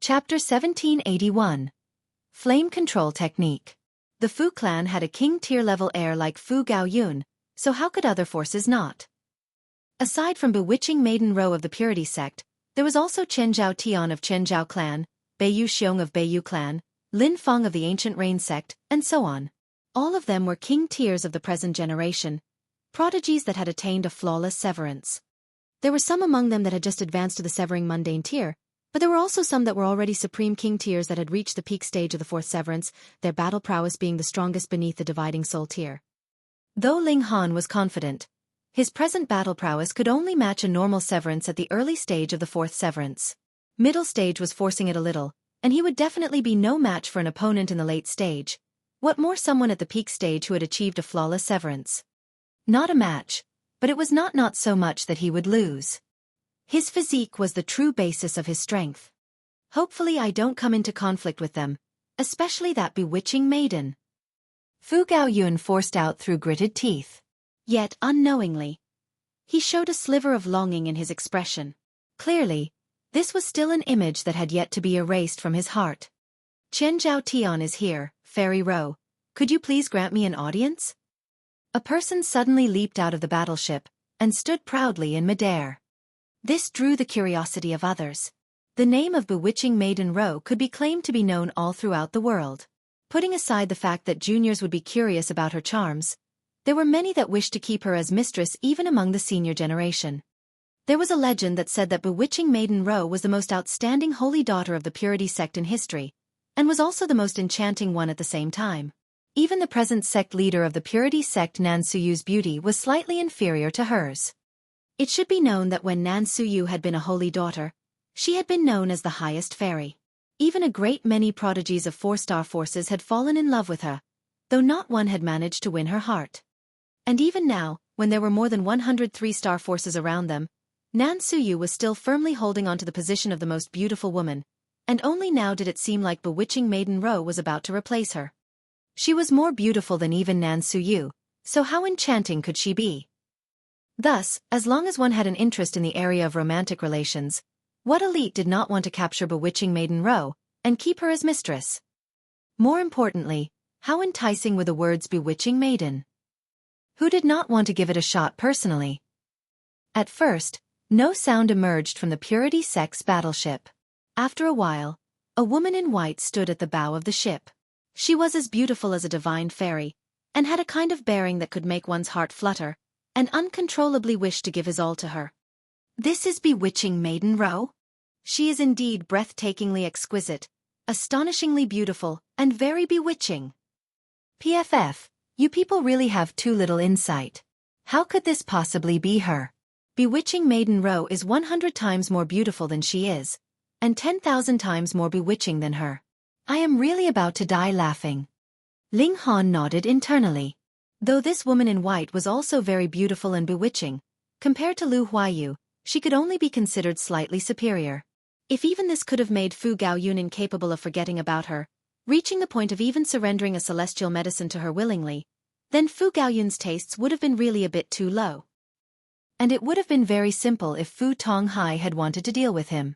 Chapter 1781. Flame Control Technique. The Fu clan had a king-tier level heir like Fu Gaoyun, so how could other forces not? Aside from bewitching Maiden Rou of the Purity sect, there was also Chen Zhao Tian of Chen Zhao clan, Beiyu Xiong of Beiyu clan, Lin Feng of the Ancient Rain sect, and so on. All of them were king-tiers of the present generation, prodigies that had attained a flawless severance. There were some among them that had just advanced to the severing mundane tier, but there were also some that were already supreme king tiers that had reached the peak stage of the fourth severance, their battle prowess being the strongest beneath the dividing soul tier. Though Ling Han was confident, his present battle prowess could only match a normal severance at the early stage of the fourth severance. Middle stage was forcing it a little, and he would definitely be no match for an opponent in the late stage. What more someone at the peak stage who had achieved a flawless severance? Not a match, but it was not so much that he would lose. His physique was the true basis of his strength. Hopefully I don't come into conflict with them, especially that bewitching maiden. Fu Gaoyun forced out through gritted teeth. Yet, unknowingly, he showed a sliver of longing in his expression. Clearly, this was still an image that had yet to be erased from his heart. Chen Zhao Tian is here, Fairy Rou. Could you please grant me an audience? A person suddenly leaped out of the battleship and stood proudly in midair. This drew the curiosity of others. The name of bewitching Maiden Rou could be claimed to be known all throughout the world. Putting aside the fact that juniors would be curious about her charms, there were many that wished to keep her as mistress even among the senior generation. There was a legend that said that bewitching Maiden Rou was the most outstanding holy daughter of the Purity sect in history, and was also the most enchanting one at the same time. Even the present sect leader of the Purity sect, Nan Suyu's beauty was slightly inferior to hers. It should be known that when Nan Suyu had been a holy daughter, she had been known as the highest fairy. Even a great many prodigies of four-star forces had fallen in love with her, though not one had managed to win her heart. And even now, when there were more than 100 three-star forces around them, Nan Suyu was still firmly holding on to the position of the most beautiful woman, and only now did it seem like bewitching Maiden Rou was about to replace her. She was more beautiful than even Nan Suyu, so how enchanting could she be? Thus, as long as one had an interest in the area of romantic relations, what elite did not want to capture bewitching Maiden Rou and keep her as mistress? More importantly, how enticing were the words bewitching maiden? Who did not want to give it a shot personally? At first, no sound emerged from the Purity sect's battleship. After a while, a woman in white stood at the bow of the ship. She was as beautiful as a divine fairy, and had a kind of bearing that could make one's heart flutter, and uncontrollably wish to give his all to her. This is bewitching Maiden Rou? She is indeed breathtakingly exquisite, astonishingly beautiful, and very bewitching. PFF, you people really have too little insight. How could this possibly be her? Bewitching Maiden Rou is 100 times more beautiful than she is, and 10,000 times more bewitching than her. I am really about to die laughing. Ling Han nodded internally. Though this woman in white was also very beautiful and bewitching, compared to Lu Huayu, she could only be considered slightly superior. If even this could have made Fu Gaoyun incapable of forgetting about her, reaching the point of even surrendering a celestial medicine to her willingly, then Fu Gaoyun's tastes would have been really a bit too low. And it would have been very simple if Fu Tonghai had wanted to deal with him.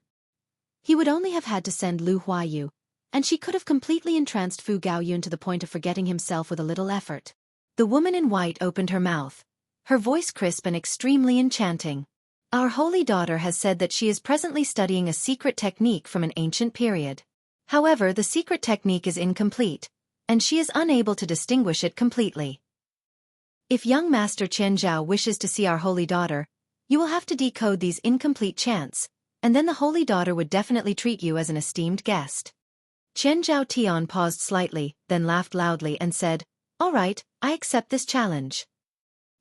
He would only have had to send Lu Huayu, and she could have completely entranced Fu Gaoyun to the point of forgetting himself with a little effort. The woman in white opened her mouth, her voice crisp and extremely enchanting. Our holy daughter has said that she is presently studying a secret technique from an ancient period. However, the secret technique is incomplete, and she is unable to distinguish it completely. If young Master Chen Zhao wishes to see our holy daughter, you will have to decode these incomplete chants, and then the holy daughter would definitely treat you as an esteemed guest. Chen Zhao Tian paused slightly, then laughed loudly and said, "All right, I accept this challenge."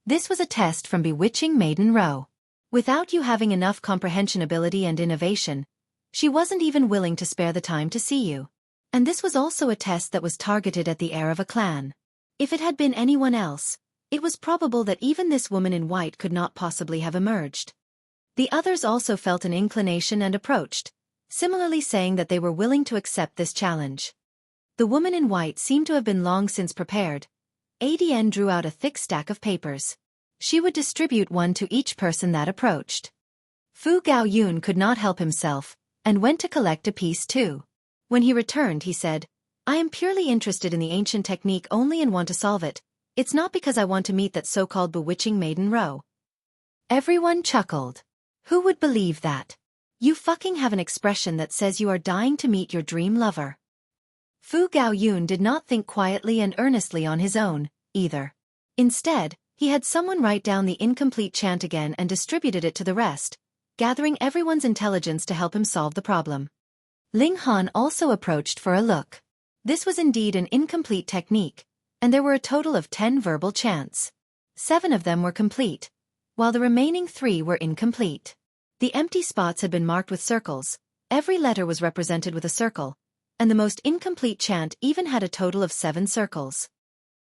This was a test from bewitching Maiden Rou. Without you having enough comprehension ability and innovation, she wasn't even willing to spare the time to see you. And this was also a test that was targeted at the heir of a clan. If it had been anyone else, it was probable that even this woman in white could not possibly have emerged. The others also felt an inclination and approached, similarly saying that they were willing to accept this challenge. The woman in white seemed to have been long since prepared. ADN drew out a thick stack of papers. She would distribute one to each person that approached. Fu Gaoyun could not help himself, and went to collect a piece too. When he returned, he said, "I am purely interested in the ancient technique only and want to solve it. It's not because I want to meet that so-called bewitching maiden row." Everyone chuckled. Who would believe that? You fucking have an expression that says you are dying to meet your dream lover. Fu Gaoyun did not think quietly and earnestly on his own, either. Instead, he had someone write down the incomplete chant again and distributed it to the rest, gathering everyone's intelligence to help him solve the problem. Ling Han also approached for a look. This was indeed an incomplete technique, and there were a total of 10 verbal chants. 7 of them were complete, while the remaining 3 were incomplete. The empty spots had been marked with circles, every letter was represented with a circle, and the most incomplete chant even had a total of 7 circles.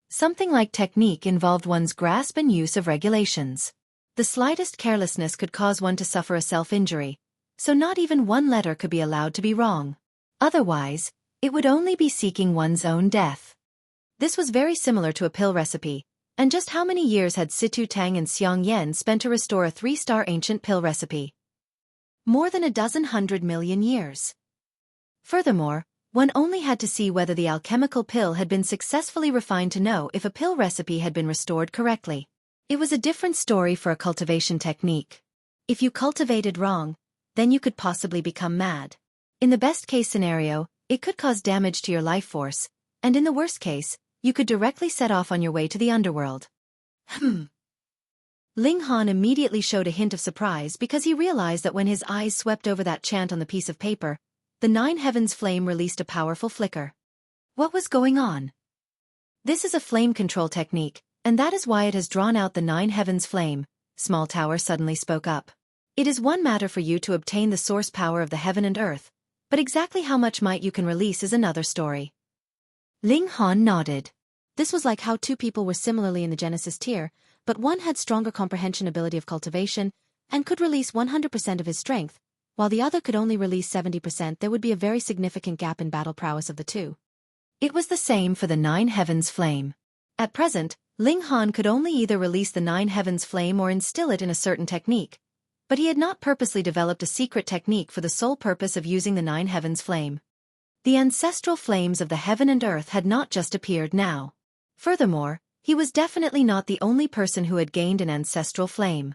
Something like technique involved one's grasp and use of regulations. The slightest carelessness could cause one to suffer a self-injury, so not even one letter could be allowed to be wrong. Otherwise, it would only be seeking one's own death. This was very similar to a pill recipe, and just how many years had Situ Tang and Xiang Yan spent to restore a 3-star ancient pill recipe? More than 100 million years. Furthermore, one only had to see whether the alchemical pill had been successfully refined to know if a pill recipe had been restored correctly. It was a different story for a cultivation technique. If you cultivated wrong, then you could possibly become mad. In the best-case scenario, it could cause damage to your life force, and in the worst case, you could directly set off on your way to the underworld. Ling Han immediately showed a hint of surprise because he realized that when his eyes swept over that chant on the piece of paper, the 9 heavens flame released a powerful flicker. What was going on? This is a flame control technique, and that is why it has drawn out the 9 heavens flame, Small Tower suddenly spoke up. It is one matter for you to obtain the source power of the heaven and earth, but exactly how much might you can release is another story. Ling Han nodded. This was like how 2 people were similarly in the Genesis tier, but one had stronger comprehension ability of cultivation, and could release 100% of his strength, while the other could only release 70%. There would be a very significant gap in battle prowess of the 2. It was the same for the 9 heavens flame. At present, Ling Han could only either release the 9 heavens flame or instill it in a certain technique, but he had not purposely developed a secret technique for the sole purpose of using the 9 heavens flame. The ancestral flames of the heaven and earth had not just appeared now. Furthermore, he was definitely not the only person who had gained an ancestral flame.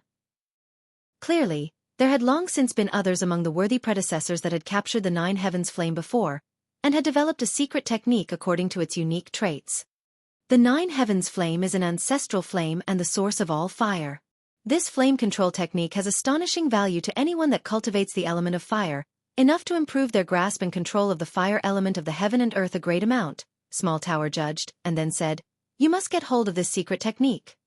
Clearly, there had long since been others among the worthy predecessors that had captured the 9 heavens flame before, and had developed a secret technique according to its unique traits. The 9 heavens flame is an ancestral flame and the source of all fire. This flame control technique has astonishing value to anyone that cultivates the element of fire, enough to improve their grasp and control of the fire element of the heaven and earth a great amount, Small Tower judged, and then said, "You must get hold of this secret technique."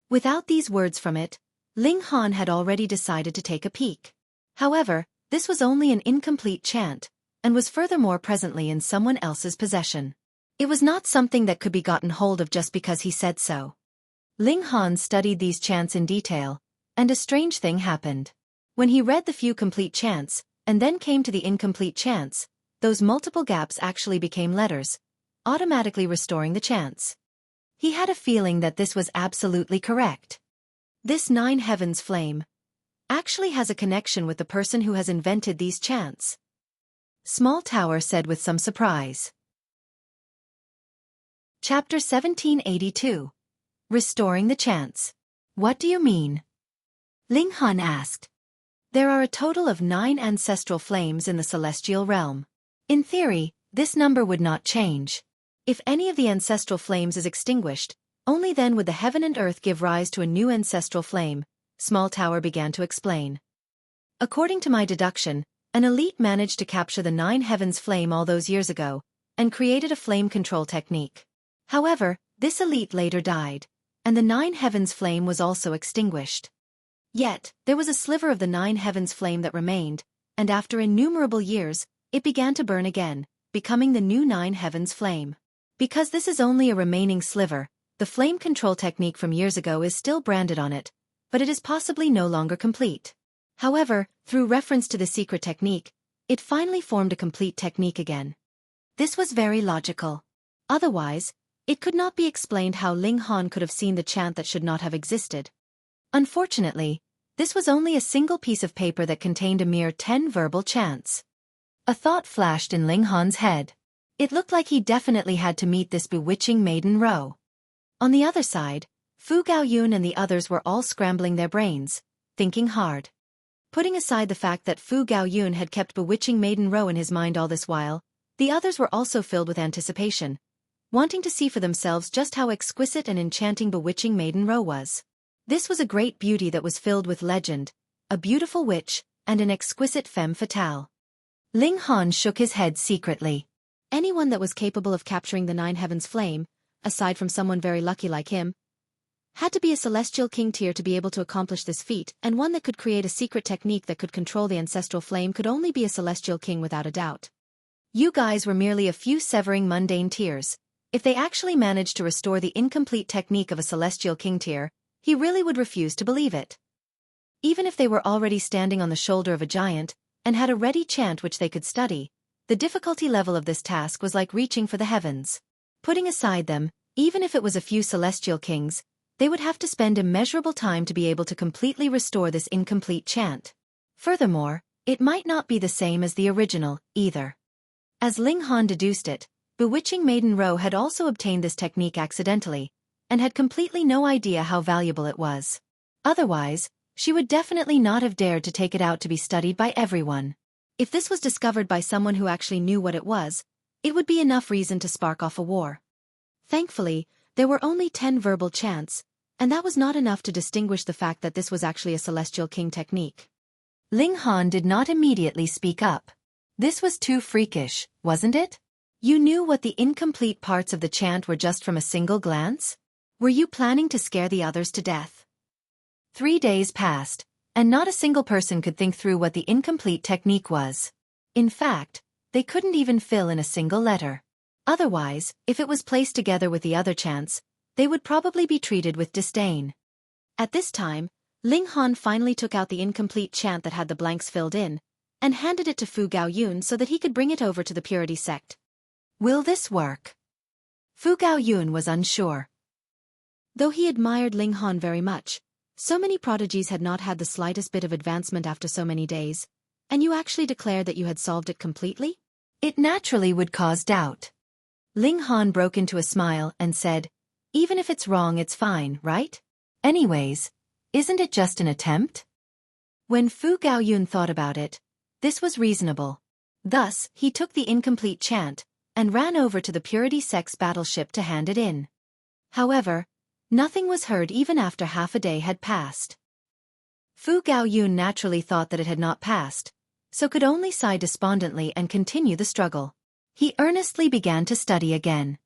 Without these words from it, Ling Han had already decided to take a peek. However, this was only an incomplete chant, and was furthermore presently in someone else's possession. It was not something that could be gotten hold of just because he said so. Ling Han studied these chants in detail, and a strange thing happened. When he read the few complete chants, and then came to the incomplete chants, those multiple gaps actually became letters, automatically restoring the chants. He had a feeling that this was absolutely correct. This 9 heavens flame actually has a connection with the person who has invented these chants. Small Tower said with some surprise. Chapter 1782. Restoring the chants. What do you mean? Ling Han asked. There are a total of 9 ancestral flames in the celestial realm. In theory, this number would not change. If any of the ancestral flames is extinguished, only then would the heaven and earth give rise to a new ancestral flame, Small Tower began to explain. According to my deduction, an elite managed to capture the 9 heavens flame all those years ago, and created a flame control technique. However, this elite later died, and the 9 heavens flame was also extinguished. Yet, there was a sliver of the 9 heavens flame that remained, and after innumerable years, it began to burn again, becoming the new 9 heavens flame. Because this is only a remaining sliver, the flame control technique from years ago is still branded on it, but it is possibly no longer complete. However, through reference to the secret technique, it finally formed a complete technique again. This was very logical. Otherwise, it could not be explained how Ling Han could have seen the chant that should not have existed. Unfortunately, this was only a single piece of paper that contained a mere 10 verbal chants. A thought flashed in Ling Han's head. It looked like he definitely had to meet this bewitching maiden Ro. On the other side, Fu Gaoyun and the others were all scrambling their brains, thinking hard. Putting aside the fact that Fu Gaoyun had kept bewitching maiden Ro in his mind all this while, the others were also filled with anticipation, wanting to see for themselves just how exquisite and enchanting bewitching maiden Ro was. This was a great beauty that was filled with legend, a beautiful witch, and an exquisite femme fatale. Ling Han shook his head secretly. Anyone that was capable of capturing the Nine Heavens flame, aside from someone very lucky like him, had to be a celestial king tier to be able to accomplish this feat, and one that could create a secret technique that could control the ancestral flame could only be a celestial king without a doubt. You guys were merely a few severing mundane tiers. If they actually managed to restore the incomplete technique of a celestial king tier, he really would refuse to believe it. Even if they were already standing on the shoulder of a giant, and had a ready chant which they could study, the difficulty level of this task was like reaching for the heavens. Putting aside them, even if it was a few celestial kings, they would have to spend immeasurable time to be able to completely restore this incomplete chant. Furthermore, it might not be the same as the original, either. As Ling Han deduced it, bewitching maiden Ro had also obtained this technique accidentally, and had completely no idea how valuable it was. Otherwise, she would definitely not have dared to take it out to be studied by everyone. If this was discovered by someone who actually knew what it was, it would be enough reason to spark off a war. Thankfully, there were only 10 verbal chants, and that was not enough to distinguish the fact that this was actually a celestial king technique. Ling Han did not immediately speak up. This was too freakish, wasn't it? You knew what the incomplete parts of the chant were just from a single glance? Were you planning to scare the others to death? 3 days passed, and not a single person could think through what the incomplete technique was. In fact, they couldn't even fill in a single letter. Otherwise, if it was placed together with the other chants, they would probably be treated with disdain. At this time, Ling Han finally took out the incomplete chant that had the blanks filled in, and handed it to Fu Gaoyun so that he could bring it over to the purity sect. Will this work? Fu Gaoyun was unsure. Though he admired Ling Han very much, so many prodigies had not had the slightest bit of advancement after so many days, and you actually declared that you had solved it completely? It naturally would cause doubt. Ling Han broke into a smile and said, even if it's wrong it's fine, right? Anyways, isn't it just an attempt? When Fu Gaoyun thought about it, this was reasonable. Thus, he took the incomplete chant, and ran over to the Purity Sect's battleship to hand it in. However, nothing was heard even after half a day had passed. Fu Gaoyun naturally thought that it had not passed, so could only sigh despondently and continue the struggle. He earnestly began to study again.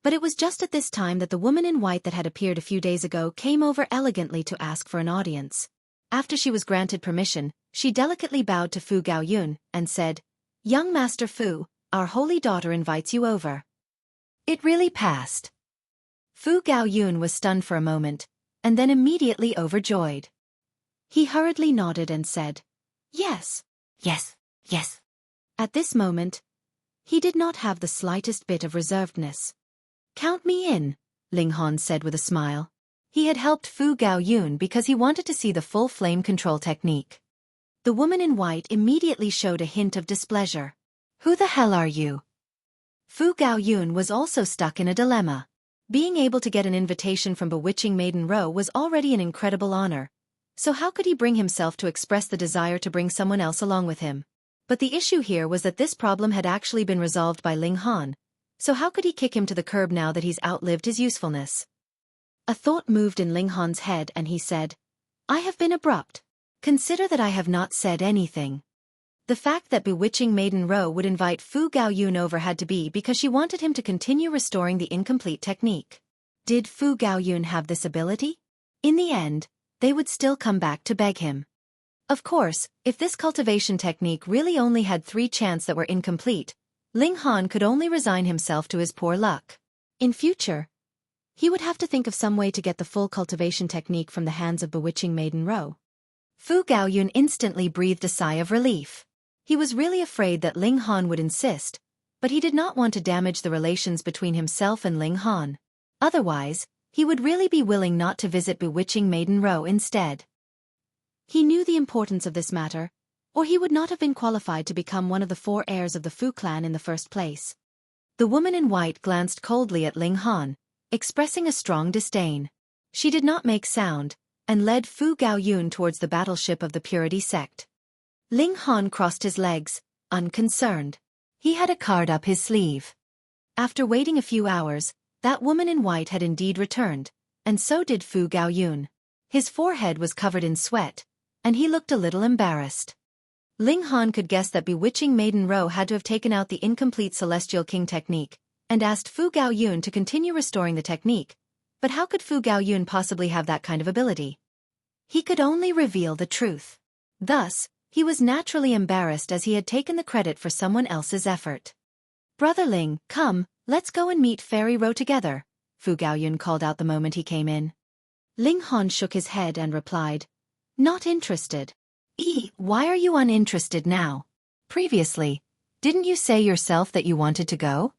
But it was just at this time that the woman in white that had appeared a few days ago came over elegantly to ask for an audience. After she was granted permission, she delicately bowed to Fu Gaoyun and said, "Young Master Fu, our holy daughter invites you over." It really passed. Fu Gaoyun was stunned for a moment, and then immediately overjoyed. He hurriedly nodded and said, "Yes, yes, yes." At this moment, he did not have the slightest bit of reservedness. "Count me in," Ling Han said with a smile. He had helped Fu Gaoyun because he wanted to see the full flame control technique. The woman in white immediately showed a hint of displeasure. "Who the hell are you?" Fu Gaoyun was also stuck in a dilemma. Being able to get an invitation from bewitching maiden Ro was already an incredible honor, so how could he bring himself to express the desire to bring someone else along with him? But the issue here was that this problem had actually been resolved by Ling Han, so how could he kick him to the curb now that he's outlived his usefulness? A thought moved in Ling Han's head and he said, "I have been abrupt. Consider that I have not said anything." The fact that bewitching maiden Ro would invite Fu Gaoyun over had to be because she wanted him to continue restoring the incomplete technique. Did Fu Gaoyun have this ability? In the end, they would still come back to beg him. Of course, if this cultivation technique really only had 3 chants that were incomplete, Ling Han could only resign himself to his poor luck. In future, he would have to think of some way to get the full cultivation technique from the hands of bewitching maiden Ro. Fu Gaoyun instantly breathed a sigh of relief. He was really afraid that Ling Han would insist, but he did not want to damage the relations between himself and Ling Han. Otherwise, he would really be willing not to visit bewitching maiden Ro instead. He knew the importance of this matter, or he would not have been qualified to become one of the 4 heirs of the Fu clan in the first place. The woman in white glanced coldly at Ling Han, expressing a strong disdain. She did not make sound, and led Fu Gaoyun towards the battleship of the Purity sect. Ling Han crossed his legs, unconcerned. He had a card up his sleeve. After waiting a few hours, that woman in white had indeed returned, and so did Fu Gaoyun. His forehead was covered in sweat, and he looked a little embarrassed. Ling Han could guess that bewitching Maiden Ro had to have taken out the incomplete Celestial King technique, and asked Fu Gaoyun to continue restoring the technique, but how could Fu Gaoyun possibly have that kind of ability? He could only reveal the truth. Thus, he was naturally embarrassed as he had taken the credit for someone else's effort. "Brother Ling, come, let's go and meet Fairy Ro together," Fu Gaoyun called out the moment he came in. Ling Han shook his head and replied, "Not interested." Why are you uninterested now? Previously, didn't you say yourself that you wanted to go?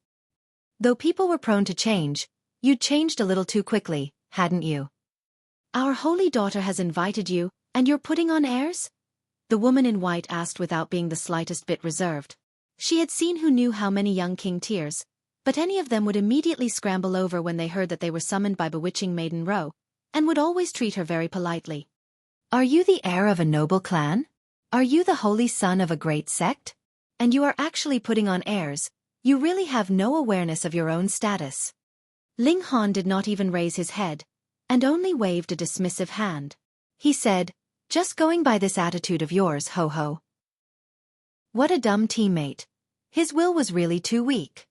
Though people were prone to change, you'd changed a little too quickly, hadn't you? Our holy daughter has invited you, and you're putting on airs? The woman in white asked without being the slightest bit reserved. She had seen who knew how many young king tears, but any of them would immediately scramble over when they heard that they were summoned by bewitching Maiden Ro, and would always treat her very politely. Are you the heir of a noble clan? Are you the holy son of a great sect? And you are actually putting on airs, you really have no awareness of your own status. Ling Han did not even raise his head, and only waved a dismissive hand. He said, "Just going by this attitude of yours, ho-ho." What a dumb teammate. His will was really too weak.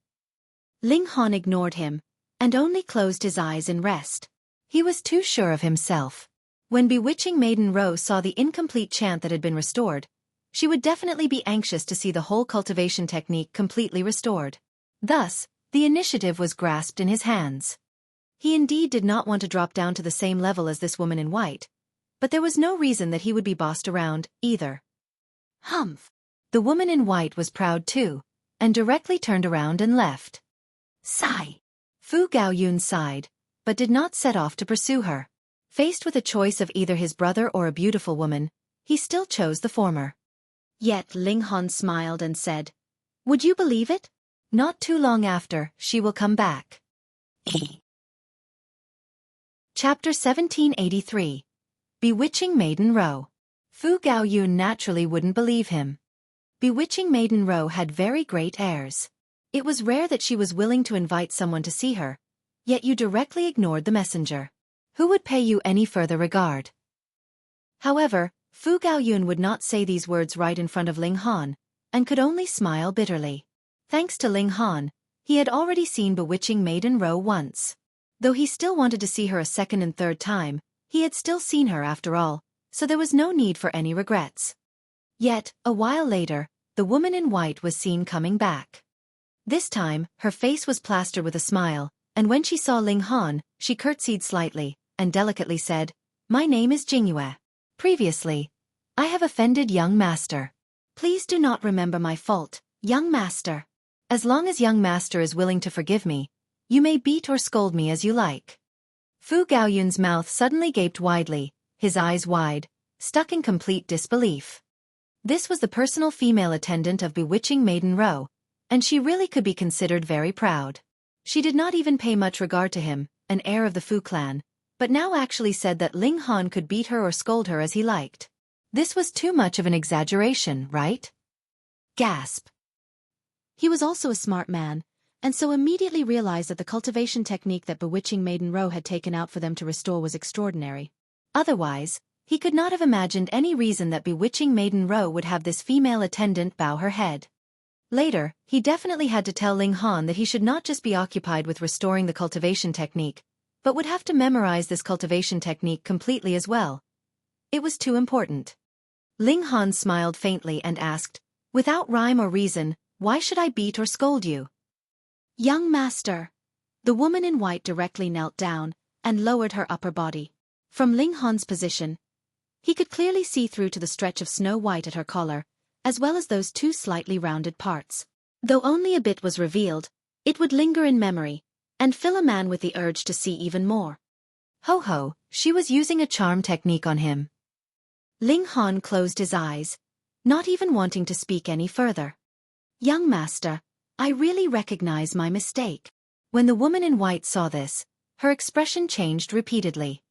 Ling Han ignored him, and only closed his eyes in rest. He was too sure of himself. When bewitching Maiden Ro saw the incomplete chant that had been restored, she would definitely be anxious to see the whole cultivation technique completely restored. Thus, the initiative was grasped in his hands. He indeed did not want to drop down to the same level as this woman in white, but there was no reason that he would be bossed around, either. Humph! The woman in white was proud too, and directly turned around and left. Sigh! Fu Gaoyun sighed, but did not set off to pursue her. Faced with a choice of either his brother or a beautiful woman, he still chose the former. Yet Ling Han smiled and said, "Would you believe it? Not too long after, she will come back." Chapter 1783. Bewitching Maiden Ro. Fu Gaoyun naturally wouldn't believe him. Bewitching Maiden Ro had very great airs. It was rare that she was willing to invite someone to see her, yet you directly ignored the messenger. Who would pay you any further regard? However, Fu Gaoyun would not say these words right in front of Ling Han, and could only smile bitterly. Thanks to Ling Han, he had already seen bewitching Maiden Ro once. Though he still wanted to see her a second and third time, he had still seen her after all, so there was no need for any regrets. Yet, a while later, the woman in white was seen coming back. This time, her face was plastered with a smile, and when she saw Ling Han, she curtsied slightly, and delicately said, "My name is Jingyue. Previously, I have offended young master. Please do not remember my fault, young master. As long as young master is willing to forgive me, you may beat or scold me as you like." Fu Gaoyun's mouth suddenly gaped widely, his eyes wide, stuck in complete disbelief. This was the personal female attendant of bewitching Maiden Ro, and she really could be considered very proud. She did not even pay much regard to him, an heir of the Fu clan, but now actually said that Ling Han could beat her or scold her as he liked. This was too much of an exaggeration, right? Gasp. He was also a smart man, and so immediately realized that the cultivation technique that bewitching Maiden Ro had taken out for them to restore was extraordinary. Otherwise, he could not have imagined any reason that bewitching Maiden Ro would have this female attendant bow her head. Later, he definitely had to tell Ling Han that he should not just be occupied with restoring the cultivation technique, but would have to memorize this cultivation technique completely as well. It was too important. Ling Han smiled faintly and asked, "Without rhyme or reason, why should I beat or scold you?" "Young master." The woman in white directly knelt down and lowered her upper body. From Ling Han's position, he could clearly see through to the stretch of snow white at her collar, as well as those 2 slightly rounded parts. Though only a bit was revealed, it would linger in memory, and fill a man with the urge to see even more. Ho-ho, she was using a charm technique on him. Ling Han closed his eyes, not even wanting to speak any further. "Young master, I really recognize my mistake." When the woman in white saw this, her expression changed repeatedly.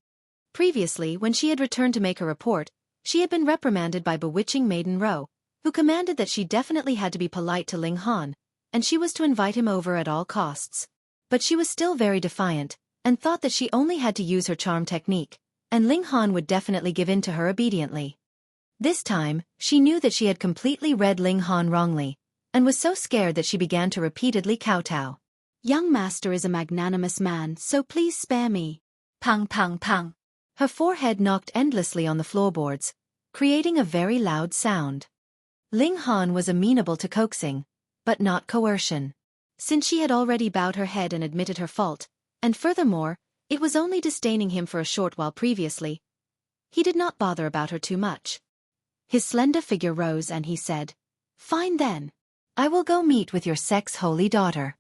Previously, when she had returned to make a report, she had been reprimanded by bewitching Maiden Ro, who commanded that she definitely had to be polite to Ling Han, and she was to invite him over at all costs. But she was still very defiant, and thought that she only had to use her charm technique, and Ling Han would definitely give in to her obediently. This time, she knew that she had completely read Ling Han wrongly, and was so scared that she began to repeatedly kowtow. "Young master is a magnanimous man, so please spare me." Pang pang pang. Her forehead knocked endlessly on the floorboards, creating a very loud sound. Ling Han was amenable to coaxing, but not coercion. Since she had already bowed her head and admitted her fault, and furthermore, it was only disdaining him for a short while previously, he did not bother about her too much. His slender figure rose and he said, "Fine then. I will go meet with your sex-holy daughter."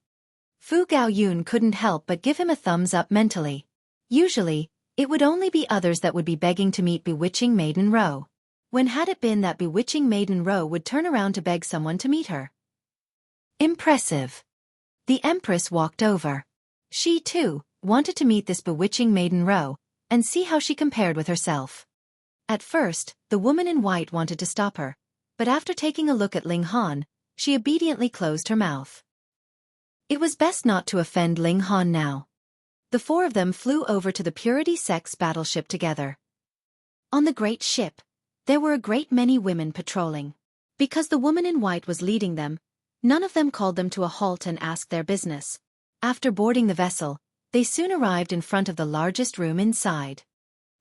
Fu Gaoyun couldn't help but give him a thumbs up mentally. Usually, it would only be others that would be begging to meet bewitching Maiden Ro. When had it been that bewitching Maiden Ro would turn around to beg someone to meet her? Impressive. The Empress walked over. She, too, wanted to meet this bewitching Maiden Ro, and see how she compared with herself. At first, the woman in white wanted to stop her, but after taking a look at Ling Han, she obediently closed her mouth. It was best not to offend Ling Han now. The four of them flew over to the Purity Sex battleship together. On the great ship, there were a great many women patrolling. Because the woman in white was leading them, none of them called them to a halt and asked their business. After boarding the vessel, they soon arrived in front of the largest room inside.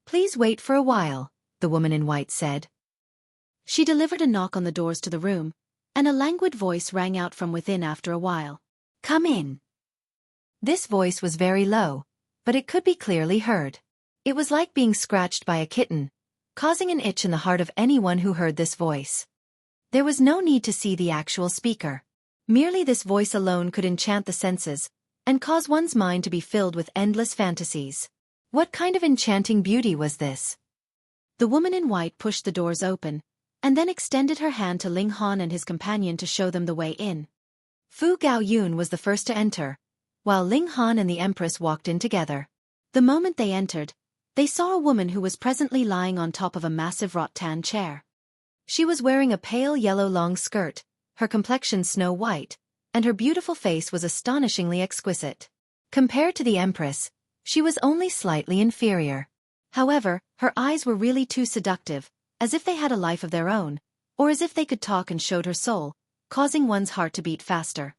"Please wait for a while," the woman in white said. She delivered a knock on the doors to the room, and a languid voice rang out from within after a while. "Come in." This voice was very low, but it could be clearly heard. It was like being scratched by a kitten, causing an itch in the heart of anyone who heard this voice. There was no need to see the actual speaker. Merely this voice alone could enchant the senses, and cause one's mind to be filled with endless fantasies. What kind of enchanting beauty was this? The woman in white pushed the doors open, and then extended her hand to Ling Han and his companion to show them the way in. Fu Gaoyun was the first to enter, while Ling Han and the Empress walked in together. The moment they entered, they saw a woman who was presently lying on top of a massive rattan chair. She was wearing a pale yellow long skirt, her complexion snow white, and her beautiful face was astonishingly exquisite. Compared to the Empress, she was only slightly inferior. However, her eyes were really too seductive, as if they had a life of their own, or as if they could talk and showed her soul, causing one's heart to beat faster.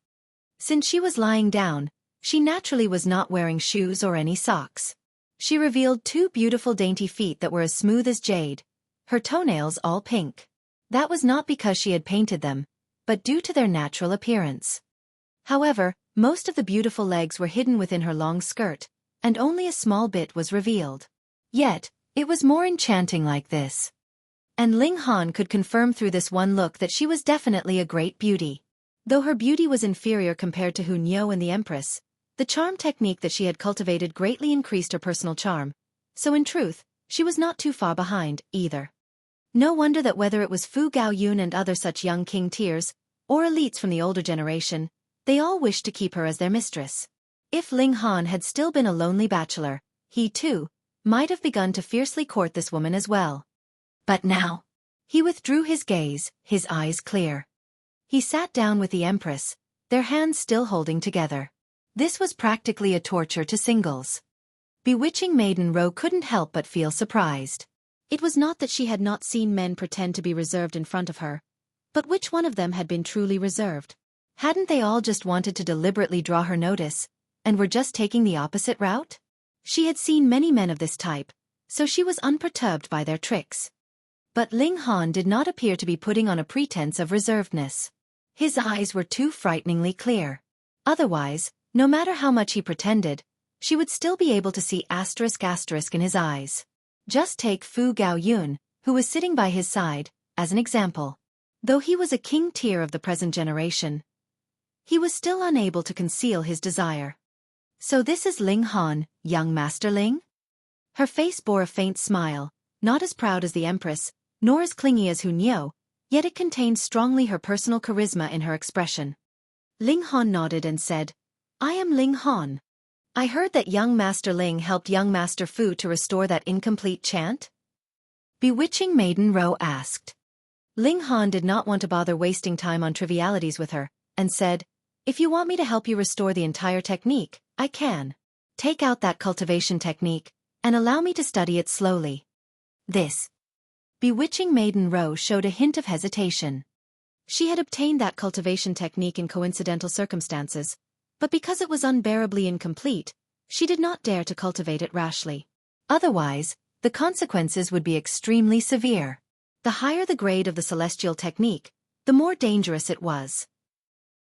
Since she was lying down, she naturally was not wearing shoes or any socks. She revealed two beautiful dainty feet that were as smooth as jade, her toenails all pink. That was not because she had painted them, but due to their natural appearance. However, most of the beautiful legs were hidden within her long skirt, and only a small bit was revealed. Yet, it was more enchanting like this. And Ling Han could confirm through this one look that she was definitely a great beauty. Though her beauty was inferior compared to Hun Yo and the Empress, the charm technique that she had cultivated greatly increased her personal charm, so in truth, she was not too far behind, either. No wonder that whether it was Fu Gaoyun and other such young king tiers, or elites from the older generation, they all wished to keep her as their mistress. If Ling Han had still been a lonely bachelor, he too might have begun to fiercely court this woman as well. But now, he withdrew his gaze, his eyes clear. He sat down with the Empress, their hands still holding together. This was practically a torture to singles. Bewitching Maiden Ro couldn't help but feel surprised. It was not that she had not seen men pretend to be reserved in front of her, but which one of them had been truly reserved? Hadn't they all just wanted to deliberately draw her notice, and were just taking the opposite route? She had seen many men of this type, so she was unperturbed by their tricks. But Ling Han did not appear to be putting on a pretense of reservedness. His eyes were too frighteningly clear. Otherwise, no matter how much he pretended, she would still be able to see *** in his eyes. Just take Fu Gaoyun, who was sitting by his side, as an example. Though he was a king tier of the present generation, he was still unable to conceal his desire. So this is Ling Han, young Master Ling? Her face bore a faint smile, not as proud as the Empress, nor as clingy as Hun Yo, yet it contained strongly her personal charisma in her expression. Ling Han nodded and said, "I am Ling Han. I heard that young Master Ling helped young Master Fu to restore that incomplete chant?" Bewitching Maiden Ro asked. Ling Han did not want to bother wasting time on trivialities with her, and said, "If you want me to help you restore the entire technique, I can. Take out that cultivation technique, and allow me to study it slowly." This. Bewitching Maiden Ro showed a hint of hesitation. She had obtained that cultivation technique in coincidental circumstances, but because it was unbearably incomplete, she did not dare to cultivate it rashly. Otherwise, the consequences would be extremely severe. The higher the grade of the celestial technique, the more dangerous it was.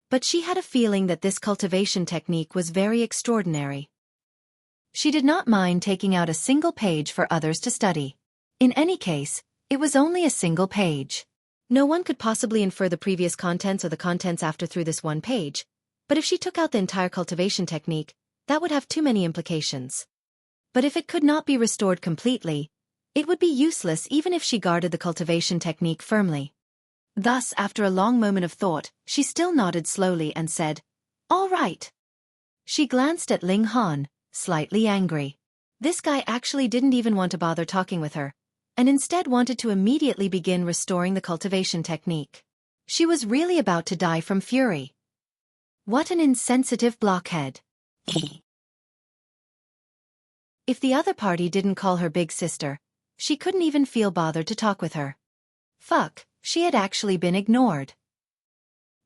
But she had a feeling that this cultivation technique was very extraordinary. She did not mind taking out a single page for others to study. In any case, it was only a single page. No one could possibly infer the previous contents or the contents after through this one page, but if she took out the entire cultivation technique, that would have too many implications. But if it could not be restored completely, it would be useless even if she guarded the cultivation technique firmly. Thus, after a long moment of thought, she still nodded slowly and said, "All right." She glanced at Ling Han, slightly angry. This guy actually didn't even want to bother talking with her, and instead wanted to immediately begin restoring the cultivation technique. She was really about to die from fury. What an insensitive blockhead. If the other party didn't call her big sister, she couldn't even feel bothered to talk with her. Fuck, she had actually been ignored.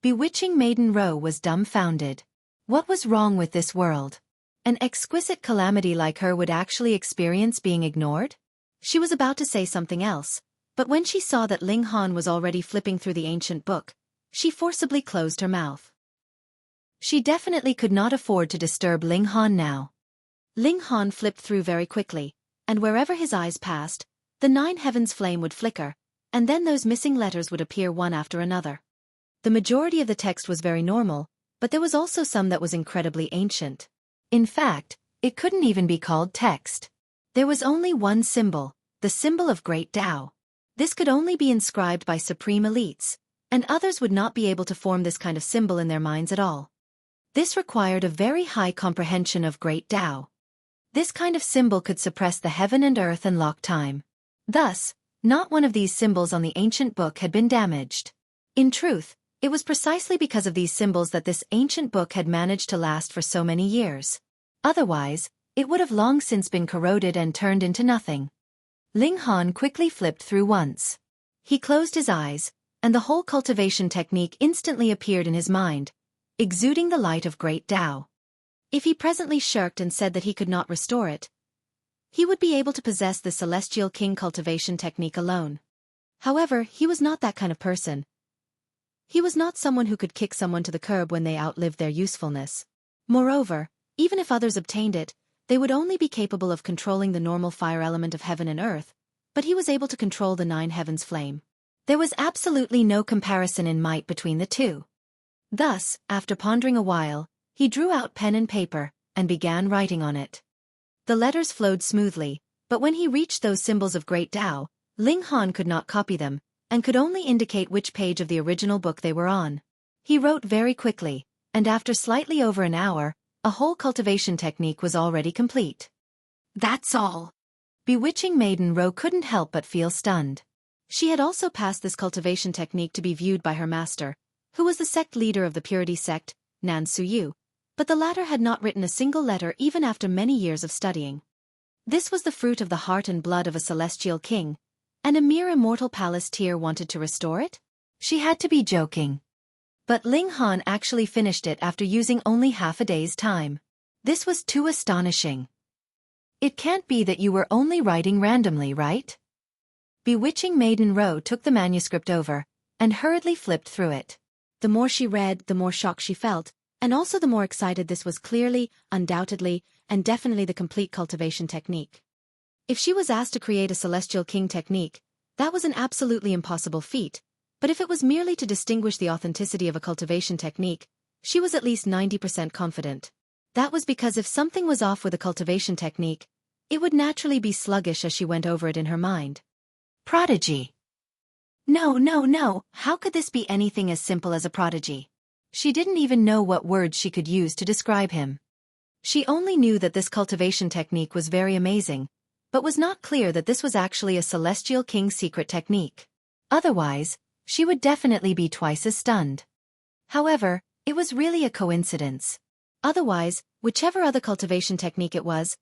Bewitching Maiden Ro was dumbfounded. What was wrong with this world? An exquisite calamity like her would actually experience being ignored? She was about to say something else, but when she saw that Ling Han was already flipping through the ancient book, she forcibly closed her mouth. She definitely could not afford to disturb Ling Han now. Ling Han flipped through very quickly, and wherever his eyes passed, the 9 heavens flame would flicker, and then those missing letters would appear one after another. The majority of the text was very normal, but there was also some that was incredibly ancient. In fact, it couldn't even be called text. There was only one symbol, the symbol of Great Tao. This could only be inscribed by supreme elites, and others would not be able to form this kind of symbol in their minds at all. This required a very high comprehension of Great Tao. This kind of symbol could suppress the heaven and earth and lock time. Thus, not one of these symbols on the ancient book had been damaged. In truth, it was precisely because of these symbols that this ancient book had managed to last for so many years. Otherwise, it would have long since been corroded and turned into nothing. Ling Han quickly flipped through once. He closed his eyes, and the whole cultivation technique instantly appeared in his mind, exuding the light of Great Tao. If he presently shirked and said that he could not restore it, he would be able to possess the Celestial King cultivation technique alone. However, he was not that kind of person. He was not someone who could kick someone to the curb when they outlived their usefulness. Moreover, even if others obtained it, they would only be capable of controlling the normal fire element of heaven and earth, but he was able to control the 9 heavens flame. There was absolutely no comparison in might between the two. Thus, after pondering a while, he drew out pen and paper, and began writing on it. The letters flowed smoothly, but when he reached those symbols of Great Tao, Ling Han could not copy them, and could only indicate which page of the original book they were on. He wrote very quickly, and after slightly over an hour, a whole cultivation technique was already complete. That's all. Bewitching Maiden Ro couldn't help but feel stunned. She had also passed this cultivation technique to be viewed by her master, who was the sect leader of the Purity sect, Nan Suyu, but the latter had not written a single letter even after many years of studying. This was the fruit of the heart and blood of a celestial king, and a mere immortal palace tier wanted to restore it? She had to be joking. But Ling Han actually finished it after using only half a day's time. This was too astonishing. It can't be that you were only writing randomly, right? Bewitching Maiden Ro took the manuscript over, and hurriedly flipped through it. The more she read, the more shock she felt, and also the more excited this was clearly, undoubtedly, and definitely the complete cultivation technique. If she was asked to create a Celestial King technique, that was an absolutely impossible feat, but if it was merely to distinguish the authenticity of a cultivation technique, she was at least 90% confident. That was because if something was off with a cultivation technique, it would naturally be sluggish as she went over it in her mind. Prodigy. No, no, no, how could this be anything as simple as a prodigy? She didn't even know what words she could use to describe him. She only knew that this cultivation technique was very amazing, but was not clear that this was actually a celestial king's secret technique. Otherwise, she would definitely be twice as stunned. However, it was really a coincidence. Otherwise, whichever other cultivation technique it was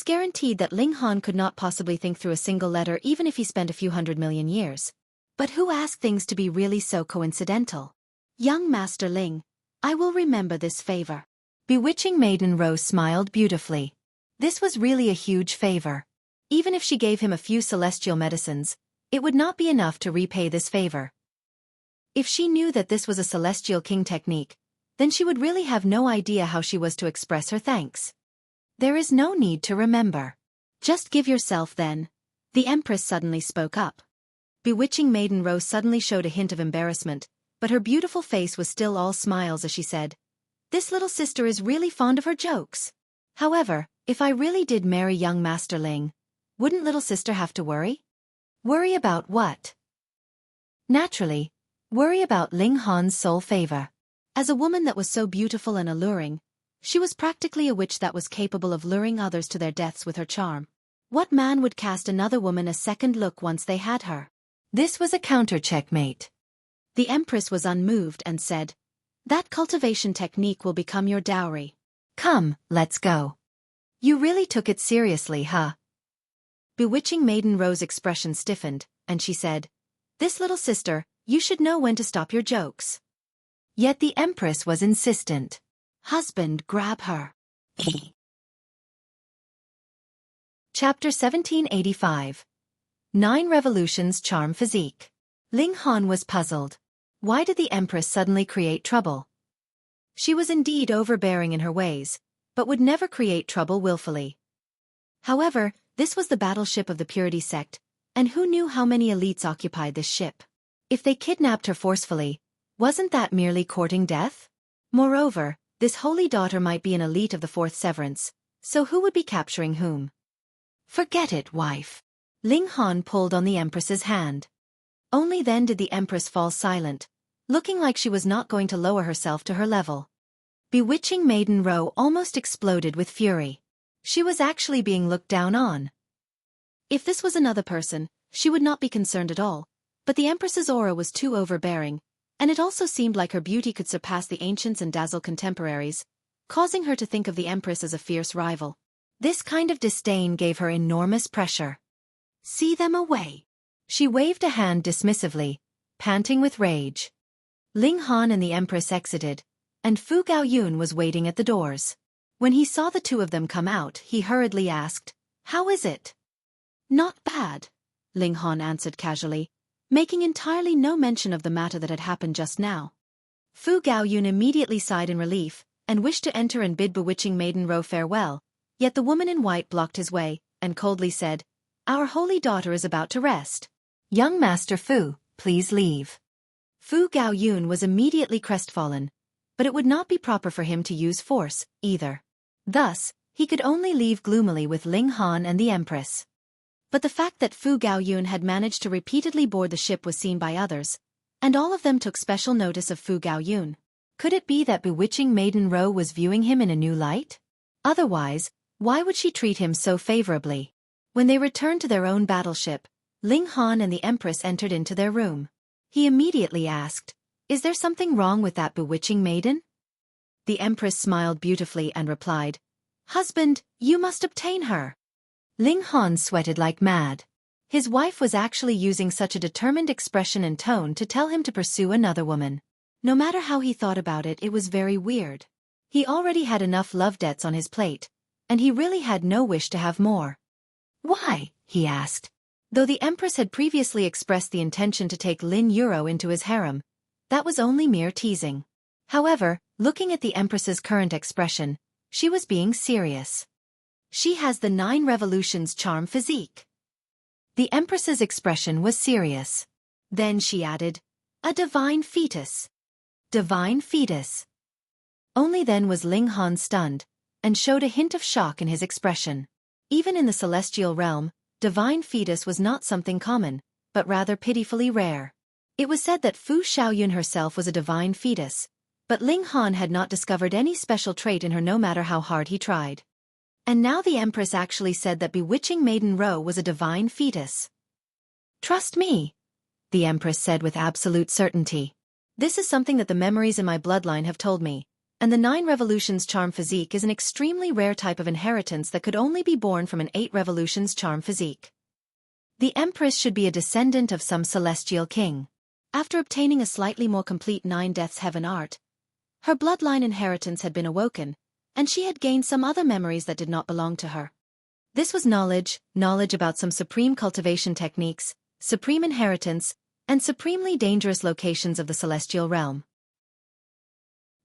guaranteed that Ling Han could not possibly think through a single letter even if he spent a few 100 million years. But who asked things to be really so coincidental? Young Master Ling, I will remember this favor. Bewitching Maiden Rose smiled beautifully. This was really a huge favor. Even if she gave him a few celestial medicines, it would not be enough to repay this favor. If she knew that this was a celestial king technique, then she would really have no idea how she was to express her thanks. There is no need to remember. Just give yourself then. The Empress suddenly spoke up. Bewitching Maiden Rose suddenly showed a hint of embarrassment, but her beautiful face was still all smiles as she said, "This little sister is really fond of her jokes. However, if I really did marry young Master Ling, wouldn't little sister have to worry? Worry about what? Naturally, worry about Ling Han's soul favor. As a woman that was so beautiful and alluring, she was practically a witch that was capable of luring others to their deaths with her charm. What man would cast another woman a second look once they had her? This was a counter-checkmate. The Empress was unmoved and said, "That cultivation technique will become your dowry. Come, let's go." You really took it seriously, huh? Bewitching Maiden Rose's expression stiffened, and she said, "This little sister, you should know when to stop your jokes." Yet the Empress was insistent. "Husband, grab her." Chapter 1785. 9 Revolutions Charm Physique. Ling Han was puzzled. Why did the Empress suddenly create trouble? She was indeed overbearing in her ways, but would never create trouble willfully. However, this was the battleship of the Purity sect, and who knew how many elites occupied this ship? If they kidnapped her forcefully, wasn't that merely courting death? Moreover, this holy daughter might be an elite of the fourth severance, so who would be capturing whom? Forget it, wife. Ling Han pulled on the Empress's hand. Only then did the Empress fall silent, looking like she was not going to lower herself to her level. Bewitching Maiden Rose almost exploded with fury. She was actually being looked down on. If this was another person, she would not be concerned at all, but the Empress's aura was too overbearing, and it also seemed like her beauty could surpass the ancients and dazzle contemporaries, causing her to think of the Empress as a fierce rival. This kind of disdain gave her enormous pressure. "See them away." She waved a hand dismissively, panting with rage. Ling Han and the Empress exited, and Fu Gaoyun was waiting at the doors. When he saw the two of them come out, he hurriedly asked, "How is it?" "Not bad," Ling Han answered casually, making entirely no mention of the matter that had happened just now. Fu Gaoyun immediately sighed in relief, and wished to enter and bid Bewitching Maiden Rose farewell, yet the woman in white blocked his way, and coldly said, "Our holy daughter is about to rest. Young Master Fu, please leave." Fu Gaoyun was immediately crestfallen, but it would not be proper for him to use force, either. Thus, he could only leave gloomily with Ling Han and the Empress. But the fact that Fu Gaoyun had managed to repeatedly board the ship was seen by others, and all of them took special notice of Fu Gaoyun. Could it be that Bewitching Maiden Rose was viewing him in a new light? Otherwise, why would she treat him so favorably? When they returned to their own battleship, Ling Han and the Empress entered into their room. He immediately asked, "Is there something wrong with that bewitching maiden?" The Empress smiled beautifully and replied, "Husband, you must obtain her." Ling Han sweated like mad. His wife was actually using such a determined expression and tone to tell him to pursue another woman. No matter how he thought about it, it was very weird. He already had enough love debts on his plate, and he really had no wish to have more. "Why?" he asked. Though the Empress had previously expressed the intention to take Lin Euro into his harem, that was only mere teasing. However, looking at the Empress's current expression, she was being serious. She has the 9 Revolutions charm physique. The Empress's expression was serious. Then she added, "A divine fetus." Divine fetus. Only then was Ling Han stunned, and showed a hint of shock in his expression. Even in the celestial realm, divine fetus was not something common, but rather pitifully rare. It was said that Fu Xiaoyun herself was a divine fetus, but Ling Han had not discovered any special trait in her no matter how hard he tried. And now the Empress actually said that bewitching Maiden Ro was a divine fetus. Trust me, the Empress said with absolute certainty. This is something that the memories in my bloodline have told me, and the 9 revolutions charm physique is an extremely rare type of inheritance that could only be born from an 8 revolutions charm physique. The Empress should be a descendant of some celestial king. After obtaining a slightly more complete 9 Deaths Heaven art, her bloodline inheritance had been awoken, and she had gained some other memories that did not belong to her. This was knowledge about some supreme cultivation techniques, supreme inheritance, and supremely dangerous locations of the celestial realm.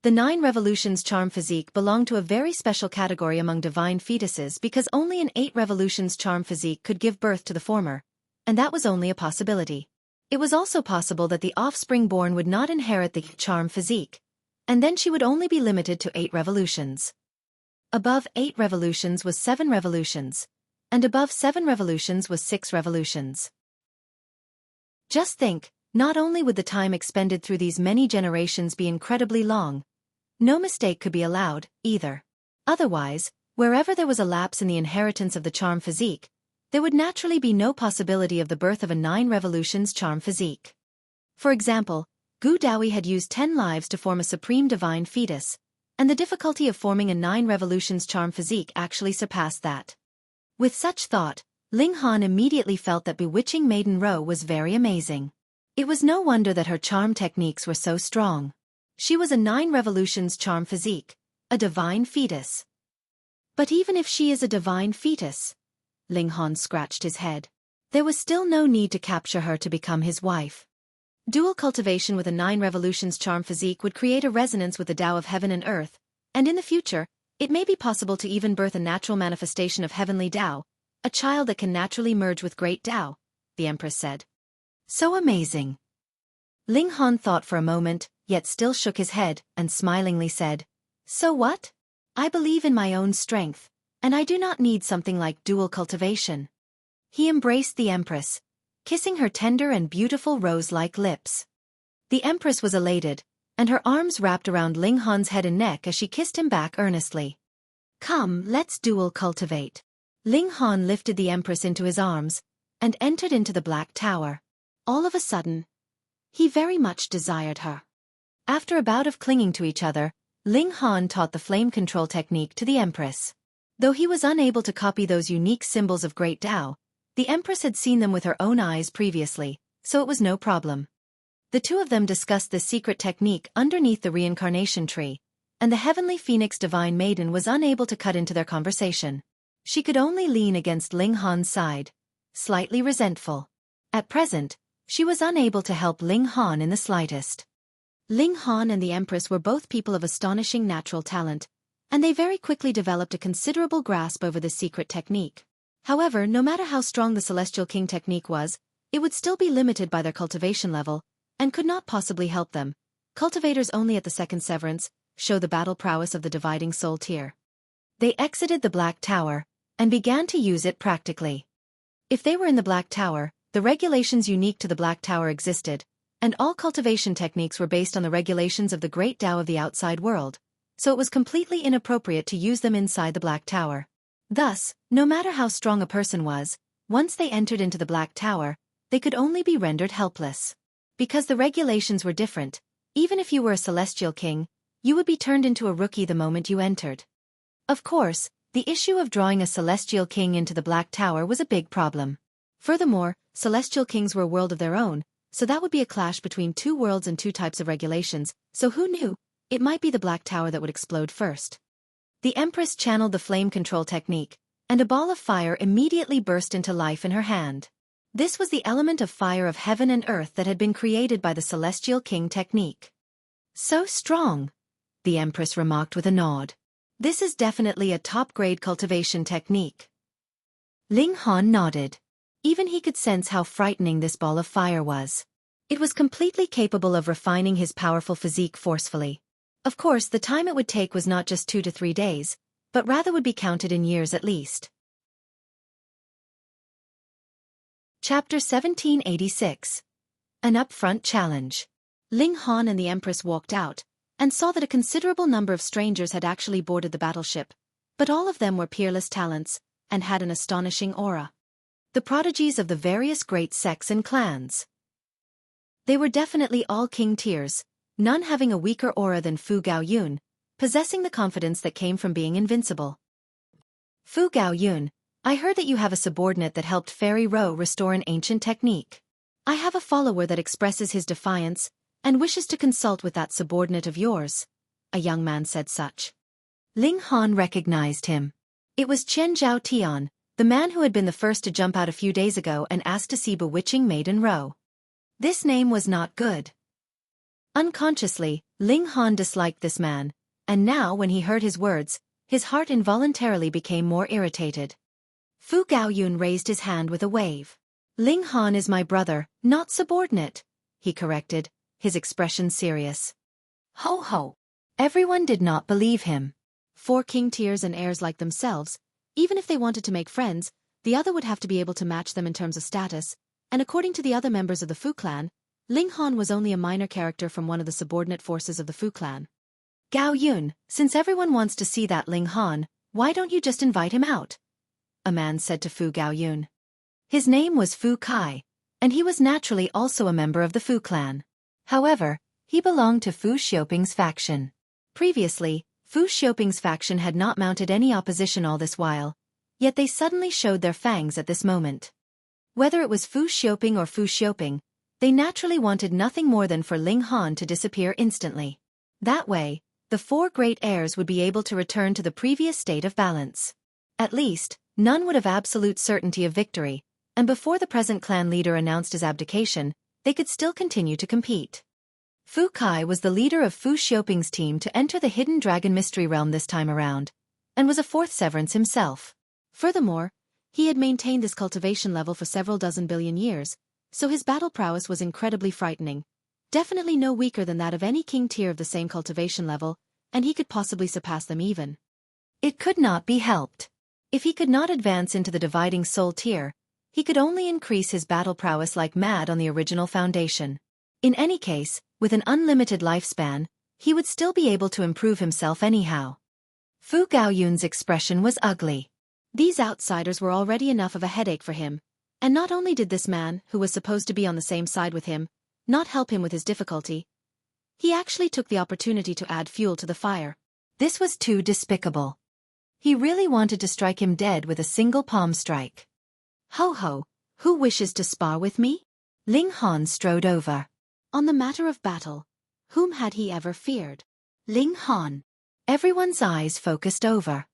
The 9 revolutions charm physique belonged to a very special category among divine fetuses because only an 8 revolutions charm physique could give birth to the former, and that was only a possibility. It was also possible that the offspring born would not inherit the charm physique, and then she would only be limited to 8 revolutions. Above 8 revolutions was 7 revolutions, and above 7 revolutions was 6 revolutions. Just think, not only would the time expended through these many generations be incredibly long, no mistake could be allowed, either. Otherwise, wherever there was a lapse in the inheritance of the charm physique, there would naturally be no possibility of the birth of a 9 revolutions charm physique. For example, Gu Daoui had used 10 lives to form a supreme divine fetus, and the difficulty of forming a 9 revolutions charm physique actually surpassed that. With such thought, Ling Han immediately felt that bewitching Maiden Ro was very amazing. It was no wonder that her charm techniques were so strong. She was a 9 revolutions charm physique, a divine fetus. But even if she is a divine fetus, Ling Han scratched his head. There was still no need to capture her to become his wife. Dual cultivation with a 9 revolutions charm physique would create a resonance with the Tao of heaven and earth, and in the future, it may be possible to even birth a natural manifestation of heavenly Tao, a child that can naturally merge with great Tao, the Empress said. So amazing. Ling Han thought for a moment, yet still shook his head, and smilingly said, So what? I believe in my own strength, and I do not need something like dual cultivation. He embraced the Empress, kissing her tender and beautiful rose-like lips. The Empress was elated, and her arms wrapped around Ling Han's head and neck as she kissed him back earnestly. Come, let's dual cultivate. Ling Han lifted the Empress into his arms, and entered into the Black Tower. All of a sudden, he very much desired her. After a bout of clinging to each other, Ling Han taught the flame control technique to the Empress. Though he was unable to copy those unique symbols of great Tao, the Empress had seen them with her own eyes previously, so it was no problem. The two of them discussed this secret technique underneath the reincarnation tree, and the heavenly phoenix divine maiden was unable to cut into their conversation. She could only lean against Ling Han's side, slightly resentful. At present, she was unable to help Ling Han in the slightest. Ling Han and the Empress were both people of astonishing natural talent, and they very quickly developed a considerable grasp over this secret technique. However, no matter how strong the Celestial King technique was, it would still be limited by their cultivation level, and could not possibly help them. Cultivators only at the second severance show the battle prowess of the dividing soul tier. They exited the Black Tower, and began to use it practically. If they were in the Black Tower, the regulations unique to the Black Tower existed, and all cultivation techniques were based on the regulations of the Great Tao of the outside world, so it was completely inappropriate to use them inside the Black Tower. Thus, no matter how strong a person was, once they entered into the Black Tower, they could only be rendered helpless. Because the regulations were different, even if you were a Celestial King, you would be turned into a rookie the moment you entered. Of course, the issue of drawing a Celestial King into the Black Tower was a big problem. Furthermore, Celestial Kings were a world of their own, so that would be a clash between two worlds and two types of regulations, so who knew? It might be the Black Tower that would explode first. The Empress channeled the flame control technique, and a ball of fire immediately burst into life in her hand. This was the element of fire of heaven and earth that had been created by the Celestial King technique. So strong, the Empress remarked with a nod. This is definitely a top-grade cultivation technique. Ling Han nodded. Even he could sense how frightening this ball of fire was. It was completely capable of refining his powerful physique forcefully. Of course, the time it would take was not just 2 to 3 days, but rather would be counted in years at least. Chapter 1786. An upfront challenge. Ling Han and the Empress walked out, and saw that a considerable number of strangers had actually boarded the battleship, but all of them were peerless talents, and had an astonishing aura. The prodigies of the various great sects and clans. They were definitely all king tiers, none having a weaker aura than Fu Gaoyun, possessing the confidence that came from being invincible. Fu Gaoyun, I heard that you have a subordinate that helped Fairy Ro restore an ancient technique. I have a follower that expresses his defiance, and wishes to consult with that subordinate of yours. A young man said such. Ling Han recognized him. It was Chen Zhao Tian, the man who had been the first to jump out a few days ago and asked to see bewitching Maiden Ro. This name was not good. Unconsciously, Ling Han disliked this man, and now when he heard his words, his heart involuntarily became more irritated. Fu Gaoyun raised his hand with a wave. Ling Han is my brother, not subordinate, he corrected, his expression serious. Ho ho! Everyone did not believe him. 4 king tiers and heirs like themselves, even if they wanted to make friends, the other would have to be able to match them in terms of status, and according to the other members of the Fu clan, Ling Han was only a minor character from one of the subordinate forces of the Fu clan. Gao Yun, since everyone wants to see that Ling Han, why don't you just invite him out? A man said to Fu Gaoyun. His name was Fu Kai, and he was naturally also a member of the Fu clan. However, he belonged to Fu Xiaoping's faction. Previously, Fu Xiaoping's faction had not mounted any opposition all this while, yet they suddenly showed their fangs at this moment. Whether it was Fu Xiaoping or Fu Xiaoping, they naturally wanted nothing more than for Ling Han to disappear instantly. That way, the 4 great heirs would be able to return to the previous state of balance. At least, none would have absolute certainty of victory, and before the present clan leader announced his abdication, they could still continue to compete. Fu Kai was the leader of Fu Xiaoping's team to enter the Hidden Dragon Mystery Realm this time around, and was a 4th severance himself. Furthermore, he had maintained this cultivation level for several dozen billion years, so his battle prowess was incredibly frightening. Definitely no weaker than that of any king tier of the same cultivation level, and he could possibly surpass them even. It could not be helped. If he could not advance into the dividing soul tier, he could only increase his battle prowess like mad on the original foundation. In any case, with an unlimited lifespan, he would still be able to improve himself anyhow. Fu Gaoyun's expression was ugly. These outsiders were already enough of a headache for him, and not only did this man, who was supposed to be on the same side with him, not help him with his difficulty, he actually took the opportunity to add fuel to the fire. This was too despicable. He really wanted to strike him dead with a single palm strike. Ho ho, who wishes to spar with me? Ling Han strode over. On the matter of battle, whom had he ever feared? Ling Han. Everyone's eyes focused over.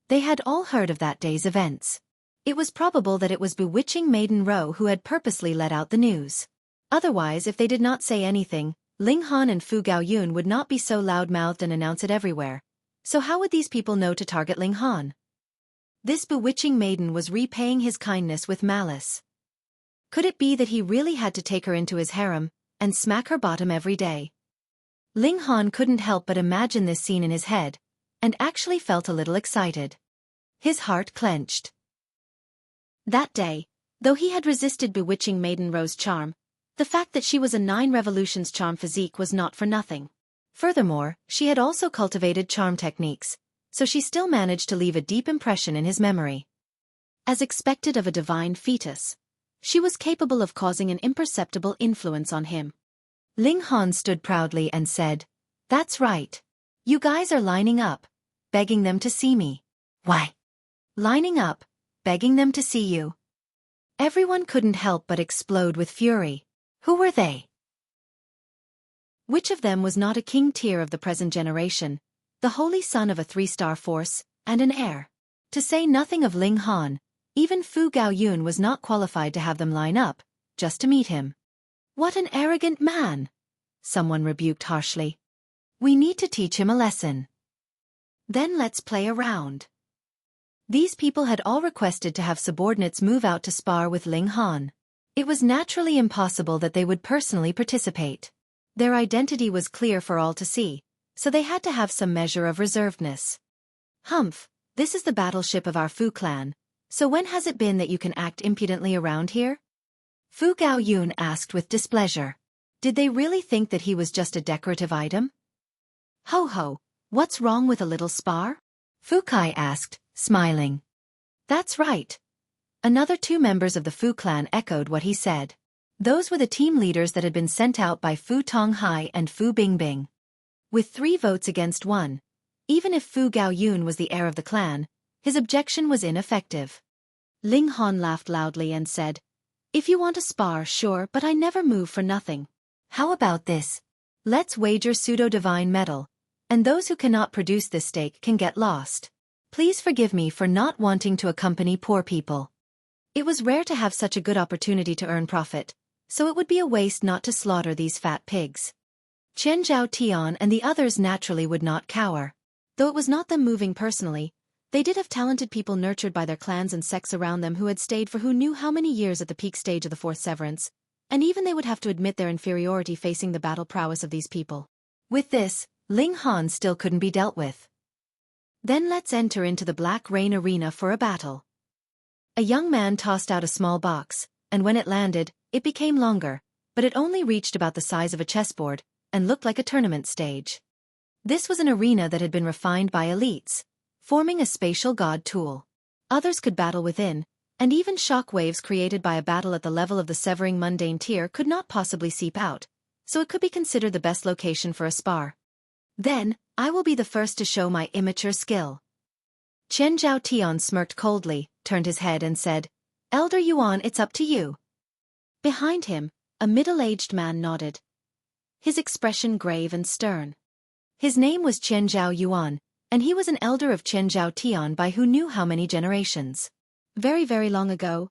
They had all heard of that day's events. It was probable that it was bewitching Maiden Ro who had purposely let out the news. Otherwise, if they did not say anything, Ling Han and Fu Gaoyun would not be so loud-mouthed and announce it everywhere. So how would these people know to target Ling Han? This bewitching maiden was repaying his kindness with malice. Could it be that he really had to take her into his harem, and smack her bottom every day? Ling Han couldn't help but imagine this scene in his head, and actually felt a little excited. His heart clenched. That day, though he had resisted bewitching Maiden Ro's charm, the fact that she was a 9 revolutions charm physique was not for nothing. Furthermore, she had also cultivated charm techniques, so she still managed to leave a deep impression in his memory. As expected of a divine fetus, she was capable of causing an imperceptible influence on him. Ling Han stood proudly and said, "That's right. You guys are lining up, begging them to see me." "Why? Lining up, begging them to see you?" Everyone couldn't help but explode with fury. Who were they? Which of them was not a king tier of the present generation, the holy son of a 3-star force, and an heir? To say nothing of Ling Han, even Fu Gaoyun was not qualified to have them line up, just to meet him. "What an arrogant man!" someone rebuked harshly. "We need to teach him a lesson. Then let's play around." These people had all requested to have subordinates move out to spar with Ling Han. It was naturally impossible that they would personally participate. Their identity was clear for all to see, so they had to have some measure of reservedness. "Humph, this is the battleship of our Fu clan, so when has it been that you can act impudently around here?" Fu Gaoyun asked with displeasure. Did they really think that he was just a decorative item? Ho ho, what's wrong with a little spar? Fu Kai asked, smiling. That's right. Another 2 members of the Fu clan echoed what he said. Those were the team leaders that had been sent out by Fu Tonghai and Fu Bingbing. With 3 votes against 1, even if Fu Gaoyun was the heir of the clan, his objection was ineffective. Ling Han laughed loudly and said, If you want a spar, sure, but I never move for nothing. How about this? Let's wager pseudo-divine metal, and those who cannot produce this stake can get lost. Please forgive me for not wanting to accompany poor people. It was rare to have such a good opportunity to earn profit, so it would be a waste not to slaughter these fat pigs. Chen Zhao Tian and the others naturally would not cower. Though it was not them moving personally, they did have talented people nurtured by their clans and sects around them who had stayed for who knew how many years at the peak stage of the 4th severance, and even they would have to admit their inferiority facing the battle prowess of these people. With this, Ling Han still couldn't be dealt with. Then let's enter into the Black Rain Arena for a battle. A young man tossed out a small box, and when it landed, it became longer, but it only reached about the size of a chessboard, and looked like a tournament stage. This was an arena that had been refined by elites, forming a spatial god tool. Others could battle within, and even shock waves created by a battle at the level of the severing mundane tier could not possibly seep out, so it could be considered the best location for a spar. Then, I will be the first to show my immature skill. Chen Zhao Tian smirked coldly, turned his head and said, Elder Yuan, it's up to you. Behind him, a middle-aged man nodded, his expression grave and stern. His name was Chen Zhao Yuan, and he was an elder of Chen Zhao Tian by who knew how many generations. Very, very long ago,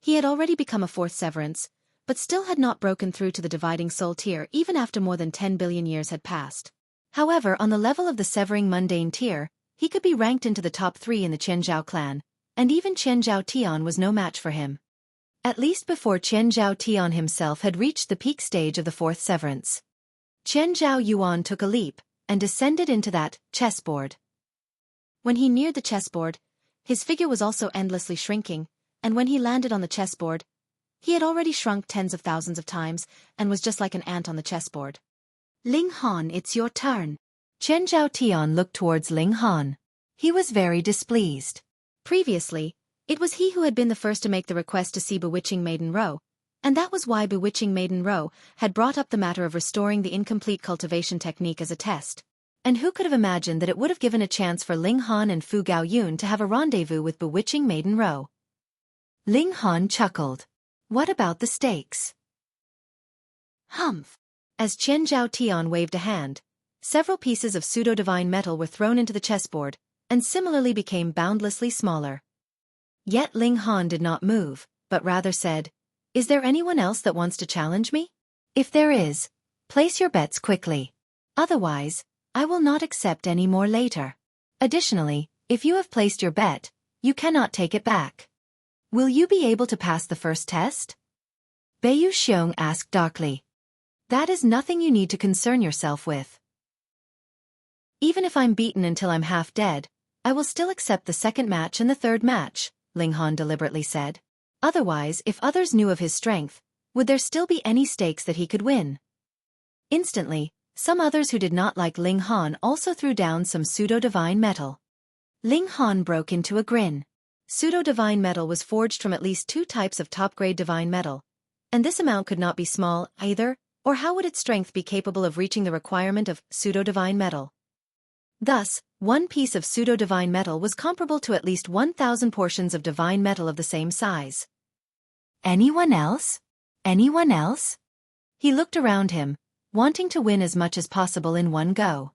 he had already become a 4th severance, but still had not broken through to the dividing soul tier even after more than 10 billion years had passed. However, on the level of the severing mundane tier, he could be ranked into the top 3 in the Chen Zhao clan, and even Chen Zhao Tian was no match for him. At least before Chen Zhao Tian himself had reached the peak stage of the 4th severance. Chen Zhao Yuan took a leap, and descended into that chessboard. When he neared the chessboard, his figure was also endlessly shrinking, and when he landed on the chessboard, he had already shrunk tens of thousands of times, and was just like an ant on the chessboard. Ling Han, it's your turn. Chen Zhao Tian looked towards Ling Han. He was very displeased. Previously, it was he who had been the first to make the request to see Bewitching Maiden Row, and that was why Bewitching Maiden Row had brought up the matter of restoring the incomplete cultivation technique as a test. And who could have imagined that it would have given a chance for Ling Han and Fu Gaoyun to have a rendezvous with Bewitching Maiden Row? Ling Han chuckled. What about the stakes? Humph. As Chen Zhao Tian waved a hand, several pieces of pseudo-divine metal were thrown into the chessboard, and similarly became boundlessly smaller. Yet Ling Han did not move, but rather said, Is there anyone else that wants to challenge me? If there is, place your bets quickly. Otherwise, I will not accept any more later. Additionally, if you have placed your bet, you cannot take it back. Will you be able to pass the first test? Beiyu Xiong asked darkly. That is nothing you need to concern yourself with. Even if I'm beaten until I'm half dead, I will still accept the second match and the third match, Ling Han deliberately said. Otherwise, if others knew of his strength, would there still be any stakes that he could win? Instantly, some others who did not like Ling Han also threw down some pseudo-divine metal. Ling Han broke into a grin. Pseudo-divine metal was forged from at least 2 types of top-grade divine metal, and this amount could not be small either, or how would its strength be capable of reaching the requirement of pseudo-divine metal? Thus, one piece of pseudo-divine metal was comparable to at least 1,000 portions of divine metal of the same size. Anyone else? Anyone else? He looked around him, wanting to win as much as possible in one go.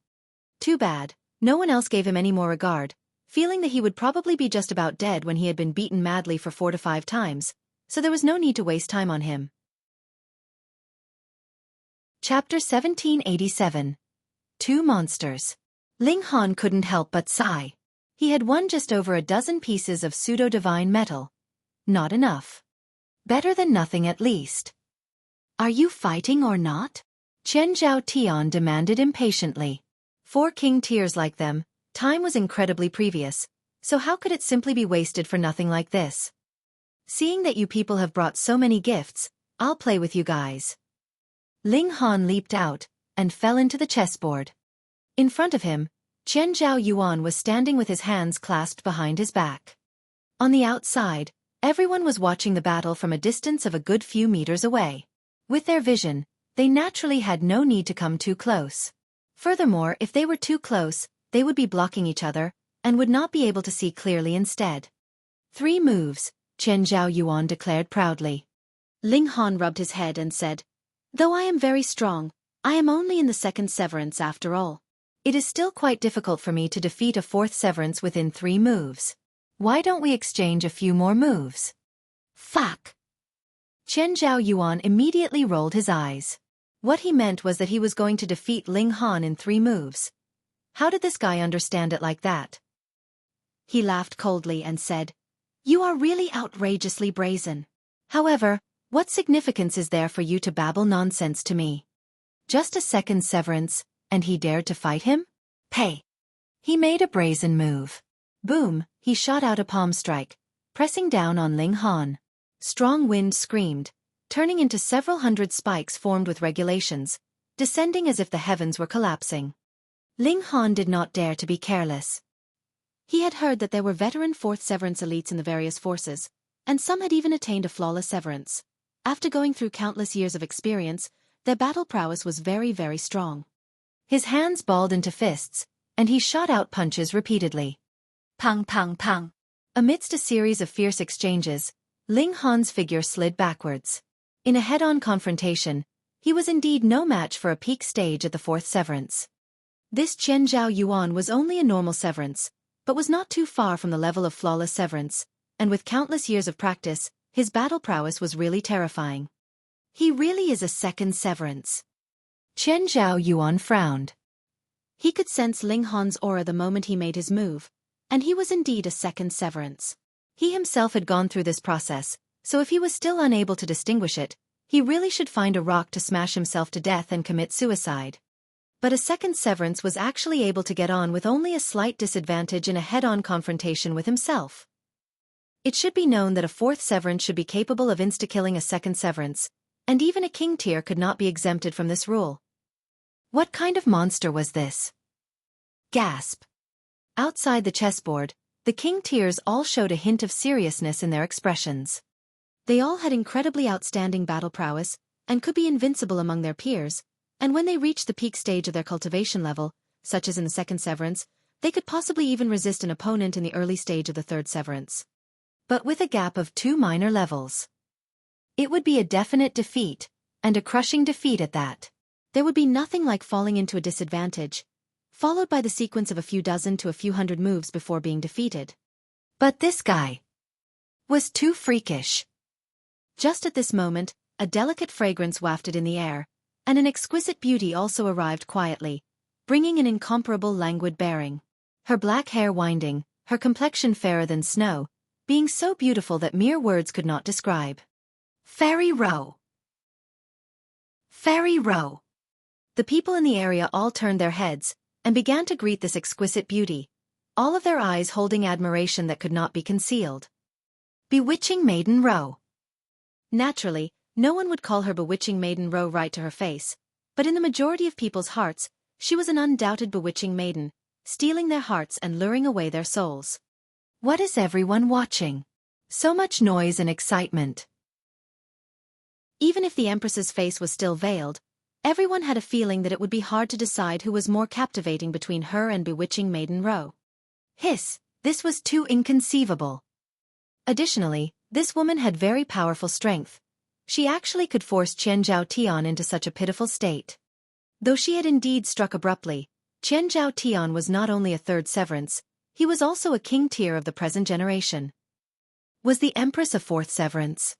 Too bad, no one else gave him any more regard, feeling that he would probably be just about dead when he had been beaten madly for 4 to 5 times, so there was no need to waste time on him. Chapter 1787. 2 Monsters. Ling Han couldn't help but sigh. He had won just over a dozen pieces of pseudo-divine metal. Not enough. Better than nothing at least. Are you fighting or not? Chen Zhao Tian demanded impatiently. 4 king tiers like them, time was incredibly previous, so how could it simply be wasted for nothing like this? Seeing that you people have brought so many gifts, I'll play with you guys. Ling Han leaped out and fell into the chessboard. In front of him, Chen Zhao Yuan was standing with his hands clasped behind his back. On the outside, everyone was watching the battle from a distance of a good few meters away. With their vision, they naturally had no need to come too close. Furthermore, if they were too close, they would be blocking each other and would not be able to see clearly instead. 3 moves, Chen Zhao Yuan declared proudly. Ling Han rubbed his head and said, "Though I am very strong, I am only in the 2nd severance after all. It is still quite difficult for me to defeat a 4th severance within 3 moves. Why don't we exchange a few more moves?" Fuck! Chen Zhao Yuan immediately rolled his eyes. What he meant was that he was going to defeat Ling Han in 3 moves. How did this guy understand it like that? He laughed coldly and said, "You are really outrageously brazen. However, what significance is there for you to babble nonsense to me? Just a 2nd severance, and he dared to fight him? Pay!" He made a brazen move. Boom, he shot out a palm strike, pressing down on Ling Han. Strong wind screamed, turning into several hundred spikes formed with regulations, descending as if the heavens were collapsing. Ling Han did not dare to be careless. He had heard that there were veteran 4th severance elites in the various forces, and some had even attained a flawless severance. After going through countless years of experience, their battle prowess was very, very strong. His hands balled into fists, and he shot out punches repeatedly. Pang pang pang. Amidst a series of fierce exchanges, Ling Han's figure slid backwards. In a head-on confrontation, he was indeed no match for a peak stage at the 4th severance. This Chen Zhao Yuan was only a normal severance, but was not too far from the level of flawless severance, and with countless years of practice, his battle prowess was really terrifying. He really is a 2nd severance. Chen Zhao Yuan frowned. He could sense Ling Han's aura the moment he made his move, and he was indeed a 2nd severance. He himself had gone through this process, so if he was still unable to distinguish it, he really should find a rock to smash himself to death and commit suicide. But a 2nd severance was actually able to get on with only a slight disadvantage in a head-on confrontation with himself. It should be known that a 4th severance should be capable of insta-killing a 2nd severance, and even a king tier could not be exempted from this rule. What kind of monster was this? Gasp. Outside the chessboard, the king tiers all showed a hint of seriousness in their expressions. They all had incredibly outstanding battle prowess, and could be invincible among their peers, and when they reached the peak stage of their cultivation level, such as in the 2nd severance, they could possibly even resist an opponent in the early stage of the 3rd severance. But with a gap of 2 minor levels. It would be a definite defeat, and a crushing defeat at that. There would be nothing like falling into a disadvantage, followed by the sequence of a few dozen to a few hundred moves before being defeated. But this guy was too freakish. Just at this moment, a delicate fragrance wafted in the air, and an exquisite beauty also arrived quietly, bringing an incomparable languid bearing. Her black hair winding, her complexion fairer than snow, being so beautiful that mere words could not describe. Fairy Row! Fairy Row! The people in the area all turned their heads, and began to greet this exquisite beauty, all of their eyes holding admiration that could not be concealed. Bewitching Maiden Row! Naturally, no one would call her Bewitching Maiden Row right to her face, but in the majority of people's hearts, she was an undoubted bewitching maiden, stealing their hearts and luring away their souls. What is everyone watching? So much noise and excitement. Even if the Empress's face was still veiled, everyone had a feeling that it would be hard to decide who was more captivating between her and Bewitching Maiden Row. Hiss, this was too inconceivable. Additionally, this woman had very powerful strength. She actually could force Qian Zhao Tian into such a pitiful state. Though she had indeed struck abruptly, Qian Zhao Tian was not only a 3rd severance, he was also a king tier of the present generation. Was the Empress a 4th severance?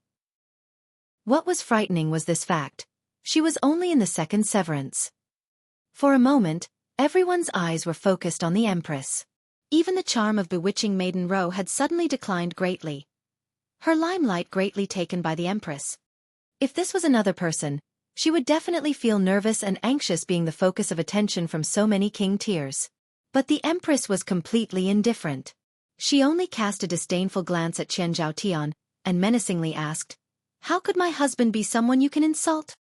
What was frightening was this fact. She was only in the 2nd severance. For a moment, everyone's eyes were focused on the Empress. Even the charm of Bewitching Maiden Row had suddenly declined greatly. Her limelight greatly taken by the Empress. If this was another person, she would definitely feel nervous and anxious being the focus of attention from so many king tiers. But the Empress was completely indifferent. She only cast a disdainful glance at Qian Zhao Tian, and menacingly asked, How could my husband be someone you can insult?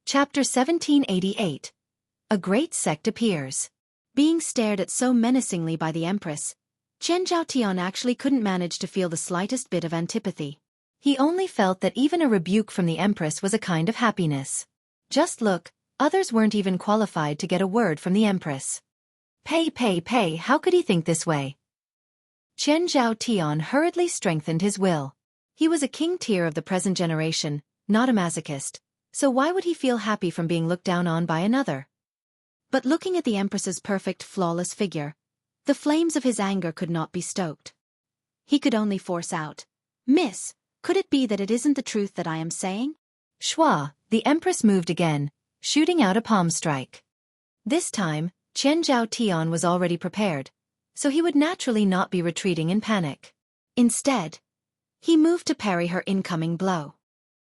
Chapter 1788. A great sect appears. Being stared at so menacingly by the Empress, Chen Zhaotian actually couldn't manage to feel the slightest bit of antipathy. He only felt that even a rebuke from the Empress was a kind of happiness. Just look, others weren't even qualified to get a word from the Empress. Pay, how could he think this way? Chen Zhaotian hurriedly strengthened his will. He was a king tier of the present generation, not a masochist, so why would he feel happy from being looked down on by another? But looking at the Empress's perfect, flawless figure, the flames of his anger could not be stoked. He could only force out, "Miss, could it be that it isn't the truth that I am saying?" Schwa, the Empress moved again, shooting out a palm strike. This time, Chen Zhaotian was already prepared, so he would naturally not be retreating in panic. Instead, he moved to parry her incoming blow.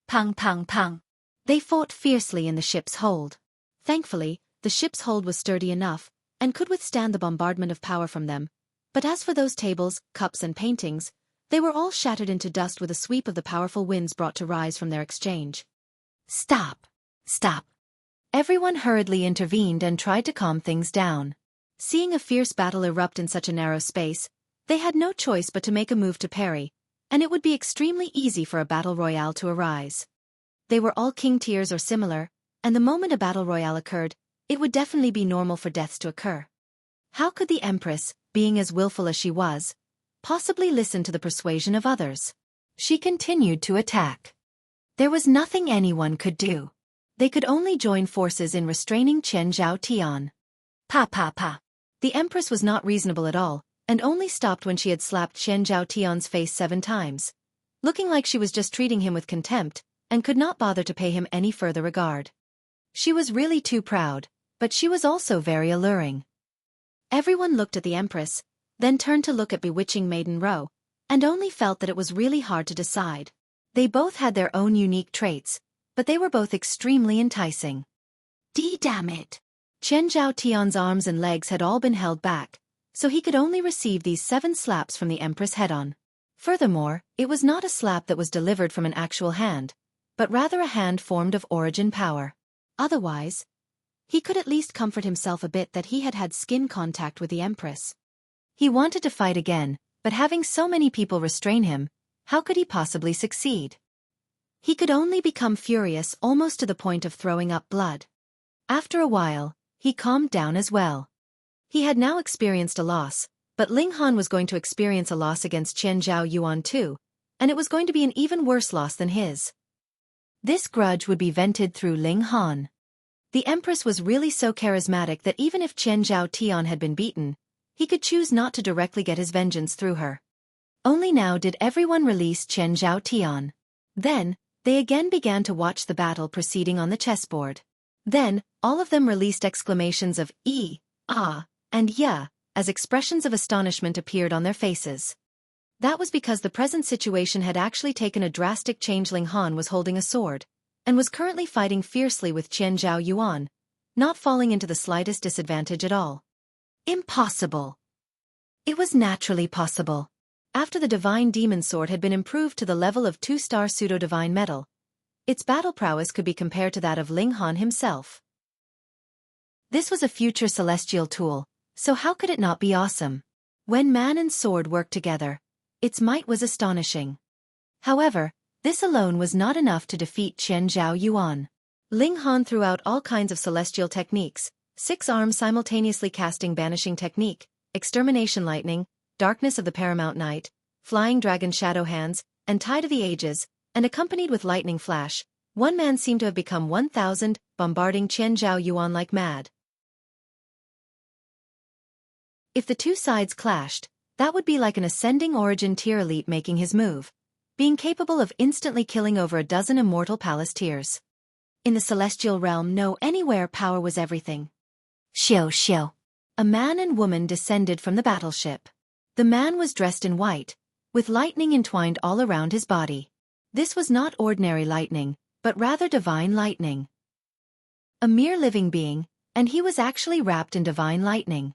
Pang, pang, pang. They fought fiercely in the ship's hold. Thankfully, the ship's hold was sturdy enough, and could withstand the bombardment of power from them, but as for those tables, cups and paintings, they were all shattered into dust with a sweep of the powerful winds brought to rise from their exchange. Stop! Everyone hurriedly intervened and tried to calm things down. Seeing a fierce battle erupt in such a narrow space, they had no choice but to make a move to parry, and it would be extremely easy for a battle royale to arise. They were all king tiers or similar, and the moment a battle royale occurred, it would definitely be normal for deaths to occur. How could the Empress, being as willful as she was, possibly listen to the persuasion of others? She continued to attack. There was nothing anyone could do. They could only join forces in restraining Chen Zhaotian. Pa. The Empress was not reasonable at all, and only stopped when she had slapped Chen Zhaotian's face 7 times, looking like she was just treating him with contempt, and could not bother to pay him any further regard. She was really too proud, but she was also very alluring. Everyone looked at the Empress, then turned to look at bewitching Maiden Row, and only felt that it was really hard to decide. They both had their own unique traits, but they were both extremely enticing. Damn it! Chen Zhaotian's arms and legs had all been held back, so he could only receive these 7 slaps from the Empress head-on. Furthermore, it was not a slap that was delivered from an actual hand, but rather a hand formed of origin power. Otherwise, he could at least comfort himself a bit that he had had skin contact with the Empress. He wanted to fight again, but having so many people restrain him, how could he possibly succeed? He could only become furious almost to the point of throwing up blood. After a while, he calmed down as well. He had now experienced a loss, but Ling Han was going to experience a loss against Chen Zhaoyuan too, and it was going to be an even worse loss than his. This grudge would be vented through Ling Han. The Empress was really so charismatic that even if Chen Zhaotian had been beaten, he could choose not to directly get his vengeance through her. Only now did everyone release Chen Zhaotian. Then, they again began to watch the battle proceeding on the chessboard. Then, all of them released exclamations of ah, and yeah, as expressions of astonishment appeared on their faces. That was because the present situation had actually taken a drastic change. Ling Han was holding a sword, and was currently fighting fiercely with Chen Zhaoyuan, not falling into the slightest disadvantage at all. Impossible! It was naturally possible. After the Divine Demon Sword had been improved to the level of 2-star pseudo-divine metal, its battle prowess could be compared to that of Ling Han himself. This was a future celestial tool, so how could it not be awesome? When man and sword worked together, its might was astonishing. However, this alone was not enough to defeat Chen Zhaoyuan. Ling Han threw out all kinds of celestial techniques, 6 arms simultaneously casting banishing technique, extermination lightning, darkness of the paramount night, flying dragon shadow hands, and tide of the ages, and accompanied with lightning flash. One man seemed to have become 1,000, bombarding Chen Zhaoyuan like mad. If the two sides clashed, that would be like an ascending origin tier elite making his move, being capable of instantly killing over a dozen immortal palace tiers. In the celestial realm, anywhere power was everything. Xiao. A man and woman descended from the battleship. The man was dressed in white, with lightning entwined all around his body. This was not ordinary lightning, but rather divine lightning. A mere living being, and he was actually wrapped in divine lightning.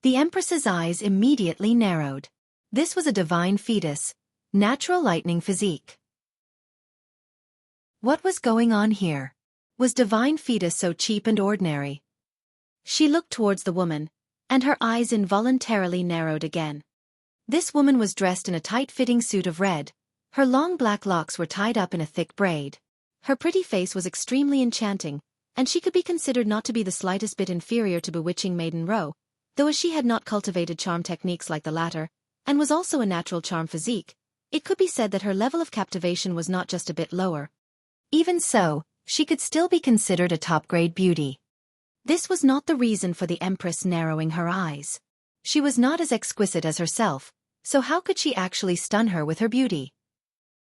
The Empress's eyes immediately narrowed. This was a divine fetus, natural lightning physique. What was going on here? Was divine fetus so cheap and ordinary? She looked towards the woman, and her eyes involuntarily narrowed again. This woman was dressed in a tight-fitting suit of red. Her long black locks were tied up in a thick braid. Her pretty face was extremely enchanting, and she could be considered not to be the slightest bit inferior to bewitching Maiden Row, though as she had not cultivated charm techniques like the latter, and was also a natural charm physique, it could be said that her level of captivation was not just a bit lower. Even so, she could still be considered a top-grade beauty. This was not the reason for the Empress narrowing her eyes. She was not as exquisite as herself, so how could she actually stun her with her beauty?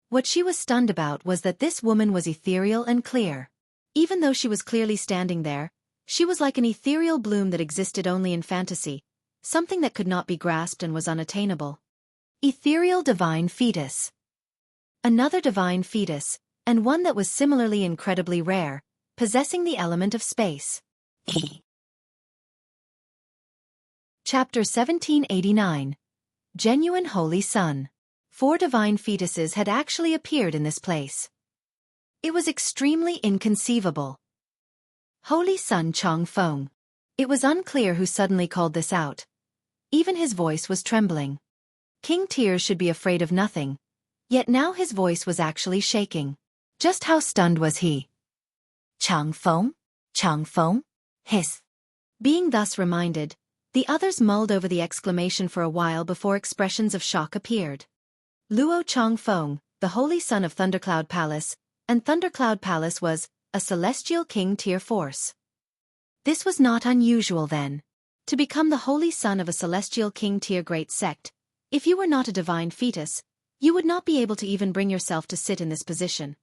What she was stunned about was that this woman was ethereal and clear. Even though she was clearly standing there, she was like an ethereal bloom that existed only in fantasy, something that could not be grasped and was unattainable. Ethereal divine fetus. Another divine fetus, and one that was similarly incredibly rare, possessing the element of space. Chapter 1789. Genuine Holy Sun. 4 divine fetuses had actually appeared in this place. It was extremely inconceivable. Holy Sun Changfeng. It was unclear who suddenly called this out. Even his voice was trembling. King Tears should be afraid of nothing, yet now his voice was actually shaking. Just how stunned was he? Changfeng? Changfeng? Hiss. Being thus reminded, the others mulled over the exclamation for a while before expressions of shock appeared. Luo Changfeng, the Holy Son of Thundercloud Palace, and Thundercloud Palace was a celestial king tier force. This was not unusual then. To become the Holy Son of a celestial king tier great sect, if you were not a divine fetus, you would not be able to even bring yourself to sit in this position.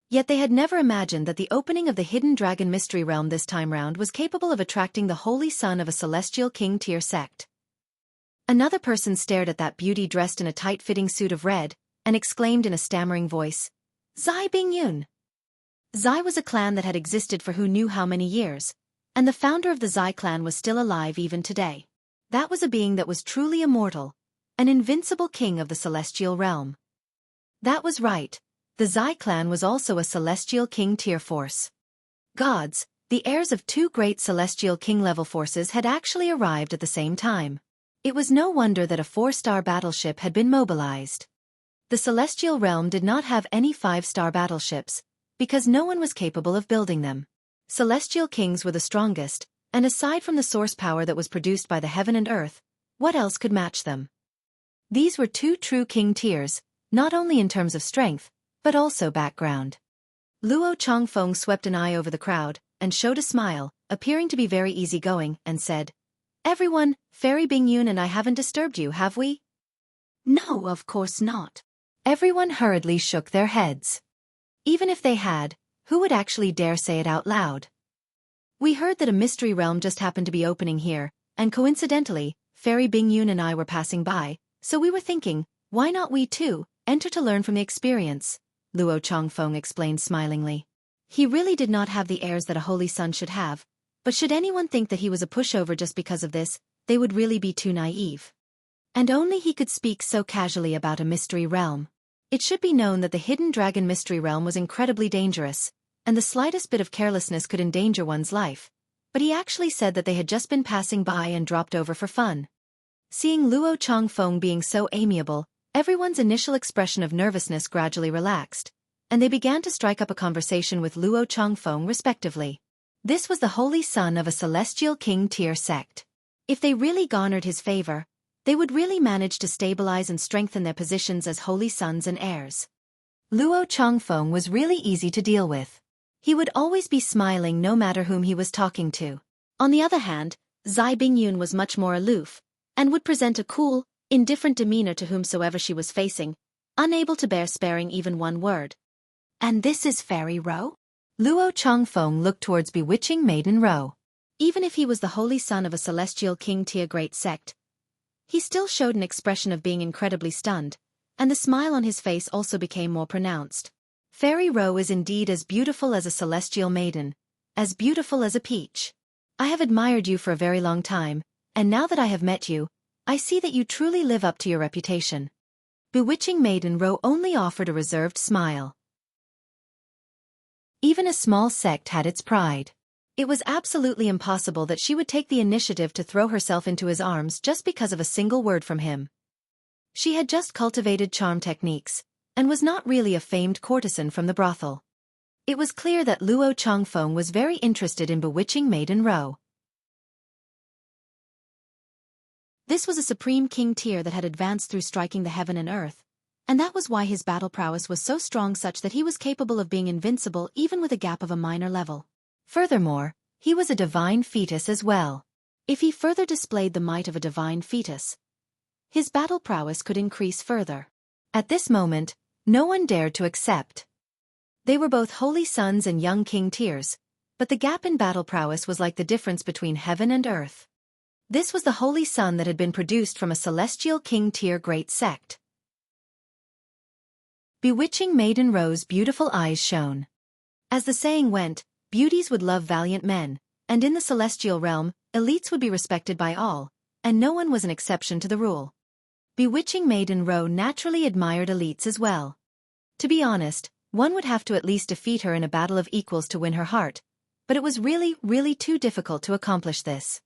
Yet they had never imagined that the opening of the Hidden Dragon Mystery Realm this time round was capable of attracting the Holy Son of a celestial king tier sect. Another person stared at that beauty dressed in a tight-fitting suit of red, and exclaimed in a stammering voice, Zai Bingyun! Zai was a clan that had existed for who knew how many years, and the founder of the Zai clan was still alive even today. That was a being that was truly immortal, an invincible king of the celestial realm. That was right, the Zai clan was also a celestial king tier force. Gods, the heirs of 2 great celestial king-level forces had actually arrived at the same time. It was no wonder that a 4-star battleship had been mobilized. The celestial realm did not have any 5-star battleships, because no one was capable of building them. Celestial kings were the strongest, and aside from the source power that was produced by the heaven and earth, what else could match them? These were 2 true king tiers, not only in terms of strength, but also background. Luo Changfeng swept an eye over the crowd, and showed a smile, appearing to be very easygoing, and said, Everyone, Fairy Bingyun and I haven't disturbed you, have we? No, of course not. Everyone hurriedly shook their heads. Even if they had, who would actually dare say it out loud? We heard that a mystery realm just happened to be opening here, and coincidentally, Fairy Bingyun and I were passing by, so we were thinking, why not we too, enter to learn from the experience, Luo Changfeng explained smilingly. He really did not have the airs that a holy son should have, but should anyone think that he was a pushover just because of this, they would really be too naive. And only he could speak so casually about a mystery realm. It should be known that the Hidden Dragon Mystery Realm was incredibly dangerous, and the slightest bit of carelessness could endanger one's life, but he actually said that they had just been passing by and dropped over for fun. Seeing Luo Changfeng being so amiable, everyone's initial expression of nervousness gradually relaxed, and they began to strike up a conversation with Luo Changfeng respectively. This was the Holy Son of a celestial king tier sect. If they really garnered his favor, they would really manage to stabilize and strengthen their positions as holy sons and heirs. Luo Changfeng was really easy to deal with. He would always be smiling no matter whom he was talking to. On the other hand, Zai Bingyun was much more aloof, and would present a cool, indifferent demeanor to whomsoever she was facing, unable to bear sparing even one word. And this is Fairy Row? Luo Changfeng looked towards bewitching Maiden Row. Even if he was the holy son of a celestial king tier great sect, he still showed an expression of being incredibly stunned, and the smile on his face also became more pronounced. Fairy Row is indeed as beautiful as a celestial maiden, as beautiful as a peach. I have admired you for a very long time, and now that I have met you, I see that you truly live up to your reputation. Bewitching Maiden Ro only offered a reserved smile. Even a small sect had its pride. It was absolutely impossible that she would take the initiative to throw herself into his arms just because of a single word from him. She had just cultivated charm techniques, and was not really a famed courtesan from the brothel. It was clear that Luo Changfeng was very interested in bewitching Maiden Ro. This was a supreme king tier that had advanced through striking the heaven and earth, and that was why his battle prowess was so strong, such that he was capable of being invincible even with a gap of a minor level. Furthermore, he was a divine fetus as well. If he further displayed the might of a divine fetus, his battle prowess could increase further. At this moment, no one dared to accept. They were both holy sons and young king tiers, but the gap in battle prowess was like the difference between heaven and earth. This was the holy son that had been produced from a celestial king tier great sect. Bewitching Maiden Ro's beautiful eyes shone. As the saying went, beauties would love valiant men, and in the celestial realm, elites would be respected by all, and no one was an exception to the rule. Bewitching Maiden Ro naturally admired elites as well. To be honest, one would have to at least defeat her in a battle of equals to win her heart, but it was really too difficult to accomplish this.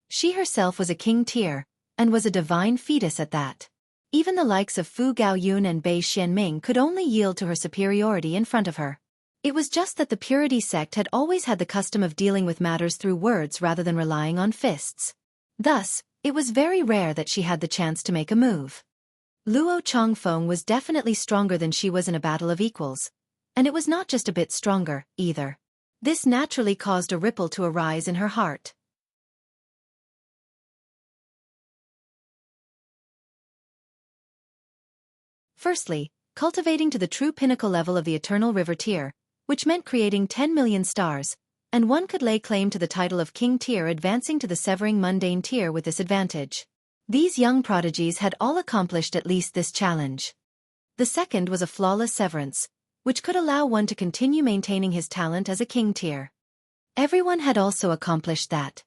She herself was a king tier, and was a divine fetus at that. Even the likes of Fu Gaoyun and Bei Xianming could only yield to her superiority in front of her. It was just that the Purity sect had always had the custom of dealing with matters through words rather than relying on fists. Thus, it was very rare that she had the chance to make a move. Luo Changfeng was definitely stronger than she was in a battle of equals, and it was not just a bit stronger, either. This naturally caused a ripple to arise in her heart. Firstly, cultivating to the true pinnacle level of the Eternal River tier, which meant creating 10 million stars, and one could lay claim to the title of King tier, advancing to the Severing Mundane tier with this advantage. These young prodigies had all accomplished at least this challenge. The second was a flawless severance, which could allow one to continue maintaining his talent as a King tier. Everyone had also accomplished that.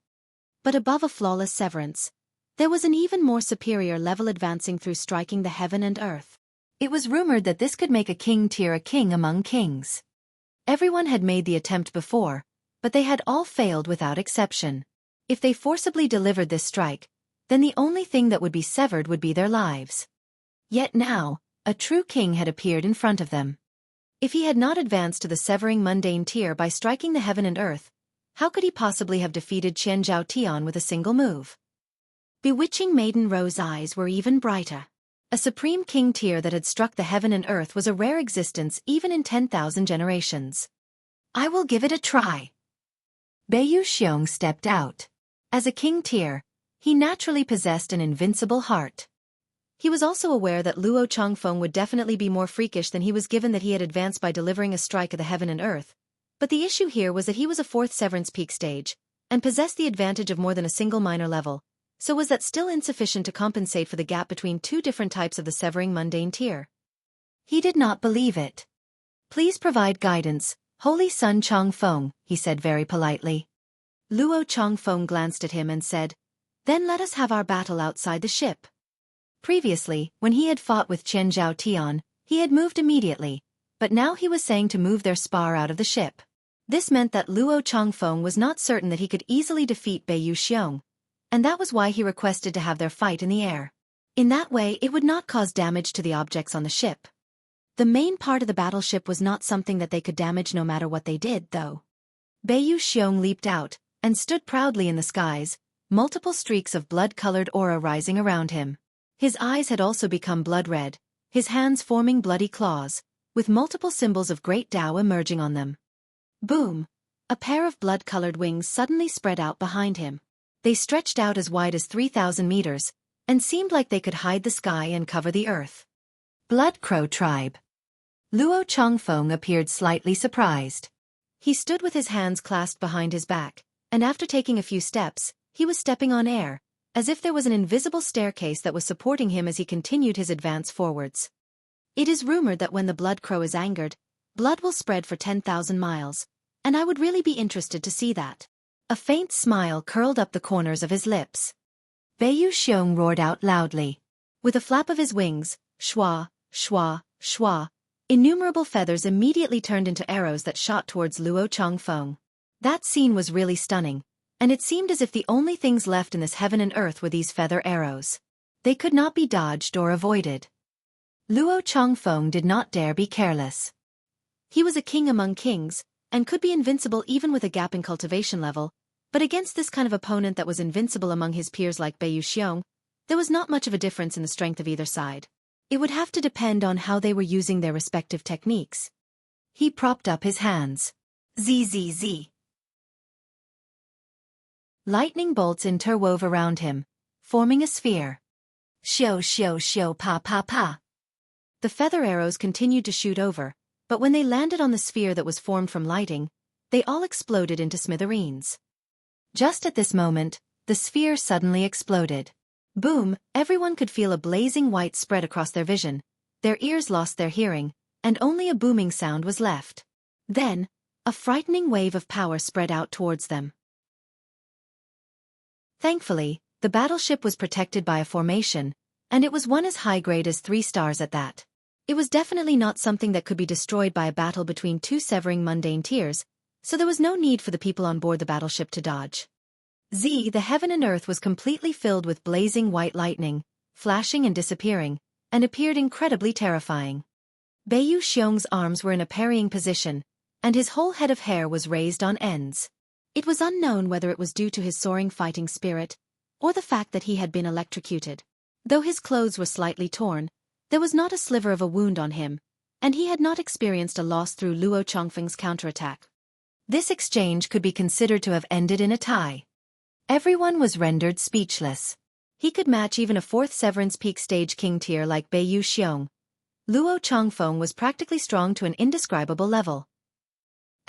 But above a flawless severance, there was an even more superior level, advancing through striking the heaven and earth. It was rumored that this could make a king tier a king among kings. Everyone had made the attempt before, but they had all failed without exception. If they forcibly delivered this strike, then the only thing that would be severed would be their lives. Yet now, a true king had appeared in front of them. If he had not advanced to the Severing Mundane tier by striking the heaven and earth, how could he possibly have defeated Qian Zhao Tian with a single move? Bewitching Maiden Ro's eyes were even brighter. A supreme king tier that had struck the heaven and earth was a rare existence even in 10,000 generations. I will give it a try. Beiyu Xiong stepped out. As a king tier, he naturally possessed an invincible heart. He was also aware that Luo Changfeng would definitely be more freakish than he was, given that he had advanced by delivering a strike of the heaven and earth. But the issue here was that he was a fourth Severance Peak stage, and possessed the advantage of more than a single minor level. So was that still insufficient to compensate for the gap between two different types of the Severing Mundane tier? He did not believe it. Please provide guidance, Holy Son Changfeng, he said very politely. Luo Changfeng glanced at him and said, Then let us have our battle outside the ship. Previously, when he had fought with Qian Zhao Tian, he had moved immediately, but now he was saying to move their spar out of the ship. This meant that Luo Changfeng was not certain that he could easily defeat Beiyu Xiong, and that was why he requested to have their fight in the air. In that way, it would not cause damage to the objects on the ship. The main part of the battleship was not something that they could damage no matter what they did, though. Beiyu Xiong leaped out, and stood proudly in the skies, multiple streaks of blood-colored aura rising around him. His eyes had also become blood-red, his hands forming bloody claws, with multiple symbols of great Tao emerging on them. Boom! A pair of blood-colored wings suddenly spread out behind him. They stretched out as wide as 3,000 meters, and seemed like they could hide the sky and cover the earth. Blood Crow Tribe. Luo Changfeng appeared slightly surprised. He stood with his hands clasped behind his back, and after taking a few steps, he was stepping on air, as if there was an invisible staircase that was supporting him as he continued his advance forwards. It is rumored that when the Blood Crow is angered, blood will spread for 10,000 miles, and I would really be interested to see that. A faint smile curled up the corners of his lips. Beiyu Xiong roared out loudly. With a flap of his wings, shwa, shwa, shwa, innumerable feathers immediately turned into arrows that shot towards Luo Changfeng. That scene was really stunning, and it seemed as if the only things left in this heaven and earth were these feather arrows. They could not be dodged or avoided. Luo Changfeng did not dare be careless. He was a king among kings, and could be invincible even with a gap in cultivation level, but against this kind of opponent that was invincible among his peers like Beiyu Xiong, there was not much of a difference in the strength of either side. It would have to depend on how they were using their respective techniques. He propped up his hands. Zzz. Lightning bolts interwove around him, forming a sphere. Shio shio shio pa pa pa. The feather arrows continued to shoot over, but when they landed on the sphere that was formed from lighting, they all exploded into smithereens. Just at this moment, the sphere suddenly exploded. Boom, everyone could feel a blazing white spread across their vision, their ears lost their hearing, and only a booming sound was left. Then, a frightening wave of power spread out towards them. Thankfully, the battleship was protected by a formation, and it was one as high grade as 3 stars at that. It was definitely not something that could be destroyed by a battle between two severing mundane tiers, so there was no need for the people on board the battleship to dodge. The heaven and earth was completely filled with blazing white lightning, flashing and disappearing, and appeared incredibly terrifying. Beiyu Xiong's arms were in a parrying position, and his whole head of hair was raised on ends. It was unknown whether it was due to his soaring fighting spirit, or the fact that he had been electrocuted. Though his clothes were slightly torn, there was not a sliver of a wound on him, and he had not experienced a loss through Luo Changfeng's counterattack. This exchange could be considered to have ended in a tie. Everyone was rendered speechless. He could match even a 4th Severance Peak stage king tier like Beiyu Xiong. Luo Changfeng was practically strong to an indescribable level.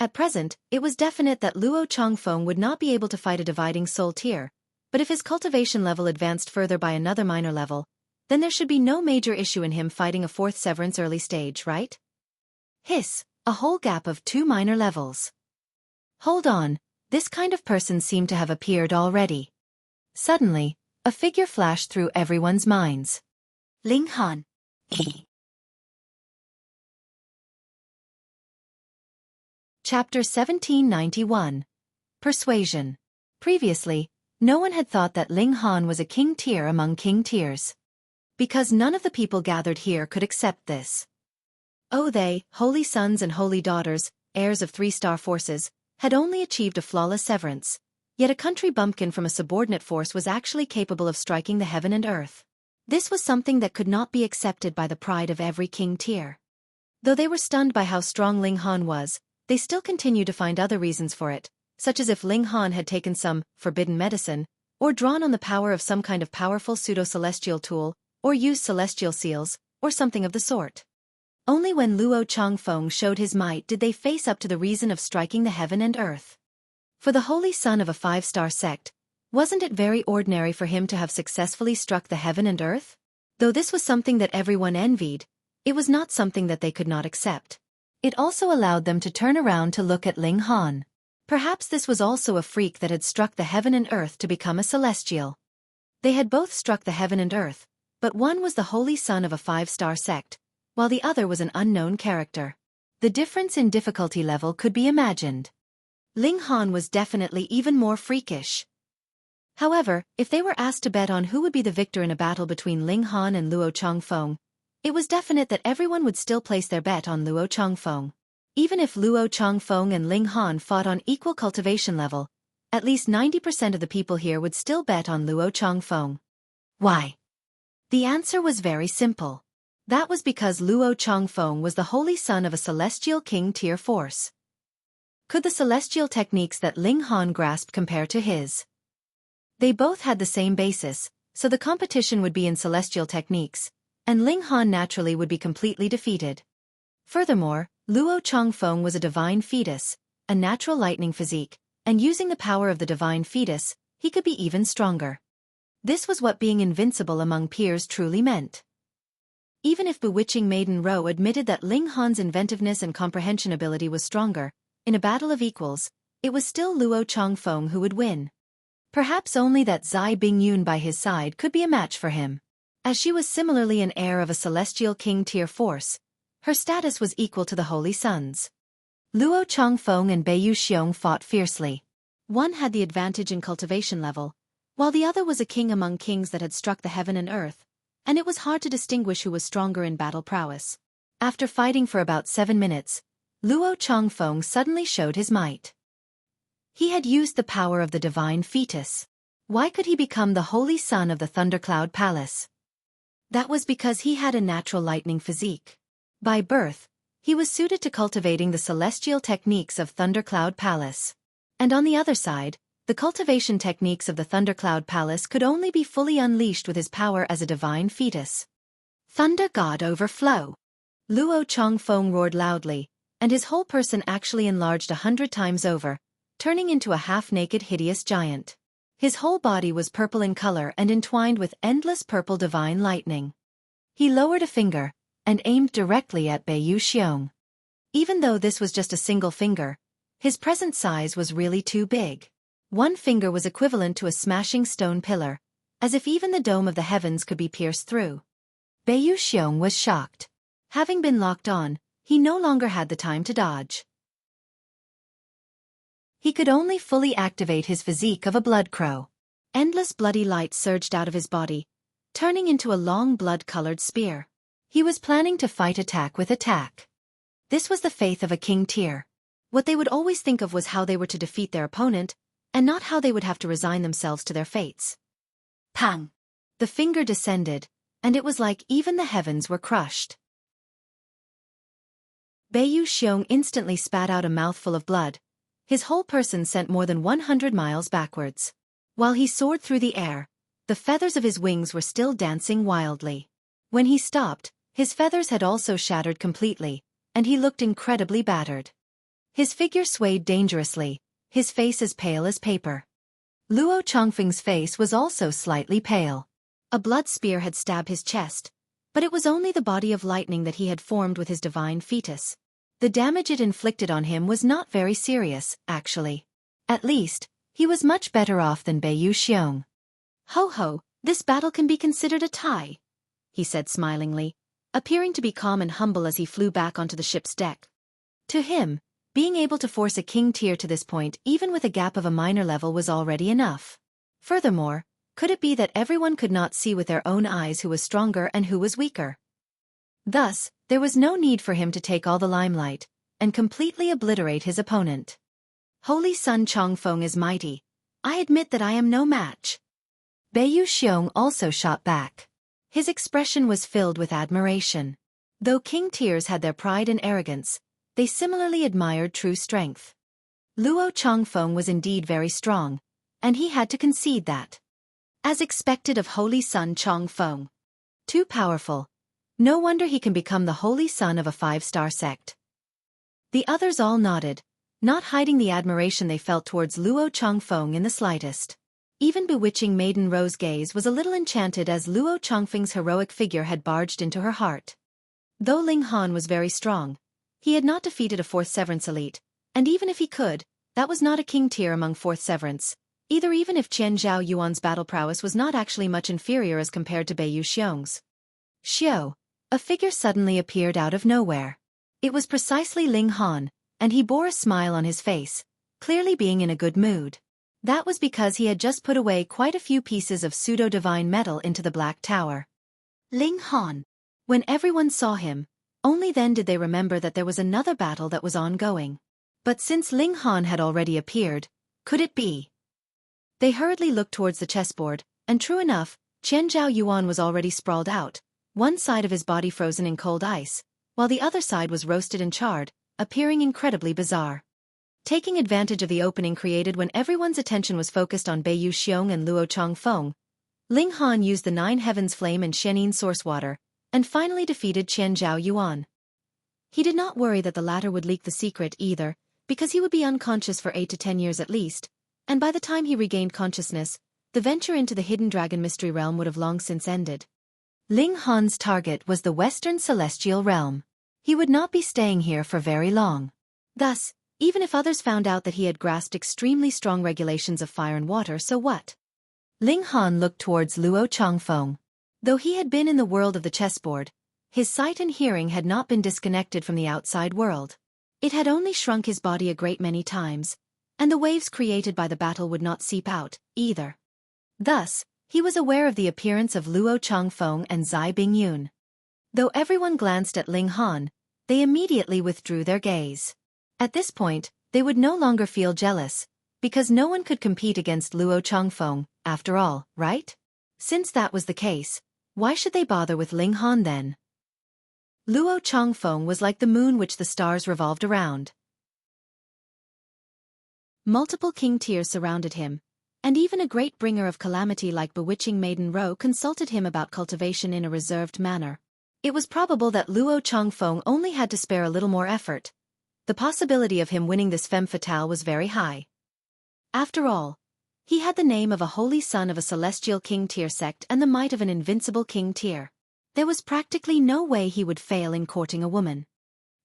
At present, it was definite that Luo Changfeng would not be able to fight a dividing soul tier, but if his cultivation level advanced further by another minor level, then there should be no major issue in him fighting a 4th Severance early stage, right? Hiss, a whole gap of 2 minor levels. Hold on, this kind of person seemed to have appeared already. Suddenly, a figure flashed through everyone's minds. Ling Han. Chapter 1791. Persuasion. Previously, no one had thought that Ling Han was a king tier among king tiers. Because none of the people gathered here could accept this. Oh, they, holy sons and holy daughters, heirs of 3-star forces, had only achieved a flawless severance, yet a country bumpkin from a subordinate force was actually capable of striking the heaven and earth. This was something that could not be accepted by the pride of every king tier. Though they were stunned by how strong Ling Han was, they still continued to find other reasons for it, such as if Ling Han had taken some forbidden medicine, or drawn on the power of some kind of powerful pseudo-celestial tool, or used celestial seals, or something of the sort. Only when Luo Changfeng showed his might did they face up to the reason of striking the heaven and earth. For the holy son of a 5-star sect, wasn't it very ordinary for him to have successfully struck the heaven and earth? Though this was something that everyone envied, it was not something that they could not accept. It also allowed them to turn around to look at Ling Han. Perhaps this was also a freak that had struck the heaven and earth to become a celestial. They had both struck the heaven and earth, but one was the holy son of a 5-star sect, while the other was an unknown character. The difference in difficulty level could be imagined. Ling Han was definitely even more freakish. However, if they were asked to bet on who would be the victor in a battle between Ling Han and Luo Changfeng, it was definite that everyone would still place their bet on Luo Changfeng. Even if Luo Changfeng and Ling Han fought on equal cultivation level, at least 90% of the people here would still bet on Luo Changfeng. Why? The answer was very simple. That was because Luo Changfeng was the holy son of a celestial king tier force. Could the celestial techniques that Ling Han grasped compare to his? They both had the same basis, so the competition would be in celestial techniques, and Ling Han naturally would be completely defeated. Furthermore, Luo Changfeng was a divine fetus, a natural lightning physique, and using the power of the divine fetus, he could be even stronger. This was what being invincible among peers truly meant. Even if bewitching Maiden Ro admitted that Ling Han's inventiveness and comprehension ability was stronger, in a battle of equals, it was still Luo Changfeng who would win. Perhaps only that Zai Bingyun by his side could be a match for him. As she was similarly an heir of a celestial king-tier force, her status was equal to the Holy Sons. Luo Changfeng and Beiyu Xiong fought fiercely. One had the advantage in cultivation level, while the other was a king among kings that had struck the heaven and earth, and it was hard to distinguish who was stronger in battle prowess. After fighting for about 7 minutes, Luo Changfeng suddenly showed his might. He had used the power of the divine fetus. Why could he become the holy son of the Thundercloud Palace? That was because he had a natural lightning physique. By birth, he was suited to cultivating the celestial techniques of Thundercloud Palace. And on the other side, the cultivation techniques of the Thundercloud Palace could only be fully unleashed with his power as a divine fetus. Thunder God overflow! Luo Changfeng roared loudly, and his whole person actually enlarged 100 times over, turning into a half-naked hideous giant. His whole body was purple in color and entwined with endless purple divine lightning. He lowered a finger and aimed directly at Beiyu Xiong. Even though this was just a single finger, his present size was really too big. One finger was equivalent to a smashing stone pillar, as if even the dome of the heavens could be pierced through. Beiyu Xiong was shocked. Having been locked on, he no longer had the time to dodge. He could only fully activate his physique of a blood crow. Endless bloody light surged out of his body, turning into a long blood-colored spear. He was planning to fight attack with attack. This was the faith of a king tier. What they would always think of was how they were to defeat their opponent, and not how they would have to resign themselves to their fates. Pang! The finger descended, and it was like even the heavens were crushed. Beiyu Xiong instantly spat out a mouthful of blood. His whole person sent more than 100 miles backwards. While he soared through the air, the feathers of his wings were still dancing wildly. When he stopped, his feathers had also shattered completely, and he looked incredibly battered. His figure swayed dangerously, his face as pale as paper. Luo Changfeng's face was also slightly pale. A blood spear had stabbed his chest, but it was only the body of lightning that he had formed with his divine fetus. The damage it inflicted on him was not very serious, actually. At least, he was much better off than Beiyu Xiong. Ho ho, this battle can be considered a tie, he said smilingly, appearing to be calm and humble as he flew back onto the ship's deck. To him, being able to force a king tier to this point even with a gap of a minor level was already enough. Furthermore, could it be that everyone could not see with their own eyes who was stronger and who was weaker? Thus, there was no need for him to take all the limelight and completely obliterate his opponent. Holy Sun Changfeng is mighty. I admit that I am no match. Beiyu Xiong also shot back. His expression was filled with admiration. Though king tiers had their pride and arrogance, they similarly admired true strength. Luo Changfeng was indeed very strong, and he had to concede that. As expected of Holy Sun Changfeng. Too powerful. No wonder he can become the holy son of a 5-star sect. The others all nodded, not hiding the admiration they felt towards Luo Changfeng in the slightest. Even bewitching Maiden Rose Gaze was a little enchanted as Luo Changfeng's heroic figure had barged into her heart. Though Ling Han was very strong, he had not defeated a 4th Severance elite, and even if he could, that was not a king tier among 4th Severance, even if Qian Zhao Yuan's battle prowess was not actually much inferior as compared to Beiyu Xiong's. Xiao. A figure suddenly appeared out of nowhere. It was precisely Ling Han, and he bore a smile on his face, clearly being in a good mood. That was because he had just put away quite a few pieces of pseudo-divine metal into the Black Tower. Ling Han. When everyone saw him, only then did they remember that there was another battle that was ongoing. But since Ling Han had already appeared, could it be? They hurriedly looked towards the chessboard, and true enough, Qian Zhao Yuan was already sprawled out, one side of his body frozen in cold ice, while the other side was roasted and charred, appearing incredibly bizarre. Taking advantage of the opening created when everyone's attention was focused on Beiyu Xiong and Luo Changfeng, Ling Han used the 9 Heavens Flame and Shenin Source Water, and finally defeated Qian Zhao Yuan. He did not worry that the latter would leak the secret either, because he would be unconscious for 8 to 10 years at least, and by the time he regained consciousness, the venture into the Hidden Dragon Mystery Realm would have long since ended. Ling Han's target was the Western Celestial Realm. He would not be staying here for very long. Thus, Even if others found out that he had grasped extremely strong regulations of fire and water, so what? Ling Han looked towards Luo Changfeng. Though he had been in the world of the chessboard, his sight and hearing had not been disconnected from the outside world. It had only shrunk his body a great many times, and the waves created by the battle would not seep out, either. Thus, he was aware of the appearance of Luo Changfeng and Zai Bingyun. Though everyone glanced at Ling Han, they immediately withdrew their gaze. At this point, they would no longer feel jealous, because no one could compete against Luo Changfeng, after all, right? Since that was the case, why should they bother with Ling Han then? Luo Changfeng was like the moon which the stars revolved around. Multiple king tiers surrounded him, and even a great bringer of calamity like bewitching Maiden Ro consulted him about cultivation in a reserved manner. It was probable that Luo Changfeng only had to spare a little more effort. The possibility of him winning this femme fatale was very high. After all, he had the name of a holy son of a celestial king tier sect and the might of an invincible king tier. There was practically no way he would fail in courting a woman.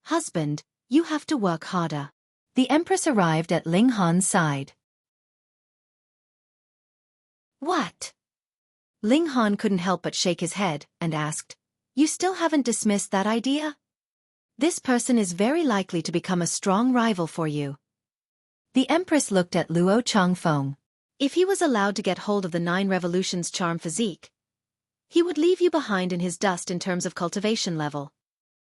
Husband, you have to work harder. The Empress arrived at Ling Han's side. What? Ling Han couldn't help but shake his head and asked, "You still haven't dismissed that idea? This person is very likely to become a strong rival for you." The Empress looked at Luo Changfeng. If he was allowed to get hold of the 9 Revolutions charm physique, he would leave you behind in his dust in terms of cultivation level.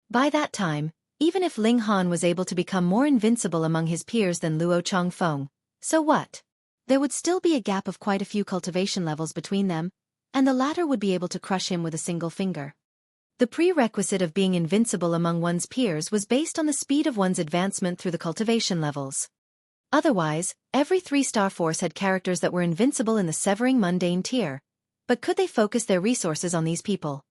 By that time, even if Ling Han was able to become more invincible among his peers than Luo Changfeng, so what? There would still be a gap of quite a few cultivation levels between them, and the latter would be able to crush him with a single finger. The prerequisite of being invincible among one's peers was based on the speed of one's advancement through the cultivation levels. Otherwise, every 3-star force had characters that were invincible in the severing mundane tier. But could they focus their resources on these people?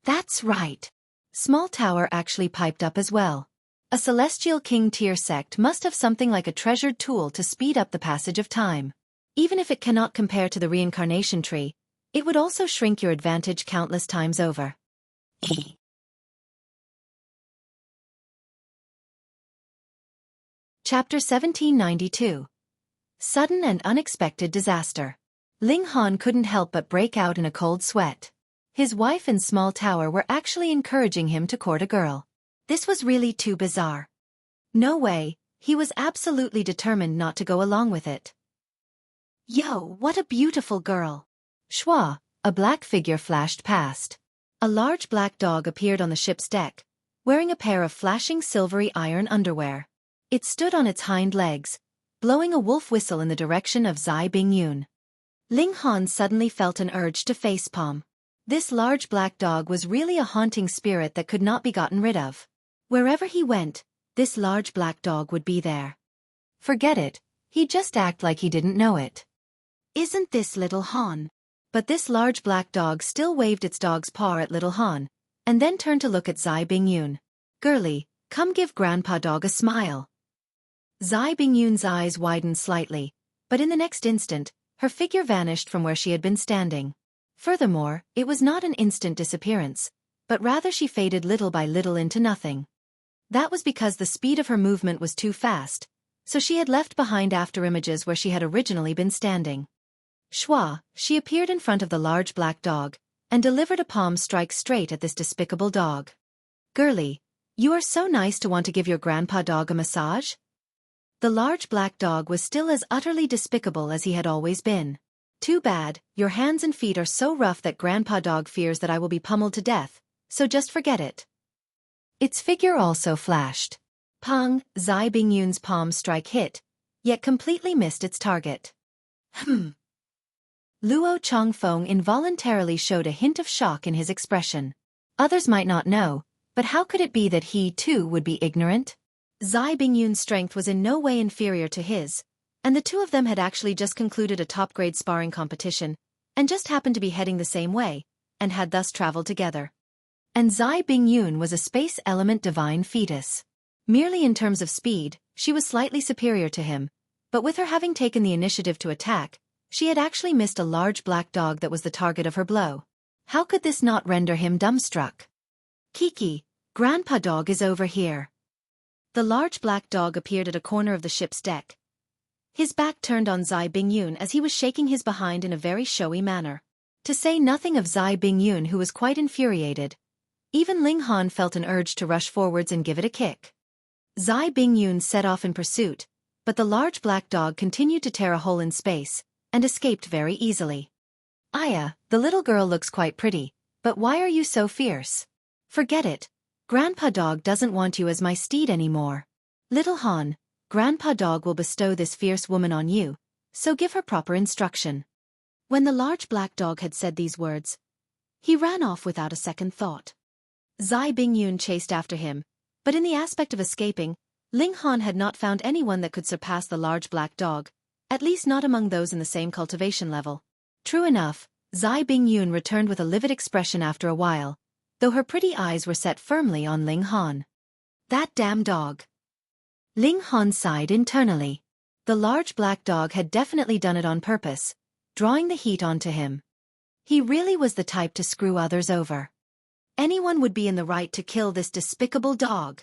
That's right. Small Tower actually piped up as well. A celestial king tier sect must have something like a treasured tool to speed up the passage of time. Even if it cannot compare to the reincarnation tree, it would also shrink your advantage countless times over. Chapter 1792. Sudden and Unexpected Disaster. Ling Han couldn't help but break out in a cold sweat. His wife and Small Tower were actually encouraging him to court a girl. This was really too bizarre. No way, he was absolutely determined not to go along with it. Yo, what a beautiful girl! Shua, a black figure flashed past. A large black dog appeared on the ship's deck, wearing a pair of flashing silvery iron underwear. It stood on its hind legs, blowing a wolf whistle in the direction of Zai Bingyun. Ling Han suddenly felt an urge to facepalm. This large black dog was really a haunting spirit that could not be gotten rid of. Wherever he went, this large black dog would be there. Forget it, he'd just act like he didn't know it. Isn't this little Han? But this large black dog still waved its dog's paw at little Han, and then turned to look at Zai Bingyun. Girlie, come give Grandpa Dog a smile. Zai Bingyun's eyes widened slightly, but in the next instant, her figure vanished from where she had been standing. Furthermore, it was not an instant disappearance, but rather she faded little by little into nothing. That was because the speed of her movement was too fast, so she had left behind afterimages where she had originally been standing. Shua, she appeared in front of the large black dog, and delivered a palm strike straight at this despicable dog. Girlie, you are so nice to want to give your Grandpa Dog a massage? The large black dog was still as utterly despicable as he had always been. Too bad, your hands and feet are so rough that Grandpa Dog fears that I will be pummeled to death, so just forget it. Its figure also flashed. Pang, Zai Bingyun's palm strike hit, yet completely missed its target. Luo Changfeng involuntarily showed a hint of shock in his expression. Others might not know, but how could it be that he too would be ignorant? Zai Bingyun's strength was in no way inferior to his, and the two of them had actually just concluded a top-grade sparring competition, and just happened to be heading the same way, and had thus traveled together. And Zai Bingyun was a space element divine fetus. Merely in terms of speed, she was slightly superior to him, but with her having taken the initiative to attack, she had actually missed a large black dog that was the target of her blow. How could this not render him dumbstruck? Kiki, Grandpa Dog is over here. The large black dog appeared at a corner of the ship's deck. His back turned on Zai Bingyun as he was shaking his behind in a very showy manner. To say nothing of Zai Bingyun, who was quite infuriated. Even Ling Han felt an urge to rush forwards and give it a kick. Zai Bingyun set off in pursuit, but the large black dog continued to tear a hole in space, and escaped very easily. Aya, the little girl looks quite pretty, but why are you so fierce? Forget it. Grandpa Dog doesn't want you as my steed anymore. Little Han, Grandpa Dog will bestow this fierce woman on you, so give her proper instruction. When the large black dog had said these words, he ran off without a second thought. Zai Bingyun chased after him, but in the aspect of escaping, Ling Han had not found anyone that could surpass the large black dog, at least not among those in the same cultivation level. True enough, Zai Bingyun returned with a livid expression after a while, though her pretty eyes were set firmly on Ling Han. That damn dog. Ling Han sighed internally. The large black dog had definitely done it on purpose, drawing the heat onto him. He really was the type to screw others over. Anyone would be in the right to kill this despicable dog.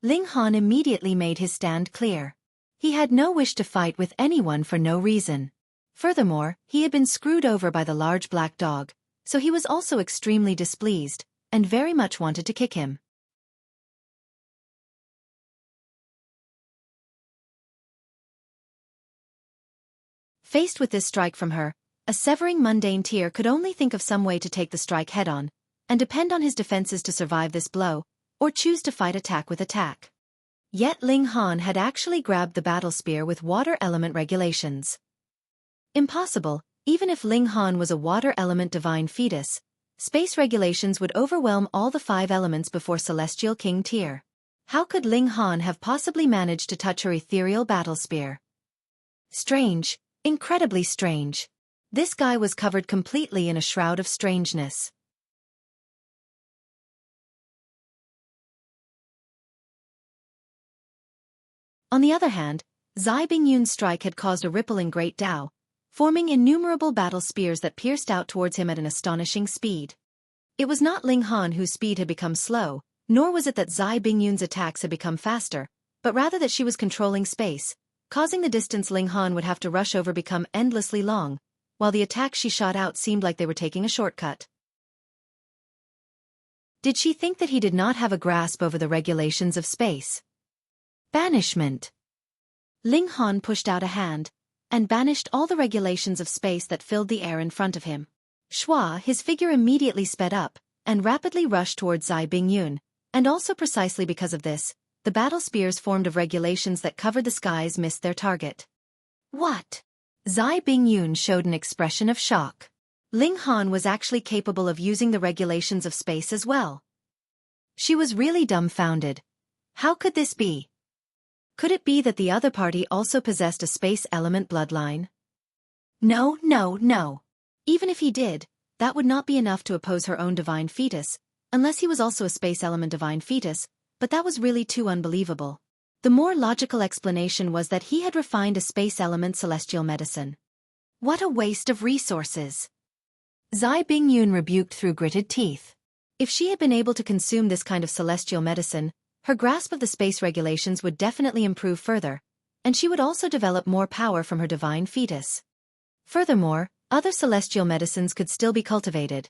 Ling Han immediately made his stand clear. He had no wish to fight with anyone for no reason. Furthermore, he had been screwed over by the large black dog, so he was also extremely displeased, and very much wanted to kick him. Faced with this strike from her, a severing mundane tear could only think of some way to take the strike head-on, and depend on his defenses to survive this blow, or choose to fight attack with attack. Yet Ling Han had actually grabbed the battle spear with water element regulations. Impossible, even if Ling Han was a water element divine fetus, space regulations would overwhelm all the 5 elements before Celestial King tier. How could Ling Han have possibly managed to touch her ethereal battle spear? Strange. Incredibly strange. This guy was covered completely in a shroud of strangeness. On the other hand, Zai Bingyun's strike had caused a ripple in Great Dao, forming innumerable battle spears that pierced out towards him at an astonishing speed. It was not Ling Han whose speed had become slow, nor was it that Zai Bingyun's attacks had become faster, but rather that she was controlling space, causing the distance Ling Han would have to rush over become endlessly long, while the attacks she shot out seemed like they were taking a shortcut. Did she think that he did not have a grasp over the regulations of space? Banishment. Ling Han pushed out a hand, and banished all the regulations of space that filled the air in front of him. Shua, his figure immediately sped up, and rapidly rushed towards Zai Bingyun, and also precisely because of this, the battle spears formed of regulations that covered the skies missed their target. What? Zai Bingyun showed an expression of shock. Ling Han was actually capable of using the regulations of space as well. She was really dumbfounded. How could this be? Could it be that the other party also possessed a space element bloodline? No. Even if he did, that would not be enough to oppose her own divine fetus, unless he was also a space element divine fetus, but that was really too unbelievable. The more logical explanation was that he had refined a space element celestial medicine. What a waste of resources! Zai Bingyun rebuked through gritted teeth. If she had been able to consume this kind of celestial medicine, her grasp of the space regulations would definitely improve further, and she would also develop more power from her divine fetus. Furthermore, other celestial medicines could still be cultivated,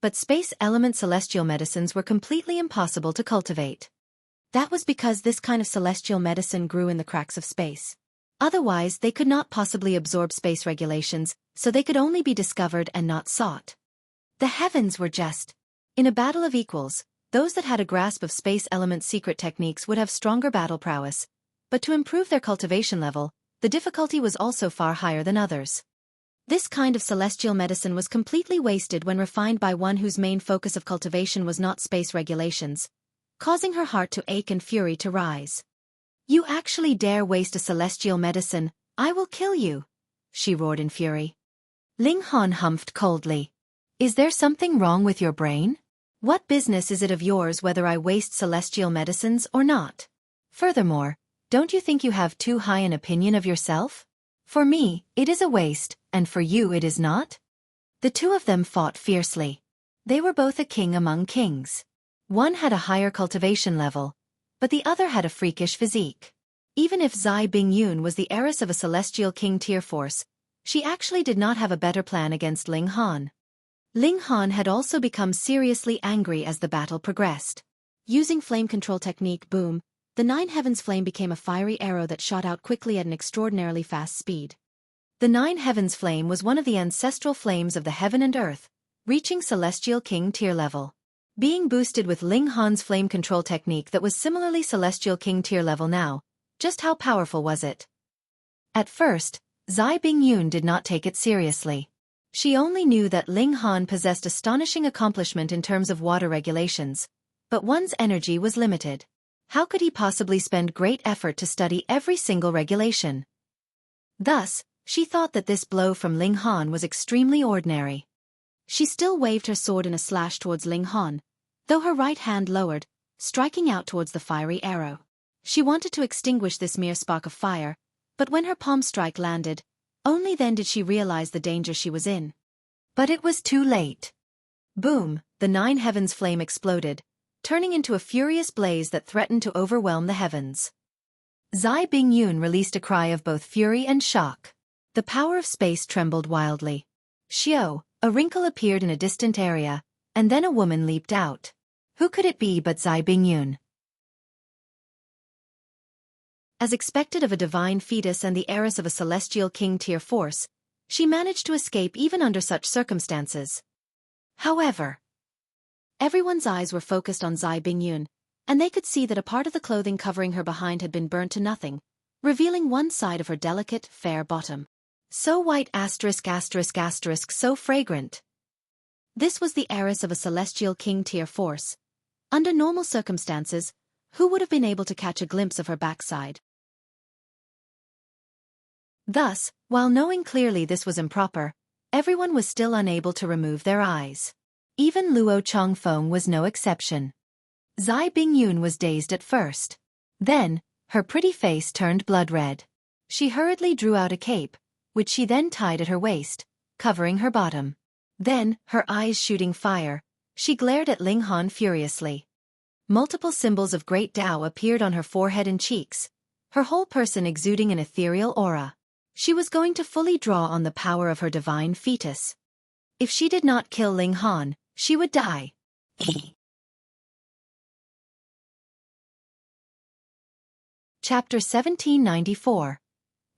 but space element celestial medicines were completely impossible to cultivate. That was because this kind of celestial medicine grew in the cracks of space. Otherwise, they could not possibly absorb space regulations, so they could only be discovered and not sought. The heavens were just. In a battle of equals, those that had a grasp of space element secret techniques would have stronger battle prowess, but to improve their cultivation level, the difficulty was also far higher than others. This kind of celestial medicine was completely wasted when refined by one whose main focus of cultivation was not space regulations, causing her heart to ache and fury to rise. You actually dare waste a celestial medicine, I will kill you, she roared in fury. Ling Han humphed coldly. Is there something wrong with your brain? What business is it of yours whether I waste celestial medicines or not? Furthermore, don't you think you have too high an opinion of yourself? For me, it is a waste, and for you it is not? The two of them fought fiercely. They were both a king among kings. One had a higher cultivation level, but the other had a freakish physique. Even if Zai Bingyun was the heiress of a celestial king tier force, she actually did not have a better plan against Ling Han. Ling Han had also become seriously angry as the battle progressed. Using flame control technique Boom, the Nine Heavens flame became a fiery arrow that shot out quickly at an extraordinarily fast speed. The Nine Heavens flame was one of the ancestral flames of the heaven and earth, reaching celestial king tier level. Being boosted with Ling Han's flame control technique that was similarly celestial king tier level now, just how powerful was it? At first, Zai Bingyun did not take it seriously. She only knew that Ling Han possessed astonishing accomplishment in terms of water regulations, but one's energy was limited. How could he possibly spend great effort to study every single regulation? Thus, she thought that this blow from Ling Han was extremely ordinary. She still waved her sword in a slash towards Ling Han, though her right hand lowered, striking out towards the fiery arrow. She wanted to extinguish this mere spark of fire, but when her palm strike landed, only then did she realize the danger she was in. But it was too late. Boom, the Nine Heavens flame exploded, turning into a furious blaze that threatened to overwhelm the heavens. Zai Bingyun released a cry of both fury and shock. The power of space trembled wildly. Xiao, a wrinkle appeared in a distant area, and then a woman leaped out. Who could it be but Zai Bingyun? As expected of a divine fetus and the heiress of a celestial king tier force, she managed to escape even under such circumstances. However, everyone's eyes were focused on Zai Bingyun, and they could see that a part of the clothing covering her behind had been burnt to nothing, revealing one side of her delicate, fair bottom. So white ****, so fragrant. This was the heiress of a celestial king tier force. Under normal circumstances, who would have been able to catch a glimpse of her backside? Thus, while knowing clearly this was improper, everyone was still unable to remove their eyes. Even Luo Chongfeng was no exception. Zai Bingyun was dazed at first. Then, her pretty face turned blood red. She hurriedly drew out a cape, which she then tied at her waist, covering her bottom. Then, her eyes shooting fire, she glared at Ling Han furiously. Multiple symbols of great Tao appeared on her forehead and cheeks, her whole person exuding an ethereal aura. She was going to fully draw on the power of her divine fetus. If she did not kill Ling Han, she would die. Chapter 1794.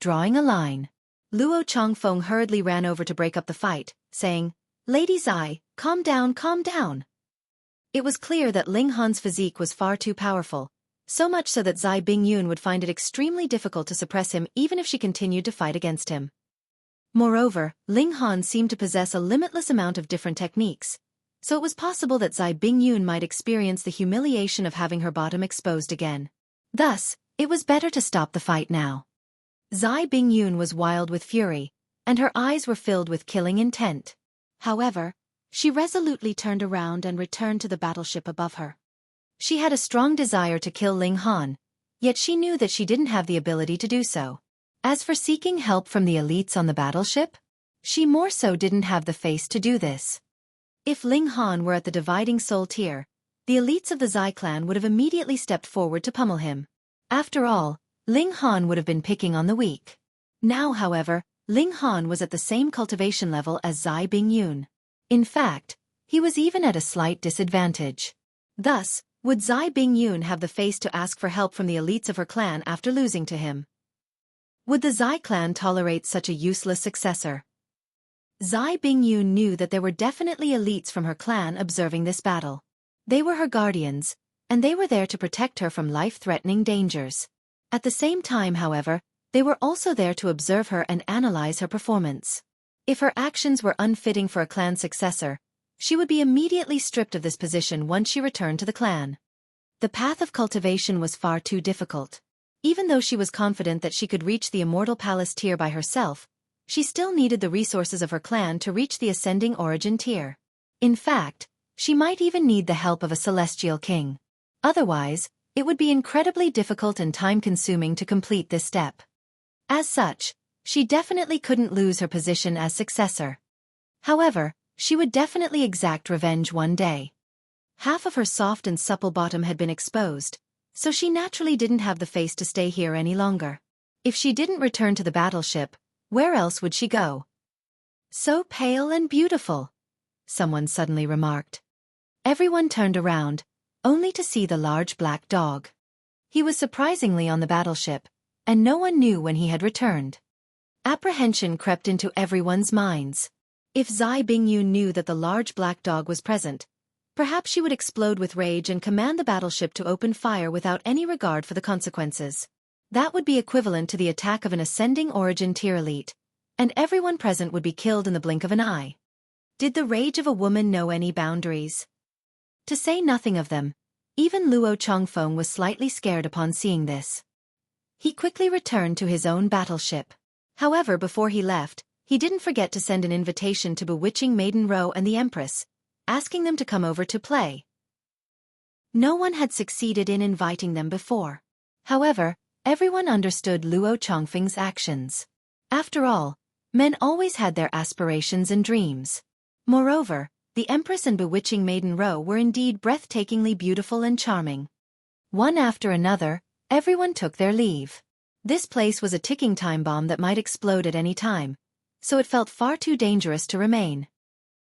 Drawing a Line. Luo Chongfeng hurriedly ran over to break up the fight, saying, "Lady Zai, calm down, calm down." It was clear that Ling Han's physique was far too powerful, so much so that Zai Bingyun would find it extremely difficult to suppress him even if she continued to fight against him. Moreover, Ling Han seemed to possess a limitless amount of different techniques, so it was possible that Zai Bingyun might experience the humiliation of having her bottom exposed again. Thus, it was better to stop the fight now. Zai Bingyun was wild with fury, and her eyes were filled with killing intent. However, she resolutely turned around and returned to the battleship above her. She had a strong desire to kill Ling Han, yet she knew that she didn't have the ability to do so. As for seeking help from the elites on the battleship, she more so didn't have the face to do this. If Ling Han were at the dividing soul tier, the elites of the Zai clan would have immediately stepped forward to pummel him. After all, Ling Han would have been picking on the weak. Now, however, Ling Han was at the same cultivation level as Zai Bingyun. In fact, he was even at a slight disadvantage. Thus, would Zai Bingyun have the face to ask for help from the elites of her clan after losing to him? Would the Zai clan tolerate such a useless successor? Zai Bingyun knew that there were definitely elites from her clan observing this battle. They were her guardians, and they were there to protect her from life-threatening dangers. At the same time, however, they were also there to observe her and analyze her performance. If her actions were unfitting for a clan successor, she would be immediately stripped of this position once she returned to the clan. The path of cultivation was far too difficult. Even though she was confident that she could reach the Immortal Palace tier by herself, she still needed the resources of her clan to reach the Ascending Origin tier. In fact, she might even need the help of a Celestial King. Otherwise, it would be incredibly difficult and time-consuming to complete this step. As such, she definitely couldn't lose her position as successor. However, she would definitely exact revenge one day. Half of her soft and supple bottom had been exposed, so she naturally didn't have the face to stay here any longer. If she didn't return to the battleship, where else would she go? So pale and beautiful, someone suddenly remarked. Everyone turned around, only to see the large black dog. He was surprisingly on the battleship, and no one knew when he had returned. Apprehension crept into everyone's minds. If Zai Bingyun knew that the large black dog was present, perhaps she would explode with rage and command the battleship to open fire without any regard for the consequences. That would be equivalent to the attack of an ascending origin tier elite, and everyone present would be killed in the blink of an eye. Did the rage of a woman know any boundaries? To say nothing of them, even Luo Chongfeng was slightly scared upon seeing this. He quickly returned to his own battleship. However, before he left, he didn't forget to send an invitation to Bewitching Maiden Ro and the Empress, asking them to come over to play. No one had succeeded in inviting them before. However, everyone understood Luo Chongfeng's actions. After all, men always had their aspirations and dreams. Moreover, the Empress and Bewitching Maiden Ro were indeed breathtakingly beautiful and charming. One after another, everyone took their leave. This place was a ticking time bomb that might explode at any time, so it felt far too dangerous to remain.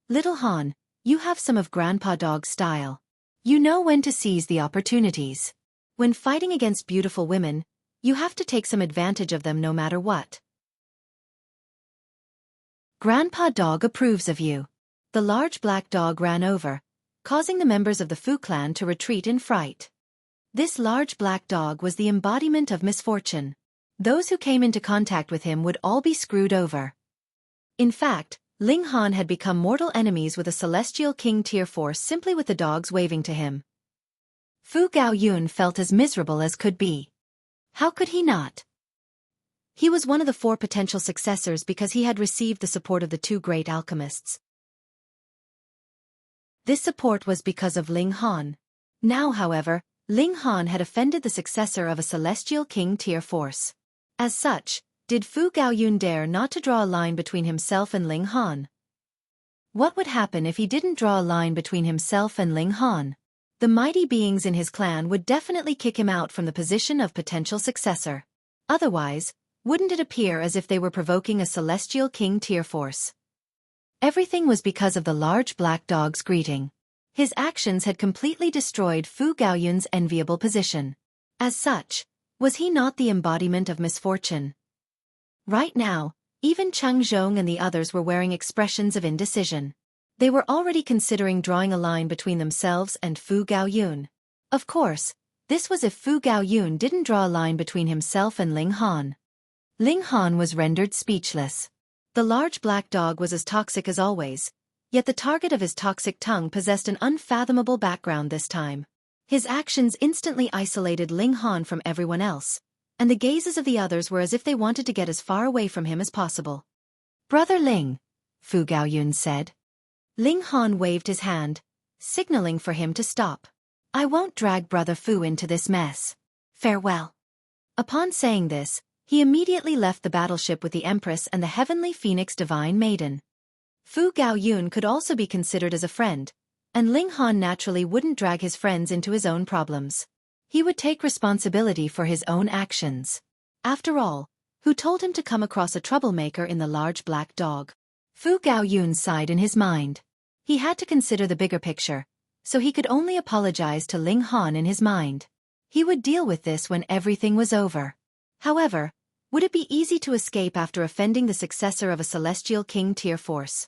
Little Han, you have some of Grandpa Dog's style. You know when to seize the opportunities. When fighting against beautiful women, you have to take some advantage of them no matter what. Grandpa Dog approves of you. The large black dog ran over, causing the members of the Fu clan to retreat in fright. This large black dog was the embodiment of misfortune. Those who came into contact with him would all be screwed over. In fact, Ling Han had become mortal enemies with a Celestial King tier force simply with the dogs waving to him. Fu Gaoyun felt as miserable as could be. How could he not? He was one of the 4 potential successors because he had received the support of the 2 great alchemists. This support was because of Ling Han. Now, however, Ling Han had offended the successor of a Celestial King tier force. As such, did Fu Gaoyun dare not to draw a line between himself and Ling Han? What would happen if he didn't draw a line between himself and Ling Han? The mighty beings in his clan would definitely kick him out from the position of potential successor. Otherwise, wouldn't it appear as if they were provoking a Celestial King tier force? Everything was because of the large black dog's greeting. His actions had completely destroyed Fu Gaoyun's enviable position. As such, was he not the embodiment of misfortune? Right now, even Cheng Zhong and the others were wearing expressions of indecision. They were already considering drawing a line between themselves and Fu Gaoyun. Of course, this was if Fu Gaoyun didn't draw a line between himself and Ling Han. Ling Han was rendered speechless. The large black dog was as toxic as always, yet the target of his toxic tongue possessed an unfathomable background this time. His actions instantly isolated Ling Han from everyone else, and the gazes of the others were as if they wanted to get as far away from him as possible. "Brother Ling," Fu Gaoyun said. Ling Han waved his hand, signaling for him to stop. "I won't drag Brother Fu into this mess. Farewell." Upon saying this, he immediately left the battleship with the Empress and the Heavenly Phoenix Divine Maiden. Fu Gaoyun could also be considered as a friend, and Ling Han naturally wouldn't drag his friends into his own problems. He would take responsibility for his own actions. After all, who told him to come across a troublemaker in the large black dog? Fu Gaoyun sighed in his mind. He had to consider the bigger picture, so he could only apologize to Ling Han in his mind. He would deal with this when everything was over. However, would it be easy to escape after offending the successor of a Celestial King tier force?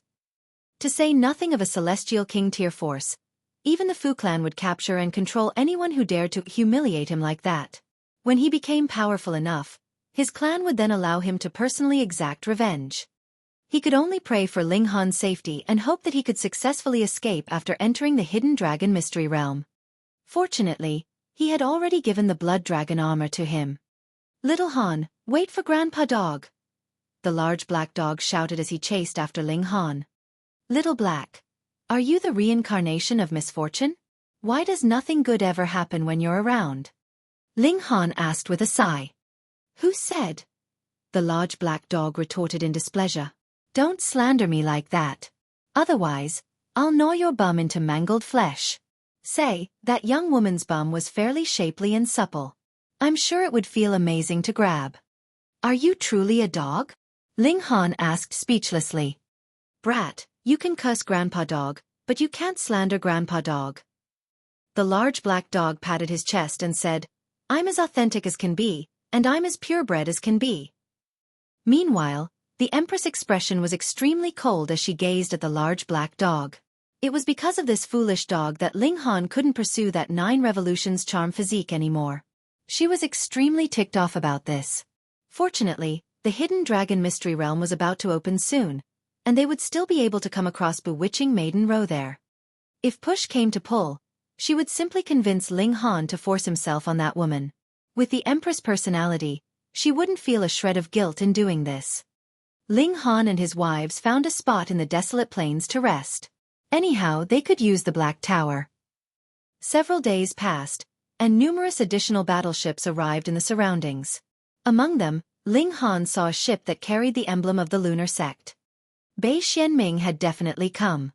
To say nothing of a Celestial King tier force, even the Fu clan would capture and control anyone who dared to humiliate him like that. When he became powerful enough, his clan would then allow him to personally exact revenge. He could only pray for Ling Han's safety and hope that he could successfully escape after entering the Hidden Dragon Mystery Realm. Fortunately, he had already given the Blood Dragon armor to him. "Little Han, wait for Grandpa Dog," the large black dog shouted as he chased after Ling Han. "Little Black, are you the reincarnation of misfortune? Why does nothing good ever happen when you're around?" Ling Han asked with a sigh. "Who said?" the large black dog retorted in displeasure. "Don't slander me like that. Otherwise, I'll gnaw your bum into mangled flesh." Say, that young woman's bum was fairly shapely and supple. I'm sure it would feel amazing to grab. Are you truly a dog? Ling Han asked speechlessly. Brat, you can cuss Grandpa Dog, but you can't slander Grandpa Dog. The large black dog patted his chest and said, I'm as authentic as can be, and I'm as purebred as can be. Meanwhile, the Empress' expression was extremely cold as she gazed at the large black dog. It was because of this foolish dog that Ling Han couldn't pursue that 9 revolutions charm physique anymore. She was extremely ticked off about this. Fortunately, the Hidden Dragon Mystery Realm was about to open soon, and they would still be able to come across bewitching Maiden Row there. If push came to pull, she would simply convince Ling Han to force himself on that woman. With the Empress personality, she wouldn't feel a shred of guilt in doing this. Ling Han and his wives found a spot in the desolate plains to rest. Anyhow, they could use the Black Tower. Several days passed, and numerous additional battleships arrived in the surroundings. Among them, Ling Han saw a ship that carried the emblem of the lunar sect. Bei Xianming had definitely come.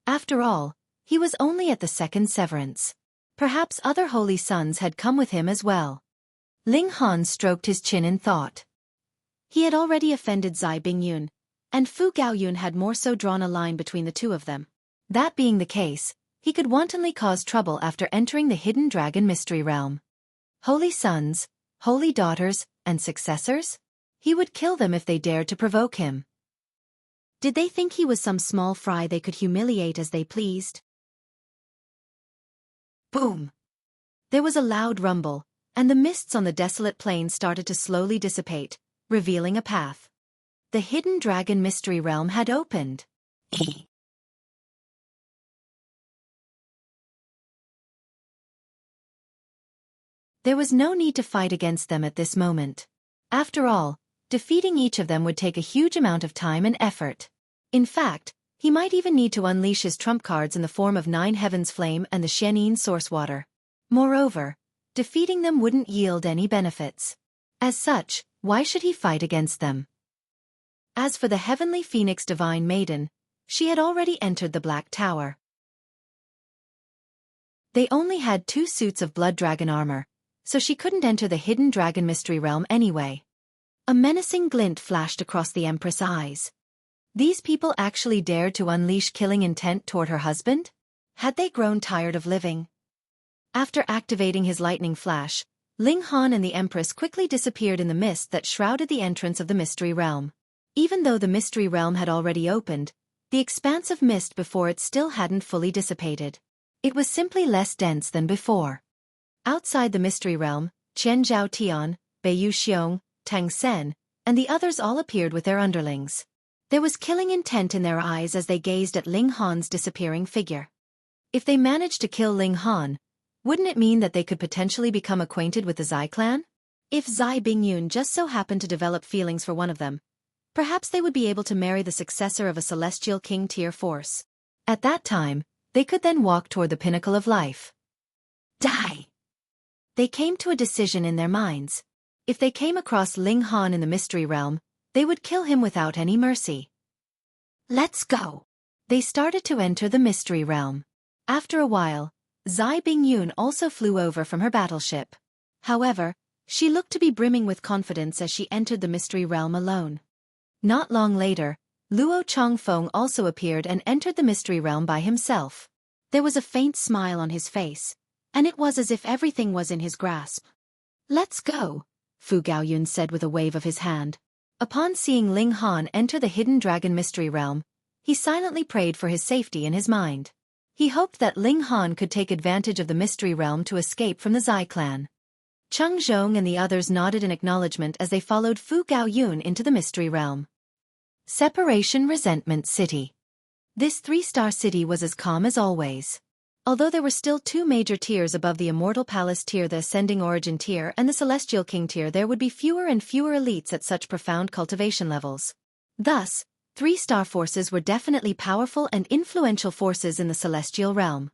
After all, he was only at the second severance. Perhaps other holy sons had come with him as well. Ling Han stroked his chin in thought. He had already offended Zai Bingyun, and Fu Gaoyun had more so drawn a line between the two of them. That being the case, he could wantonly cause trouble after entering the Hidden Dragon Mystery Realm. Holy sons, holy daughters, and successors? He would kill them if they dared to provoke him. Did they think he was some small fry they could humiliate as they pleased? Boom! There was a loud rumble, and the mists on the desolate plain started to slowly dissipate, revealing a path. The Hidden Dragon Mystery Realm had opened. There was no need to fight against them at this moment. After all, defeating each of them would take a huge amount of time and effort. In fact, he might even need to unleash his trump cards in the form of 9 Heavens Flame and the Xianin Source Water. Moreover, defeating them wouldn't yield any benefits. As such, why should he fight against them? As for the Heavenly Phoenix Divine Maiden, she had already entered the Black Tower. They only had 2 suits of Blood Dragon armor, so she couldn't enter the Hidden Dragon Mystery Realm anyway. A menacing glint flashed across the Empress' eyes. These people actually dared to unleash killing intent toward her husband? Had they grown tired of living? After activating his lightning flash, Ling Han and the Empress quickly disappeared in the mist that shrouded the entrance of the Mystery Realm. Even though the Mystery Realm had already opened, the expanse of mist before it still hadn't fully dissipated. It was simply less dense than before. Outside the Mystery Realm, Qian Zhao Tian, Beiyu Xiong, Tang Sen, and the others all appeared with their underlings. There was killing intent in their eyes as they gazed at Ling Han's disappearing figure. If they managed to kill Ling Han, wouldn't it mean that they could potentially become acquainted with the Zai clan? If Zai Bingyun just so happened to develop feelings for one of them, perhaps they would be able to marry the successor of a celestial king tier force. At that time, they could then walk toward the pinnacle of life. Die! They came to a decision in their minds. If they came across Ling Han in the Mystery Realm, they would kill him without any mercy. Let's go! They started to enter the Mystery Realm. After a while, Zai Bingyun also flew over from her battleship. However, she looked to be brimming with confidence as she entered the Mystery Realm alone. Not long later, Luo Chongfeng also appeared and entered the Mystery Realm by himself. There was a faint smile on his face, and it was as if everything was in his grasp. Let's go, Fu Gaoyun said with a wave of his hand. Upon seeing Ling Han enter the Hidden Dragon Mystery Realm, he silently prayed for his safety in his mind. He hoped that Ling Han could take advantage of the Mystery Realm to escape from the Zai clan. Cheng Zhong and the others nodded in acknowledgement as they followed Fu Gaoyun into the Mystery Realm. Separation Resentment City. This 3-star city was as calm as always. Although there were still 2 major tiers above the Immortal Palace tier, the Ascending Origin tier and the Celestial King tier, there would be fewer and fewer elites at such profound cultivation levels. Thus, 3-star forces were definitely powerful and influential forces in the Celestial Realm.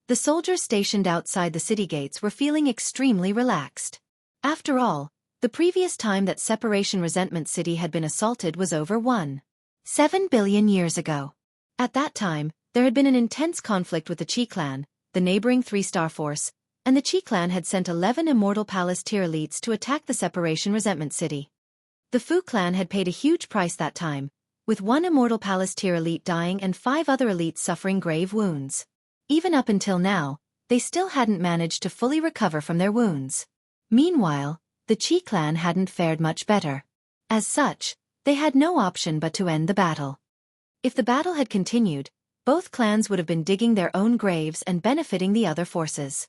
The soldiers stationed outside the city gates were feeling extremely relaxed. After all, the previous time that Separation Resentment City had been assaulted was over 1.7 billion years ago. At that time, There had been an intense conflict with the Qi clan, the neighboring three-star force, and the Qi clan had sent 11 Immortal Palace tier elites to attack the Separation Resentment City. The Fu clan had paid a huge price that time, with 1 Immortal Palace tier elite dying and 5 other elites suffering grave wounds. Even up until now, they still hadn't managed to fully recover from their wounds. Meanwhile, the Qi clan hadn't fared much better. As such, they had no option but to end the battle. If the battle had continued, both clans would have been digging their own graves and benefiting the other forces.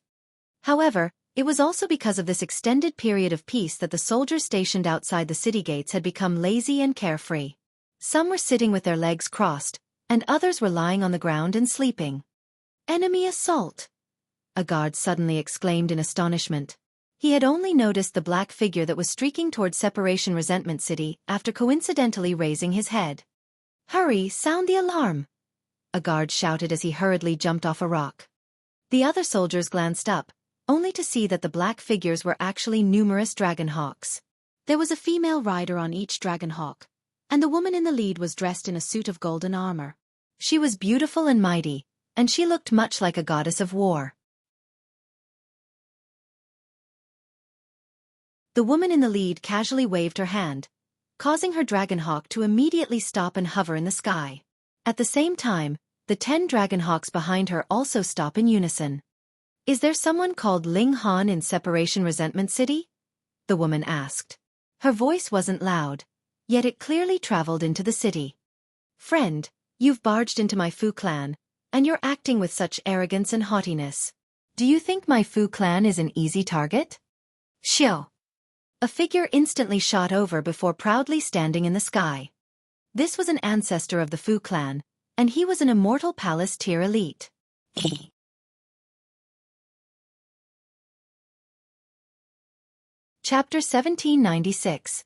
However, it was also because of this extended period of peace that the soldiers stationed outside the city gates had become lazy and carefree. Some were sitting with their legs crossed, and others were lying on the ground and sleeping. "Enemy assault!" a guard suddenly exclaimed in astonishment. He had only noticed the black figure that was streaking toward Separation Resentment City after coincidentally raising his head. "Hurry, sound the alarm!" a guard shouted as he hurriedly jumped off a rock. The other soldiers glanced up, only to see that the black figures were actually numerous dragon hawks. There was a female rider on each dragon hawk, and the woman in the lead was dressed in a suit of golden armor. She was beautiful and mighty, and she looked much like a goddess of war. The woman in the lead casually waved her hand, causing her dragon hawk to immediately stop and hover in the sky. At the same time, the 10 dragon hawks behind her also stop in unison. "Is there someone called Ling Han in Separation Resentment City?" the woman asked. Her voice wasn't loud, yet it clearly traveled into the city. "Friend, you've barged into my Fu clan, and you're acting with such arrogance and haughtiness. Do you think my Fu clan is an easy target?" "Xiao!" a figure instantly shot over before proudly standing in the sky. This was an ancestor of the Fu clan, and he was an Immortal Palace tier elite. Chapter 1796.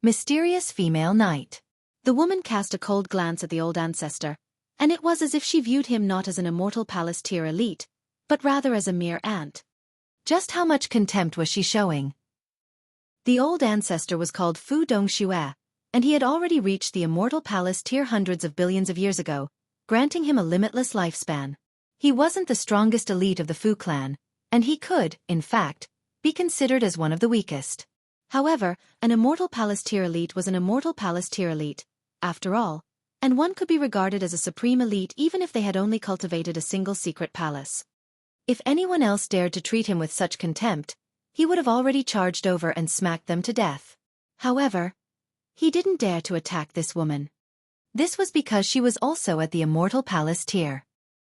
Mysterious Female Knight. The woman cast a cold glance at the old ancestor, and it was as if she viewed him not as an Immortal Palace tier elite, but rather as a mere ant. Just how much contempt was she showing? The old ancestor was called Fu Dongxue, and he had already reached the Immortal Palace tier hundreds of billions of years ago, granting him a limitless lifespan. He wasn't the strongest elite of the Fu clan, and he could, in fact, be considered as one of the weakest. However, an Immortal Palace tier elite was an Immortal Palace tier elite, after all, and one could be regarded as a supreme elite even if they had only cultivated a single secret palace. If anyone else dared to treat him with such contempt, he would have already charged over and smacked them to death. However, he didn't dare to attack this woman. This was because she was also at the Immortal Palace tier.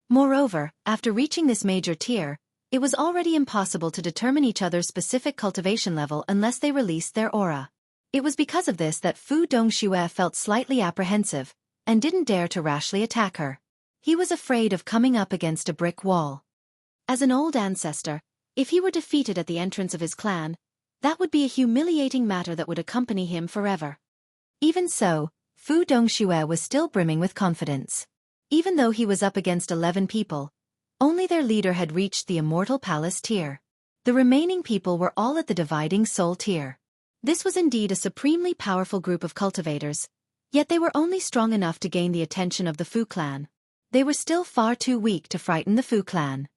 Moreover, after reaching this major tier, it was already impossible to determine each other's specific cultivation level unless they released their aura. It was because of this that Fu Dongxue felt slightly apprehensive, and didn't dare to rashly attack her. He was afraid of coming up against a brick wall. As an old ancestor, if he were defeated at the entrance of his clan, that would be a humiliating matter that would accompany him forever. Even so, Fu Dongxue was still brimming with confidence. Even though he was up against 11 people, only their leader had reached the Immortal Palace tier. The remaining people were all at the Dividing Soul tier. This was indeed a supremely powerful group of cultivators, yet they were only strong enough to gain the attention of the Fu clan. They were still far too weak to frighten the Fu clan.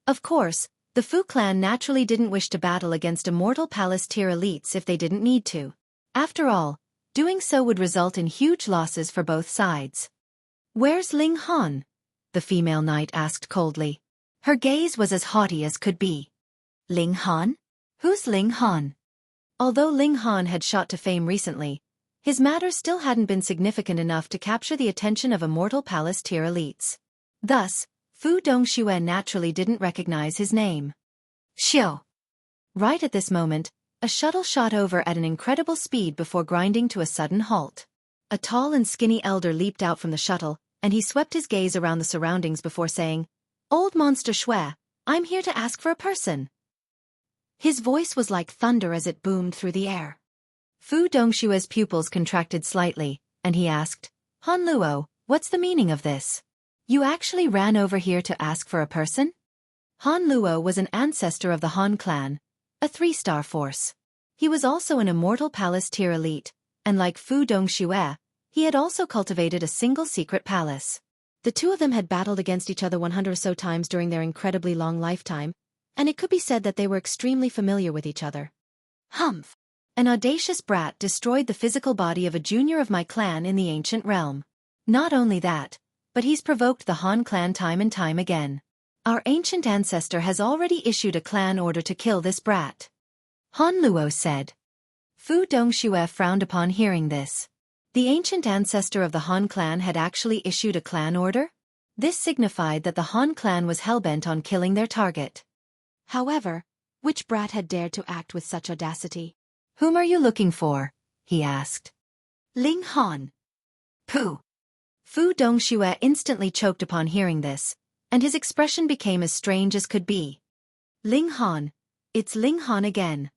Of course, the Fu clan naturally didn't wish to battle against Immortal Palace tier elites if they didn't need to. After all, doing so would result in huge losses for both sides. "Where's Ling Han?" the female knight asked coldly. Her gaze was as haughty as could be. "Ling Han? Who's Ling Han?" Although Ling Han had shot to fame recently, his matters still hadn't been significant enough to capture the attention of Immortal Palace tier elites. Thus, Fu Dongxue naturally didn't recognize his name. "Xiao." Right at this moment, a shuttle shot over at an incredible speed before grinding to a sudden halt. A tall and skinny elder leaped out from the shuttle, and he swept his gaze around the surroundings before saying, "Old Monster Shui, I'm here to ask for a person." His voice was like thunder as it boomed through the air. Fu Dongxue's pupils contracted slightly, and he asked, "Han Luo, what's the meaning of this? You actually ran over here to ask for a person?" Han Luo was an ancestor of the Han clan, a 3-star force. He was also an Immortal Palace tier elite, and like Fu Dongxue, he had also cultivated a single secret palace. The two of them had battled against each other 100 or so times during their incredibly long lifetime, and it could be said that they were extremely familiar with each other. Humph! An audacious brat destroyed the physical body of a junior of my clan in the ancient realm. Not only that, but he's provoked the Han clan time and time again. Our ancient ancestor has already issued a clan order to kill this brat. Han Luo said. Fu Dongxue frowned upon hearing this. The ancient ancestor of the Han clan had actually issued a clan order? This signified that the Han clan was hellbent on killing their target. However, which brat had dared to act with such audacity? Whom are you looking for? He asked. Ling Han. Pooh! Fu Dongxue instantly choked upon hearing this, and his expression became as strange as could be. Ling Han. It's Ling Han again.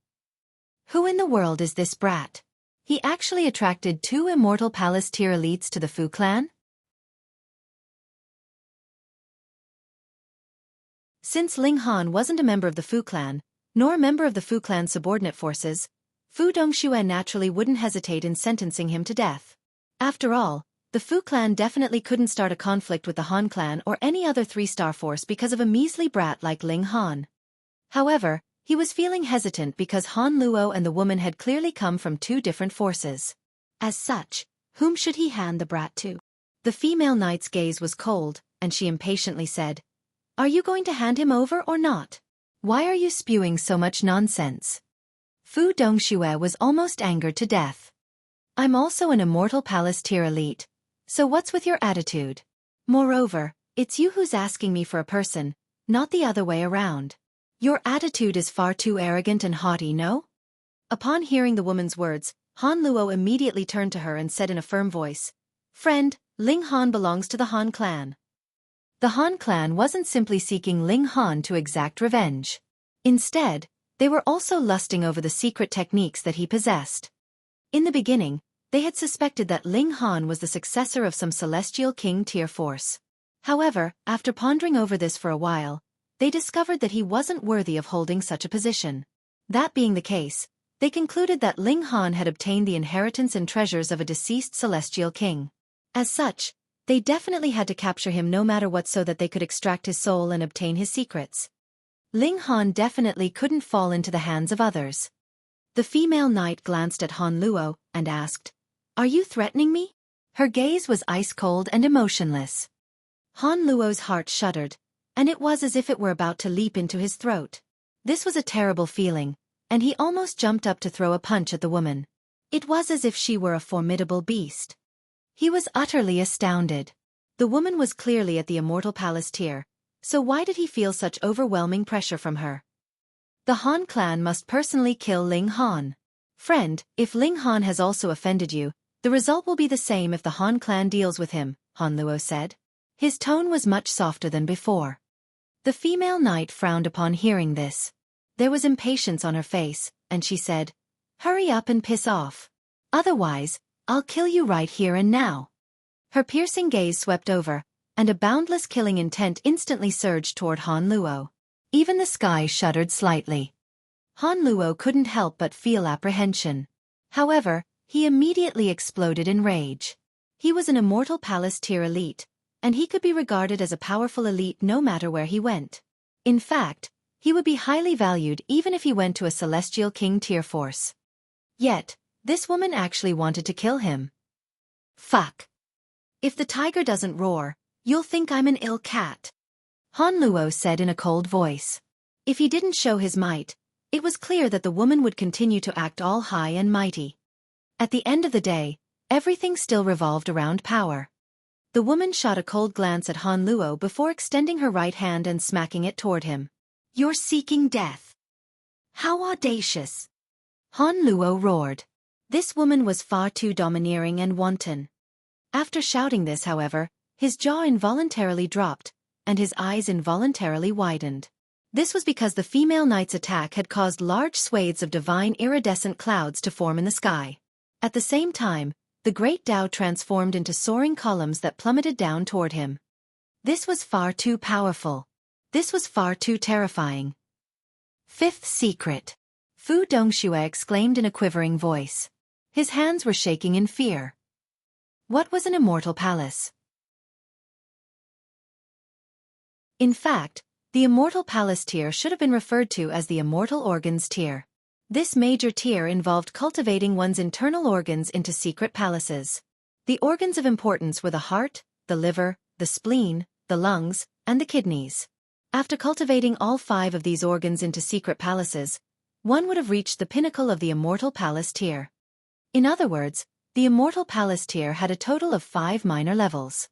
Who in the world is this brat? He actually attracted 2 Immortal Palace tier elites to the Fu clan? Since Ling Han wasn't a member of the Fu clan, nor a member of the Fu clan's subordinate forces, Fu Dongxue naturally wouldn't hesitate in sentencing him to death. After all, the Fu clan definitely couldn't start a conflict with the Han clan or any other 3-star force because of a measly brat like Ling Han. However, he was feeling hesitant because Han Luo and the woman had clearly come from 2 different forces. As such, whom should he hand the brat to? The female knight's gaze was cold, and she impatiently said, Are you going to hand him over or not? Why are you spewing so much nonsense? Fu Dongxue was almost angered to death. I'm also an Immortal Palace tier elite, so what's with your attitude? Moreover, it's you who's asking me for a person, not the other way around. Your attitude is far too arrogant and haughty, no? Upon hearing the woman's words, Han Luo immediately turned to her and said in a firm voice, Friend, Ling Han belongs to the Han clan. The Han clan wasn't simply seeking Ling Han to exact revenge. Instead, they were also lusting over the secret techniques that he possessed. In the beginning, they had suspected that Ling Han was the successor of some celestial king tier force. However, after pondering over this for a while, they discovered that he wasn't worthy of holding such a position. That being the case, they concluded that Ling Han had obtained the inheritance and treasures of a deceased celestial king. As such, they definitely had to capture him no matter what so that they could extract his soul and obtain his secrets. Ling Han definitely couldn't fall into the hands of others. The female knight glanced at Han Luo and asked, Are you threatening me? Her gaze was ice-cold and emotionless. Han Luo's heart shuddered, and it was as if it were about to leap into his throat. This was a terrible feeling, and he almost jumped up to throw a punch at the woman. It was as if she were a formidable beast. He was utterly astounded. The woman was clearly at the Immortal Palace tier, so why did he feel such overwhelming pressure from her? The Han clan must personally kill Ling Han. Friend, if Ling Han has also offended you, the result will be the same if the Han clan deals with him, Han Luo said. His tone was much softer than before. The female knight frowned upon hearing this. There was impatience on her face, and she said, Hurry up and piss off. Otherwise, I'll kill you right here and now. Her piercing gaze swept over, and a boundless killing intent instantly surged toward Han Luo. Even the sky shuddered slightly. Han Luo couldn't help but feel apprehension. However, he immediately exploded in rage. He was an Immortal Palace tier elite, and he could be regarded as a powerful elite no matter where he went. In fact, he would be highly valued even if he went to a Celestial King tier force. Yet, this woman actually wanted to kill him. Fuck. If the tiger doesn't roar, you'll think I'm an ill cat. Han Luo said in a cold voice. If he didn't show his might, it was clear that the woman would continue to act all high and mighty. At the end of the day, everything still revolved around power. The woman shot a cold glance at Han Luo before extending her right hand and smacking it toward him. You're seeking death. How audacious! Han Luo roared. This woman was far too domineering and wanton. After shouting this, however, his jaw involuntarily dropped, and his eyes involuntarily widened. This was because the female knight's attack had caused large swathes of divine iridescent clouds to form in the sky. At the same time, the great Tao transformed into soaring columns that plummeted down toward him. This was far too powerful. This was far too terrifying. Fifth secret. Fu Dongxue exclaimed in a quivering voice. His hands were shaking in fear. What was an immortal palace? In fact, the Immortal Palace tier should have been referred to as the Immortal Organs tier. This major tier involved cultivating one's internal organs into secret palaces. The organs of importance were the heart, the liver, the spleen, the lungs, and the kidneys. After cultivating all 5 of these organs into secret palaces, one would have reached the pinnacle of the Immortal Palace tier. In other words, the Immortal Palace tier had a total of 5 minor levels.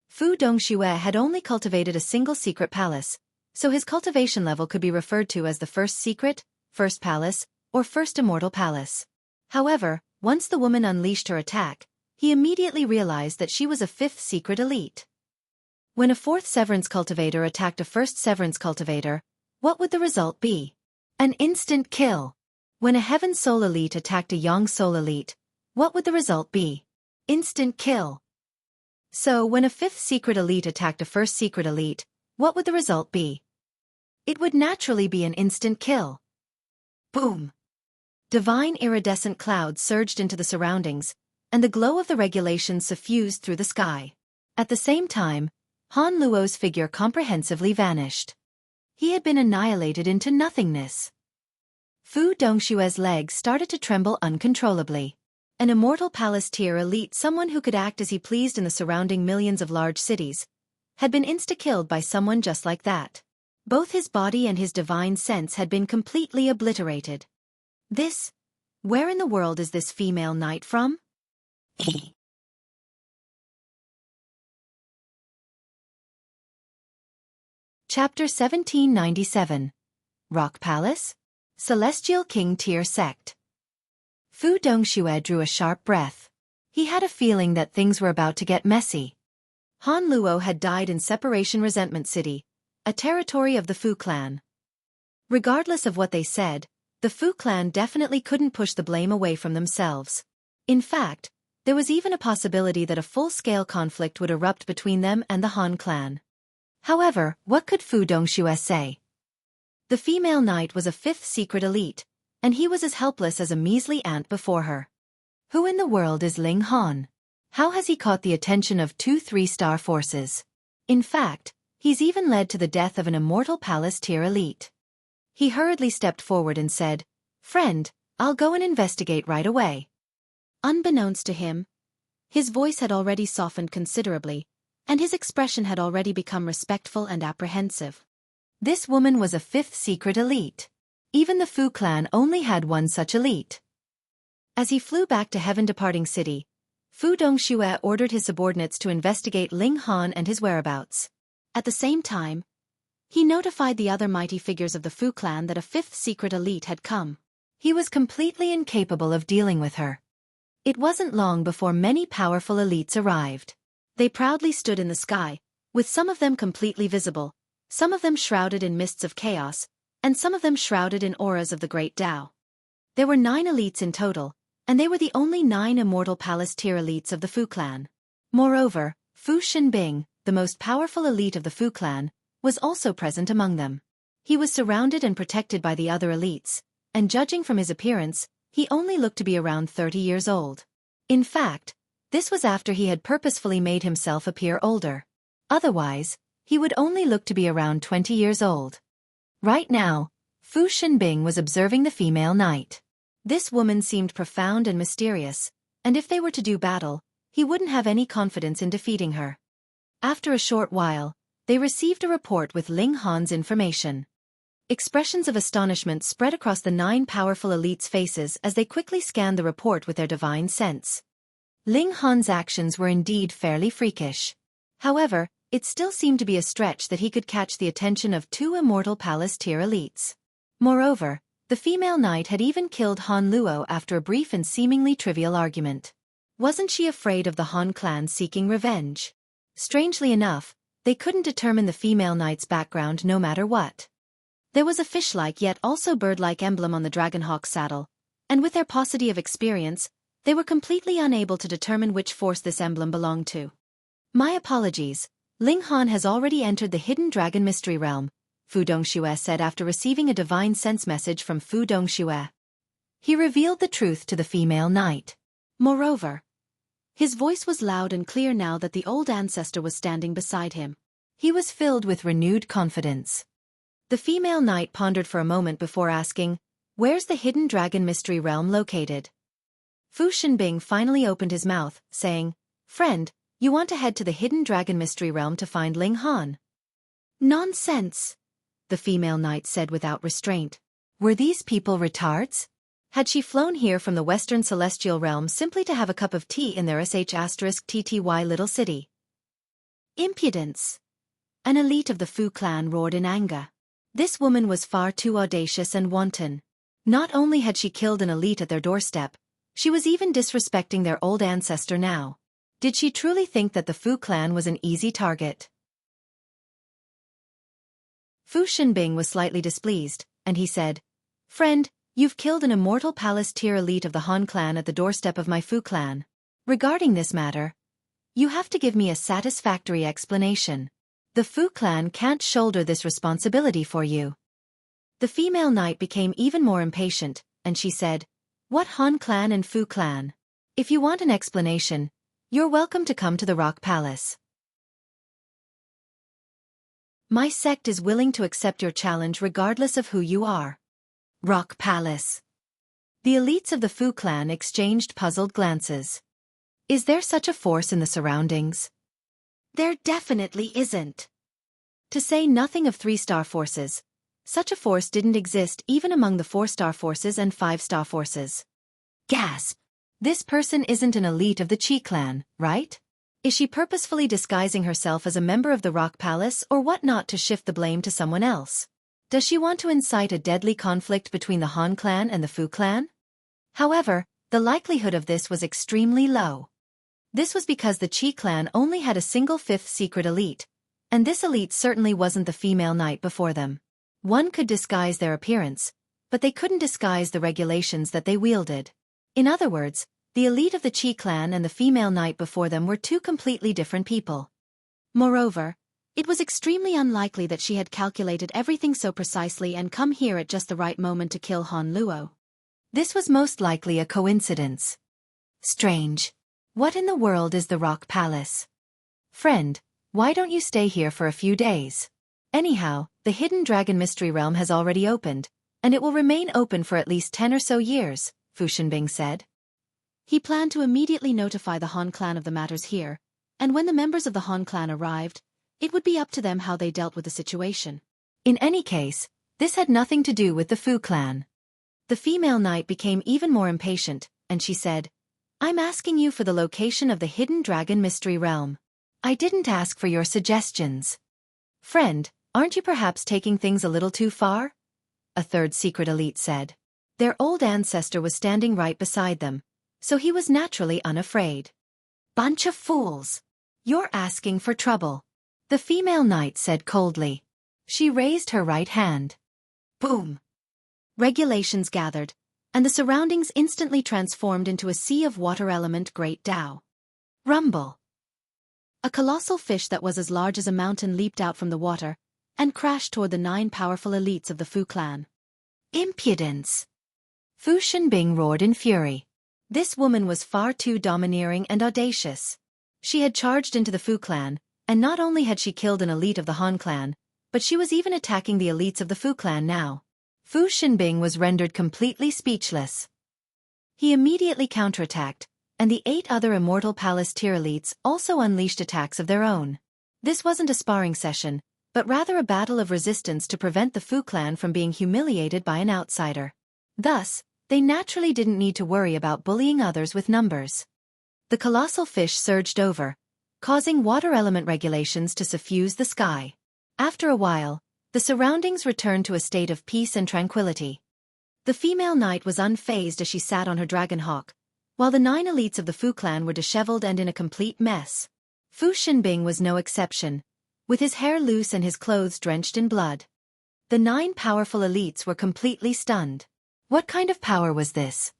Fu Dongxue had only cultivated a single secret palace, so his cultivation level could be referred to as the first secret, first palace, or first immortal palace. However, once the woman unleashed her attack, he immediately realized that she was a 5th secret elite. When a 4th Severance cultivator attacked a 1st Severance cultivator, what would the result be? An instant kill. When a Heaven Soul elite attacked a Yang Soul elite, what would the result be? Instant kill. So, when a 5th secret elite attacked a 1st secret elite, what would the result be? It would naturally be an instant kill. Boom! Divine iridescent clouds surged into the surroundings, and the glow of the regulations suffused through the sky. At the same time, Han Luo's figure comprehensively vanished. He had been annihilated into nothingness. Fu Dongxue's legs started to tremble uncontrollably. An Immortal Palace tier elite, someone who could act as he pleased in the surrounding millions of large cities, had been insta-killed by someone just like that. Both his body and his divine sense had been completely obliterated. Where in the world is this female knight from? Chapter 1797. Rock Palace? Celestial King Tier Sect. Fu Dongxue drew a sharp breath. He had a feeling that things were about to get messy. Han Luo had died in Separation Resentment City, a territory of the Fu clan. Regardless of what they said, the Fu clan definitely couldn't push the blame away from themselves. In fact, there was even a possibility that a full-scale conflict would erupt between them and the Han clan. However, what could Fu Dongxue say? The female knight was a 5th secret elite, and he was as helpless as a measly ant before her. Who in the world is Ling Han? How has he caught the attention of 2 3-star forces? In fact, he's even led to the death of an Immortal Palace tier elite. He hurriedly stepped forward and said, "Friend, I'll go and investigate right away." Unbeknownst to him, his voice had already softened considerably, and his expression had already become respectful and apprehensive. This woman was a 5th secret elite. Even the Fu clan only had one such elite. As he flew back to Heaven-departing city, Fu Dongxue ordered his subordinates to investigate Ling Han and his whereabouts. At the same time, he notified the other mighty figures of the Fu clan that a 5th secret elite had come. He was completely incapable of dealing with her. It wasn't long before many powerful elites arrived. They proudly stood in the sky, with some of them completely visible, some of them shrouded in mists of chaos, and some of them shrouded in auras of the Great Tao. There were 9 elites in total, and they were the only 9 Immortal Palace tier elites of the Fu clan. Moreover, Fu Xinbing, the most powerful elite of the Fu clan, was also present among them. He was surrounded and protected by the other elites, and judging from his appearance, he only looked to be around 30 years old. In fact, this was after he had purposefully made himself appear older. Otherwise, he would only look to be around 20 years old. Right now, Fu Xinbing was observing the female knight. This woman seemed profound and mysterious, and if they were to do battle, he wouldn't have any confidence in defeating her. After a short while, they received a report with Ling Han's information. Expressions of astonishment spread across the 9 powerful elites' faces as they quickly scanned the report with their divine sense. Ling Han's actions were indeed fairly freakish. However, it still seemed to be a stretch that he could catch the attention of 2 Immortal Palace tier elites. Moreover, the female knight had even killed Han Luo after a brief and seemingly trivial argument. Wasn't she afraid of the Han clan seeking revenge? Strangely enough, they couldn't determine the female knight's background no matter what. There was a fish-like yet also bird-like emblem on the Dragonhawk's saddle, and with their paucity of experience, they were completely unable to determine which force this emblem belonged to. My apologies, Ling Han has already entered the Hidden Dragon Mystery Realm, Fu Dongxue said after receiving a divine sense message from Fu Dongxue. He revealed the truth to the female knight. Moreover, His voice was loud and clear now that the old ancestor was standing beside him. He was filled with renewed confidence. The female knight pondered for a moment before asking, "Where's the hidden dragon mystery realm located?" Fu Shenbing finally opened his mouth, saying, "Friend, you want to head to the hidden dragon mystery realm to find Ling Han?" "Nonsense," the female knight said without restraint. Were these people retards? Had she flown here from the western celestial realm simply to have a cup of tea in their sh*tty little city? Impudence! An elite of the Fu clan roared in anger. This woman was far too audacious and wanton. Not only had she killed an elite at their doorstep, she was even disrespecting their old ancestor now. Did she truly think that the Fu clan was an easy target? Fu Shenbing was slightly displeased, and he said, "Friend, you've killed an immortal palace tier elite of the Han clan at the doorstep of my Fu clan. Regarding this matter, you have to give me a satisfactory explanation. The Fu clan can't shoulder this responsibility for you." The female knight became even more impatient, and she said, "What Han clan and Fu clan? If you want an explanation, you're welcome to come to the Rock Palace. My sect is willing to accept your challenge regardless of who you are." Rock Palace. The elites of the Fu clan exchanged puzzled glances. Is there such a force in the surroundings? There definitely isn't. To say nothing of 3-star forces, such a force didn't exist even among the 4-star forces and 5-star forces. Gasp! This person isn't an elite of the Qi clan, right? Is she purposefully disguising herself as a member of the Rock Palace or whatnot to shift the blame to someone else? Does she want to incite a deadly conflict between the Han clan and the Fu clan? However, the likelihood of this was extremely low. This was because the Qi clan only had a single 5th secret elite, and this elite certainly wasn't the female knight before them. One could disguise their appearance, but they couldn't disguise the regulations that they wielded. In other words, the elite of the Qi clan and the female knight before them were two completely different people. Moreover, it was extremely unlikely that she had calculated everything so precisely and come here at just the right moment to kill Han Luo. This was most likely a coincidence. Strange. What in the world is the Rock Palace? Friend, why don't you stay here for a few days? Anyhow, the Hidden Dragon Mystery Realm has already opened, and it will remain open for at least 10 or so years, Fu Shenbing said. He planned to immediately notify the Han clan of the matters here, and when the members of the Han clan arrived, it would be up to them how they dealt with the situation. In any case, this had nothing to do with the Fu clan. The female knight became even more impatient, and she said, "I'm asking you for the location of the Hidden Dragon Mystery Realm. I didn't ask for your suggestions." "Friend, aren't you perhaps taking things a little too far?" a 3rd secret elite said. Their old ancestor was standing right beside them, so he was naturally unafraid. "Bunch of fools! You're asking for trouble," the female knight said coldly. She raised her right hand. Boom! Regulations gathered, and the surroundings instantly transformed into a sea of water element Great Tao. Rumble! A colossal fish that was as large as a mountain leaped out from the water, and crashed toward the 9 powerful elites of the Fu clan. Impudence! Fu Shenbing roared in fury. This woman was far too domineering and audacious. She had charged into the Fu clan, and not only had she killed an elite of the Han clan, but she was even attacking the elites of the Fu clan now. Fu Shenbing was rendered completely speechless. He immediately counterattacked, and the 8 other Immortal Palace tier elites also unleashed attacks of their own. This wasn't a sparring session, but rather a battle of resistance to prevent the Fu clan from being humiliated by an outsider. Thus, they naturally didn't need to worry about bullying others with numbers. The colossal fish surged over, causing water element regulations to suffuse the sky. After a while, the surroundings returned to a state of peace and tranquility. The female knight was unfazed as she sat on her dragon hawk, while the 9 elites of the Fu clan were disheveled and in a complete mess. Fu Shenbing was no exception, with his hair loose and his clothes drenched in blood. The 9 powerful elites were completely stunned. What kind of power was this?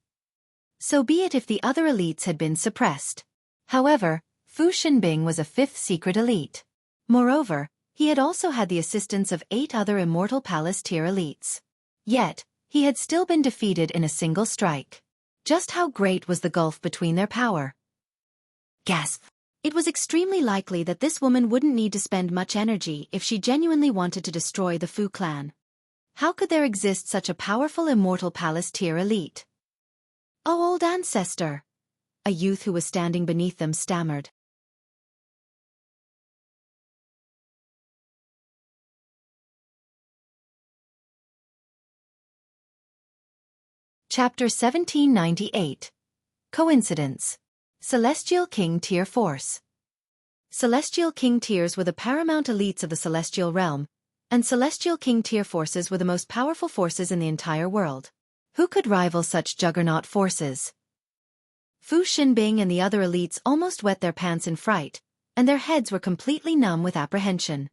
So be it if the other elites had been suppressed. However, Fu Shenbing was a 5th secret elite. Moreover, he had also had the assistance of 8 other Immortal Palace tier elites. Yet, he had still been defeated in a single strike. Just how great was the gulf between their power? Gasp. It was extremely likely that this woman wouldn't need to spend much energy if she genuinely wanted to destroy the Fu clan. How could there exist such a powerful immortal palace tier elite? Oh, old ancestor! A youth who was standing beneath them stammered. Chapter 1798. Coincidence. Celestial King Tier Force. Celestial King Tiers were the paramount elites of the Celestial Realm, and Celestial King Tier forces were the most powerful forces in the entire world. Who could rival such juggernaut forces? Fu Xinbing and the other elites almost wet their pants in fright, and their heads were completely numb with apprehension.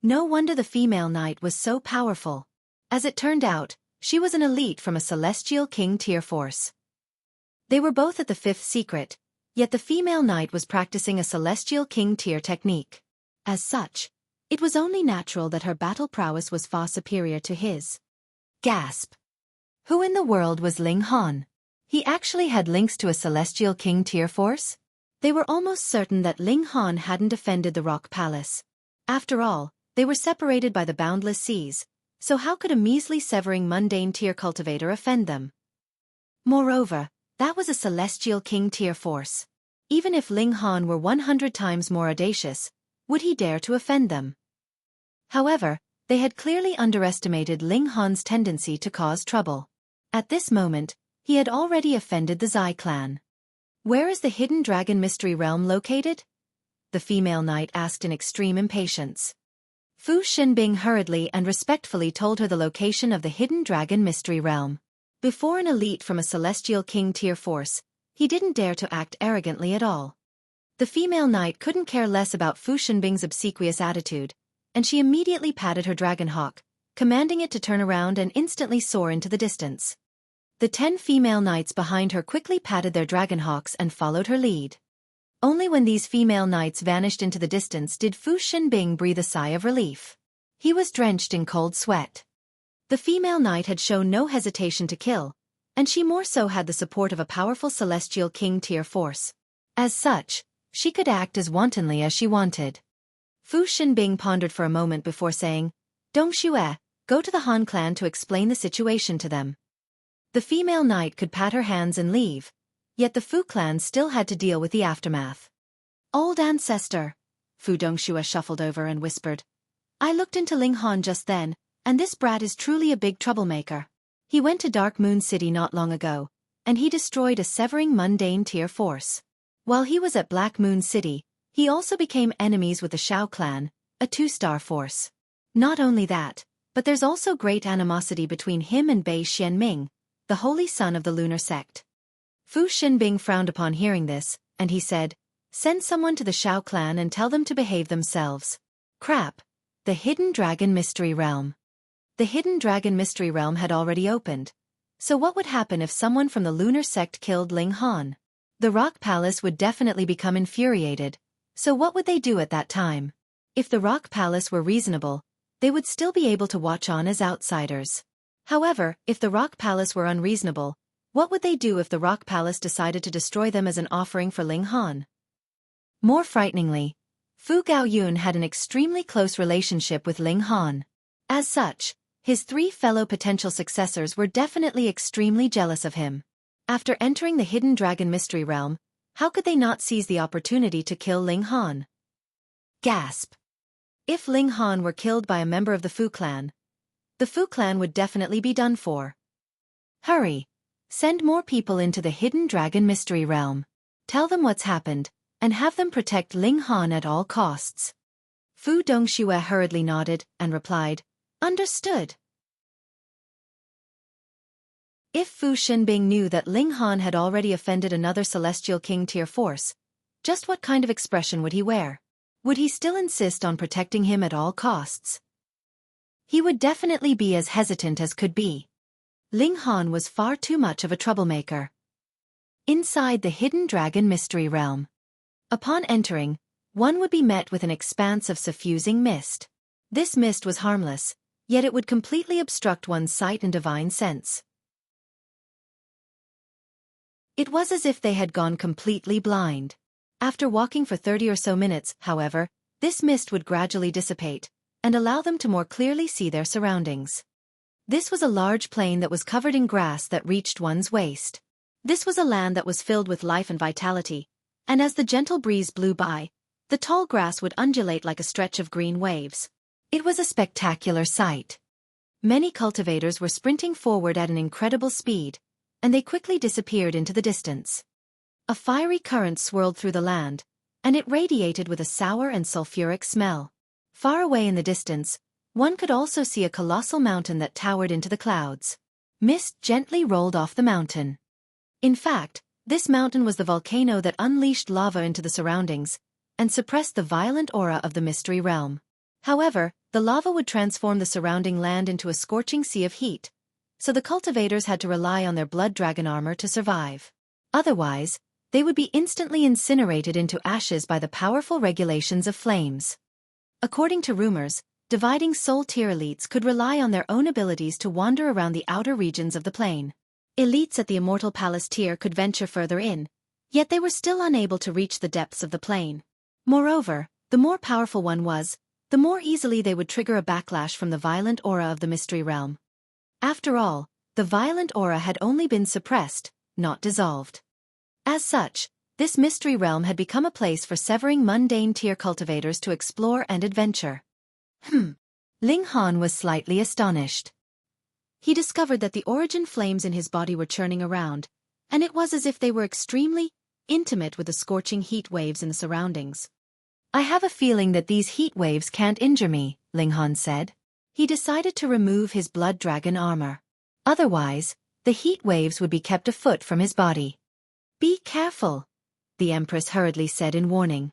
No wonder the female knight was so powerful. As it turned out, she was an elite from a Celestial King Tier force. They were both at the fifth secret, yet the female knight was practicing a Celestial King Tier technique. As such, it was only natural that her battle prowess was far superior to his. Gasp. Who in the world was Ling Han? He actually had links to a Celestial King Tier force? They were almost certain that Ling Han hadn't defended the Rock Palace. After all, they were separated by the boundless seas, so how could a measly severing mundane tier cultivator offend them? Moreover, that was a Celestial King Tier force. Even if Ling Han were 100 times more audacious, would he dare to offend them? However, they had clearly underestimated Ling Han's tendency to cause trouble. At this moment, he had already offended the Zai clan. Where is the hidden dragon mystery realm located? The female knight asked in extreme impatience. Fu Xinbing hurriedly and respectfully told her the location of the hidden dragon mystery realm. Before an elite from a Celestial King Tier force, he didn't dare to act arrogantly at all. The female knight couldn't care less about Fu Xinbing's obsequious attitude, and she immediately patted her dragon hawk, commanding it to turn around and instantly soar into the distance. The 10 female knights behind her quickly patted their dragon hawks and followed her lead. Only when these female knights vanished into the distance did Fu Xinbing breathe a sigh of relief. He was drenched in cold sweat. The female knight had shown no hesitation to kill, and she more so had the support of a powerful Celestial King Tier force. As such, she could act as wantonly as she wanted. Fu Xinbing pondered for a moment before saying, "Dong Xue, go to the Han clan to explain the situation to them." The female knight could pat her hands and leave, yet the Fu clan still had to deal with the aftermath. Old ancestor, Fu Dongxue shuffled over and whispered, "I looked into Ling Han just then, and this brat is truly a big troublemaker. He went to Dark Moon City not long ago, and he destroyed a severing mundane tier force. While he was at Black Moon City, he also became enemies with the Xiao clan, a 2-star force. Not only that, but there's also great animosity between him and Bei Xianming, the holy son of the lunar sect." Fu Xinbing frowned upon hearing this, and he said, "Send someone to the Xiao clan and tell them to behave themselves." Crap. The Hidden Dragon Mystery Realm. The Hidden Dragon Mystery Realm had already opened. So what would happen if someone from the lunar sect killed Ling Han? The Rock Palace would definitely become infuriated. So what would they do at that time? If the Rock Palace were reasonable, they would still be able to watch on as outsiders. However, if the Rock Palace were unreasonable, what would they do if the Rock Palace decided to destroy them as an offering for Ling Han? More frighteningly, Fu Gaoyun had an extremely close relationship with Ling Han. As such, his 3 fellow potential successors were definitely extremely jealous of him. After entering the Hidden Dragon Mystery Realm, how could they not seize the opportunity to kill Ling Han? Gasp. If Ling Han were killed by a member of the Fu clan, the Fu clan would definitely be done for. Hurry! Send more people into the Hidden Dragon Mystery Realm. Tell them what's happened, and have them protect Ling Han at all costs. Fu Dongxue hurriedly nodded and replied, "Understood." If Fu Xinbing knew that Ling Han had already offended another Celestial King Tier force, just what kind of expression would he wear? Would he still insist on protecting him at all costs? He would definitely be as hesitant as could be. Ling Han was far too much of a troublemaker. Inside the Hidden Dragon Mystery Realm. Upon entering, one would be met with an expanse of suffusing mist. This mist was harmless, yet it would completely obstruct one's sight and divine sense. It was as if they had gone completely blind. After walking for 30 or so minutes, however, this mist would gradually dissipate and allow them to more clearly see their surroundings. This was a large plain that was covered in grass that reached one's waist. This was a land that was filled with life and vitality, and as the gentle breeze blew by, the tall grass would undulate like a stretch of green waves. It was a spectacular sight. Many cultivators were sprinting forward at an incredible speed, and they quickly disappeared into the distance. A fiery current swirled through the land, and it radiated with a sour and sulfuric smell. Far away in the distance, one could also see a colossal mountain that towered into the clouds. Mist gently rolled off the mountain. In fact, this mountain was the volcano that unleashed lava into the surroundings and suppressed the violent aura of the mystery realm. However, the lava would transform the surrounding land into a scorching sea of heat, so the cultivators had to rely on their blood dragon armor to survive. Otherwise, they would be instantly incinerated into ashes by the powerful regulations of flames. According to rumors, dividing soul tier elites could rely on their own abilities to wander around the outer regions of the plane. Elites at the Immortal Palace tier could venture further in, yet they were still unable to reach the depths of the plane. Moreover, the more powerful one was, the more easily they would trigger a backlash from the violent aura of the mystery realm. After all, the violent aura had only been suppressed, not dissolved. As such, this mystery realm had become a place for severing mundane tier cultivators to explore and adventure. Ling Han was slightly astonished. He discovered that the origin flames in his body were churning around, and it was as if they were extremely intimate with the scorching heat waves in the surroundings. I have a feeling that these heat waves can't injure me, Ling Han said. He decided to remove his blood dragon armor. Otherwise, the heat waves would be kept a foot from his body. Be careful, the Empress hurriedly said in warning.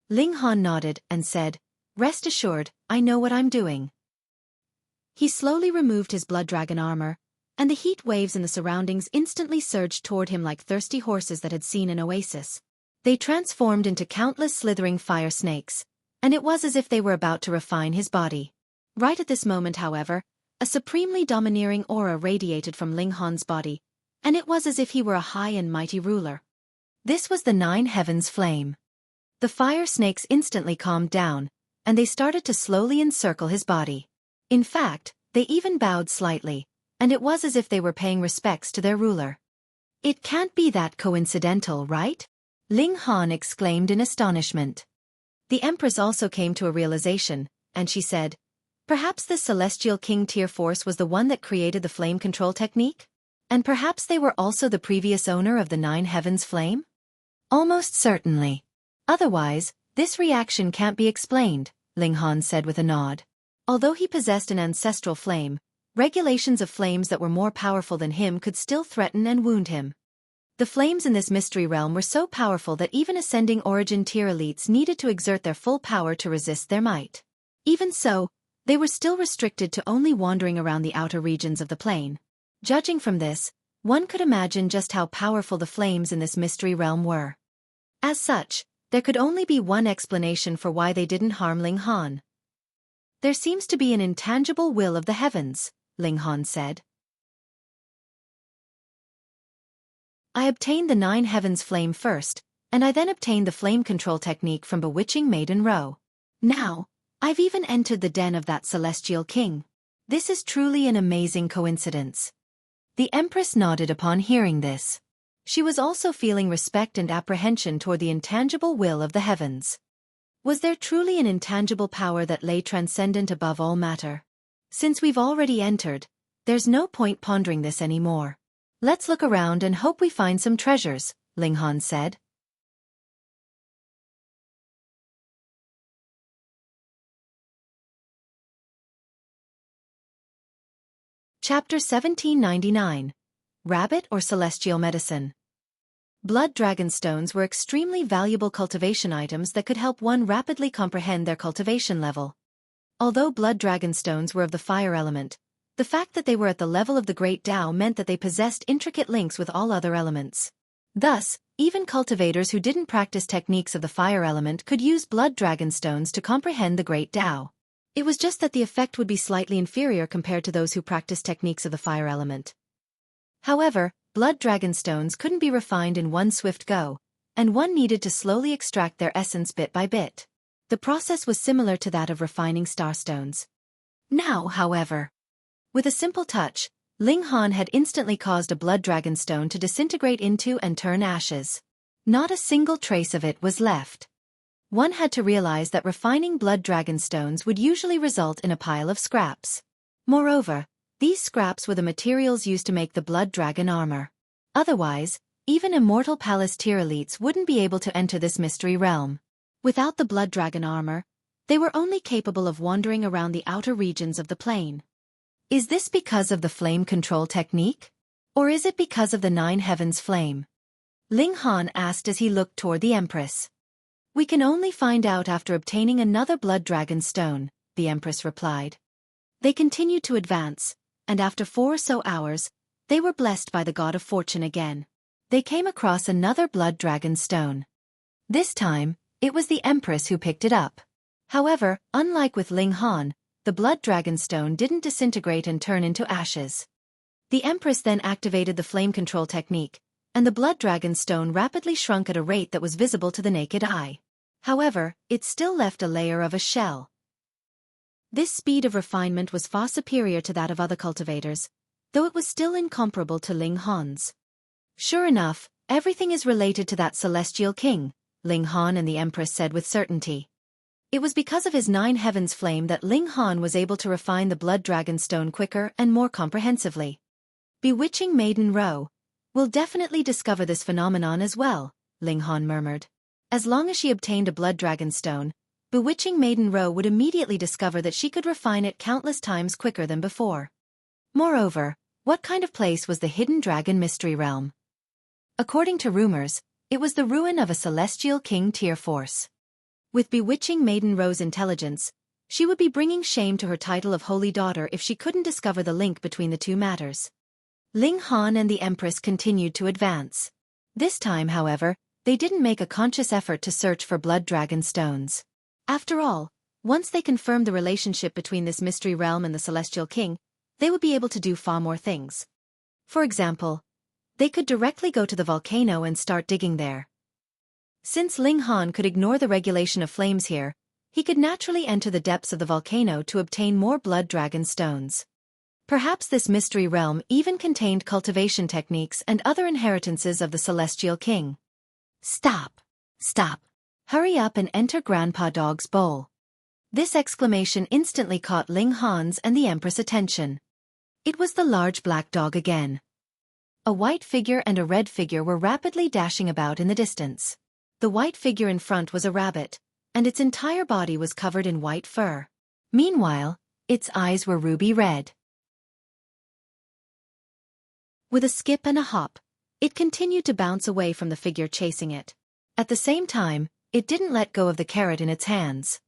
Ling Han nodded and said, Rest assured, I know what I'm doing. He slowly removed his blood dragon armor, and the heat waves in the surroundings instantly surged toward him like thirsty horses that had seen an oasis. They transformed into countless slithering fire snakes, and it was as if they were about to refine his body. Right at this moment, however, a supremely domineering aura radiated from Ling Han's body, and it was as if he were a high and mighty ruler. This was the Nine Heavens flame. The fire snakes instantly calmed down, and they started to slowly encircle his body. In fact, they even bowed slightly, and it was as if they were paying respects to their ruler. It can't be that coincidental, right? Ling Han exclaimed in astonishment. The Empress also came to a realization, and she said, Perhaps this Celestial King tier force was the one that created the flame control technique? And perhaps they were also the previous owner of the Nine Heavens flame? Almost certainly. Otherwise, this reaction can't be explained, Ling Han said with a nod. Although he possessed an ancestral flame, regulations of flames that were more powerful than him could still threaten and wound him. The flames in this mystery realm were so powerful that even ascending origin tier elites needed to exert their full power to resist their might. Even so, they were still restricted to only wandering around the outer regions of the plane. Judging from this, one could imagine just how powerful the flames in this mystery realm were. As such, there could only be one explanation for why they didn't harm Ling Han. There seems to be an intangible will of the heavens, Ling Han said. I obtained the Nine Heavens flame first, and I then obtained the flame control technique from Bewitching Maiden Row. Now, I've even entered the den of that celestial king. This is truly an amazing coincidence. The Empress nodded upon hearing this. She was also feeling respect and apprehension toward the intangible will of the heavens. Was there truly an intangible power that lay transcendent above all matter? Since we've already entered, there's no point pondering this anymore. Let's look around and hope we find some treasures, Ling Han said. Chapter 1799. Rabbit or Celestial Medicine. Blood dragon stones were extremely valuable cultivation items that could help one rapidly comprehend their cultivation level. Although blood dragon stones were of the fire element, the fact that they were at the level of the Great Tao meant that they possessed intricate links with all other elements. Thus, even cultivators who didn't practice techniques of the fire element could use blood dragon stones to comprehend the Great Tao. It was just that the effect would be slightly inferior compared to those who practiced techniques of the fire element. However, blood dragon stones couldn't be refined in one swift go, and one needed to slowly extract their essence bit by bit. The process was similar to that of refining starstones. Now, however, with a simple touch, Ling Han had instantly caused a blood dragon stone to disintegrate into and turn ashes. Not a single trace of it was left. One had to realize that refining blood dragon stones would usually result in a pile of scraps. Moreover, these scraps were the materials used to make the blood dragon armor. Otherwise, even immortal palace tier elites wouldn't be able to enter this mystery realm. Without the blood dragon armor, they were only capable of wandering around the outer regions of the plane. Is this because of the flame control technique? Or is it because of the Nine Heavens flame? Ling Han asked as he looked toward the Empress. We can only find out after obtaining another blood dragon stone, the Empress replied. They continued to advance, and after 4 or so hours, they were blessed by the god of fortune again. They came across another blood dragon stone. This time, it was the Empress who picked it up. However, unlike with Ling Han, the blood dragon stone didn't disintegrate and turn into ashes. The Empress then activated the flame control technique, and the blood dragon stone rapidly shrunk at a rate that was visible to the naked eye. However, it still left a layer of a shell. This speed of refinement was far superior to that of other cultivators, though it was still incomparable to Ling Han's. Sure enough, everything is related to that celestial king, Ling Han and the Empress said with certainty. It was because of his 9 Heavens flame that Ling Han was able to refine the blood dragon stone quicker and more comprehensively. Bewitching Maiden Row will definitely discover this phenomenon as well, Ling Han murmured. As long as she obtained a blood dragon stone, Bewitching Maiden Row would immediately discover that she could refine it countless times quicker than before. Moreover, what kind of place was the Hidden Dragon Mystery Realm? According to rumors, it was the ruin of a celestial king tier force. With Bewitching Maiden Row's intelligence, she would be bringing shame to her title of Holy Daughter if she couldn't discover the link between the two matters. Ling Han and the Empress continued to advance. This time, however, they didn't make a conscious effort to search for blood dragon stones. After all, once they confirmed the relationship between this mystery realm and the Celestial King, they would be able to do far more things. For example, they could directly go to the volcano and start digging there. Since Ling Han could ignore the regulation of flames here, he could naturally enter the depths of the volcano to obtain more blood dragon stones. Perhaps this mystery realm even contained cultivation techniques and other inheritances of the Celestial King. Stop! Stop! Hurry up and enter Grandpa Dog's bowl. This exclamation instantly caught Ling Han's and the Empress' attention. It was the large black dog again. A white figure and a red figure were rapidly dashing about in the distance. The white figure in front was a rabbit, and its entire body was covered in white fur. Meanwhile, its eyes were ruby red. With a skip and a hop, it continued to bounce away from the figure chasing it. At the same time, it didn't let go of the carrot in its hands.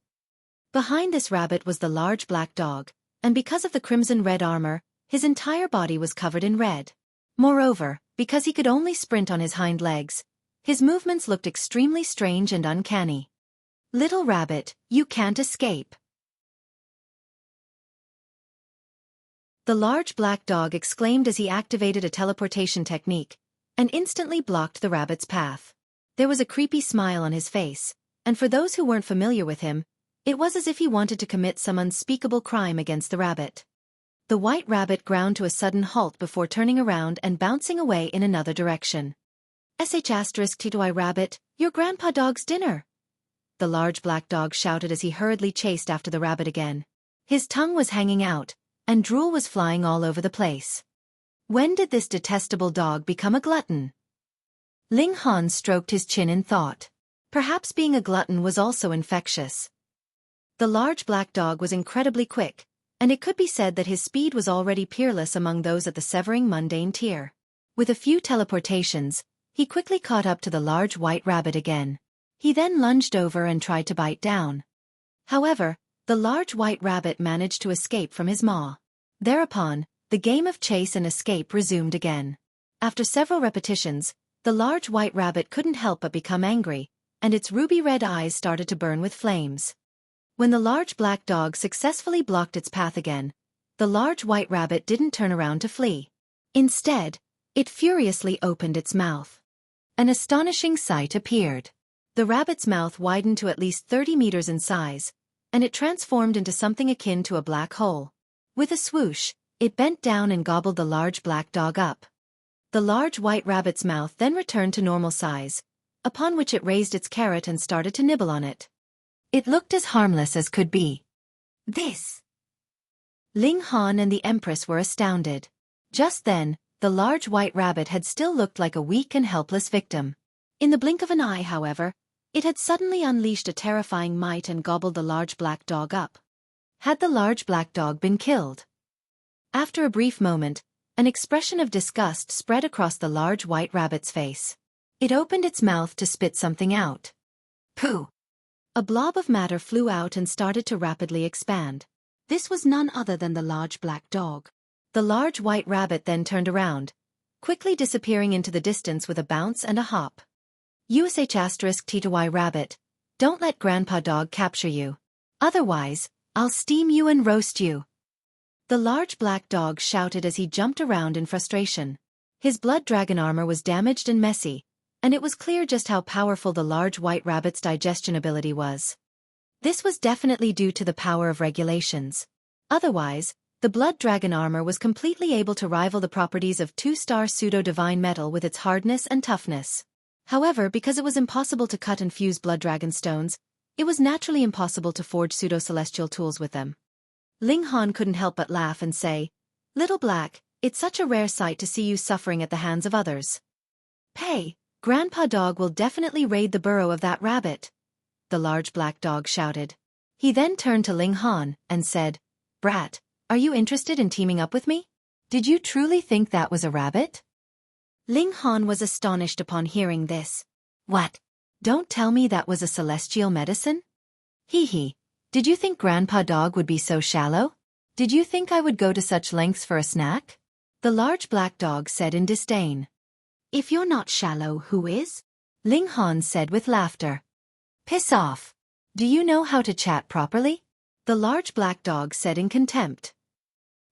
Behind this rabbit was the large black dog, and because of the crimson-red armor, his entire body was covered in red. Moreover, because he could only sprint on his hind legs, his movements looked extremely strange and uncanny. Little rabbit, you can't escape. The large black dog exclaimed as he activated a teleportation technique, and instantly blocked the rabbit's path. There was a creepy smile on his face, and for those who weren't familiar with him, it was as if he wanted to commit some unspeakable crime against the rabbit. The white rabbit ground to a sudden halt before turning around and bouncing away in another direction. *T2I rabbit, your grandpa dog's dinner! The large black dog shouted as he hurriedly chased after the rabbit again. His tongue was hanging out, and drool was flying all over the place. When did this detestable dog become a glutton? Ling Han stroked his chin in thought. Perhaps being a glutton was also infectious. The large black dog was incredibly quick, and it could be said that his speed was already peerless among those at the severing mundane tier. With a few teleportations, he quickly caught up to the large white rabbit again. He then lunged over and tried to bite down. However, the large white rabbit managed to escape from his maw. Thereupon, the game of chase and escape resumed again. After several repetitions, the large white rabbit couldn't help but become angry, and its ruby-red eyes started to burn with flames. When the large black dog successfully blocked its path again, the large white rabbit didn't turn around to flee. Instead, it furiously opened its mouth. An astonishing sight appeared. The rabbit's mouth widened to at least 30 meters in size, and it transformed into something akin to a black hole. With a swoosh, it bent down and gobbled the large black dog up. The large white rabbit's mouth then returned to normal size, upon which it raised its carrot and started to nibble on it. It looked as harmless as could be. This! Ling Han and the Empress were astounded. Just then, the large white rabbit had still looked like a weak and helpless victim. In the blink of an eye, however, it had suddenly unleashed a terrifying might and gobbled the large black dog up. Had the large black dog been killed? After a brief moment, an expression of disgust spread across the large white rabbit's face. It opened its mouth to spit something out. Pooh! A blob of matter flew out and started to rapidly expand. This was none other than the large black dog. The large white rabbit then turned around, quickly disappearing into the distance with a bounce and a hop. USH*TY rabbit, don't let Grandpa Dog capture you. Otherwise, I'll steam you and roast you. The large black dog shouted as he jumped around in frustration. His blood dragon armor was damaged and messy, and it was clear just how powerful the large white rabbit's digestion ability was. This was definitely due to the power of regulations. Otherwise, the blood dragon armor was completely able to rival the properties of 2-star pseudo-divine metal with its hardness and toughness. However, because it was impossible to cut and fuse blood dragon stones, it was naturally impossible to forge pseudo-celestial tools with them. Ling Han couldn't help but laugh and say, "Little Black, it's such a rare sight to see you suffering at the hands of others. Pay, Grandpa Dog will definitely raid the burrow of that rabbit," the large black dog shouted. He then turned to Ling Han and said, "Brat, are you interested in teaming up with me? Did you truly think that was a rabbit?" Ling Han was astonished upon hearing this. "What? Don't tell me that was a celestial medicine? Hee hee, did you think Grandpa Dog would be so shallow? Did you think I would go to such lengths for a snack?" The large black dog said in disdain. "If you're not shallow, who is?" Ling Han said with laughter. "Piss off. Do you know how to chat properly?" The large black dog said in contempt.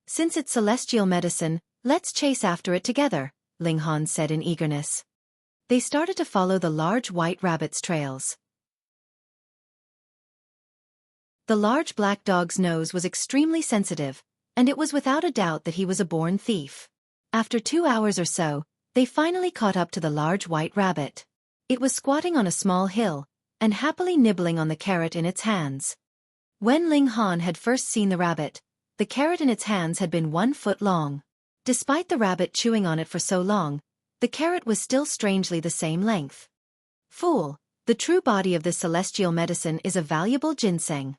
"Since it's celestial medicine, let's chase after it together," Ling Han said in eagerness. They started to follow the large white rabbit's trails. The large black dog's nose was extremely sensitive, and it was without a doubt that he was a born thief. After 2 hours or so, they finally caught up to the large white rabbit. It was squatting on a small hill, and happily nibbling on the carrot in its hands. When Ling Han had first seen the rabbit, the carrot in its hands had been 1 foot long. Despite the rabbit chewing on it for so long, the carrot was still strangely the same length. Fool, the true body of this celestial medicine is a valuable ginseng.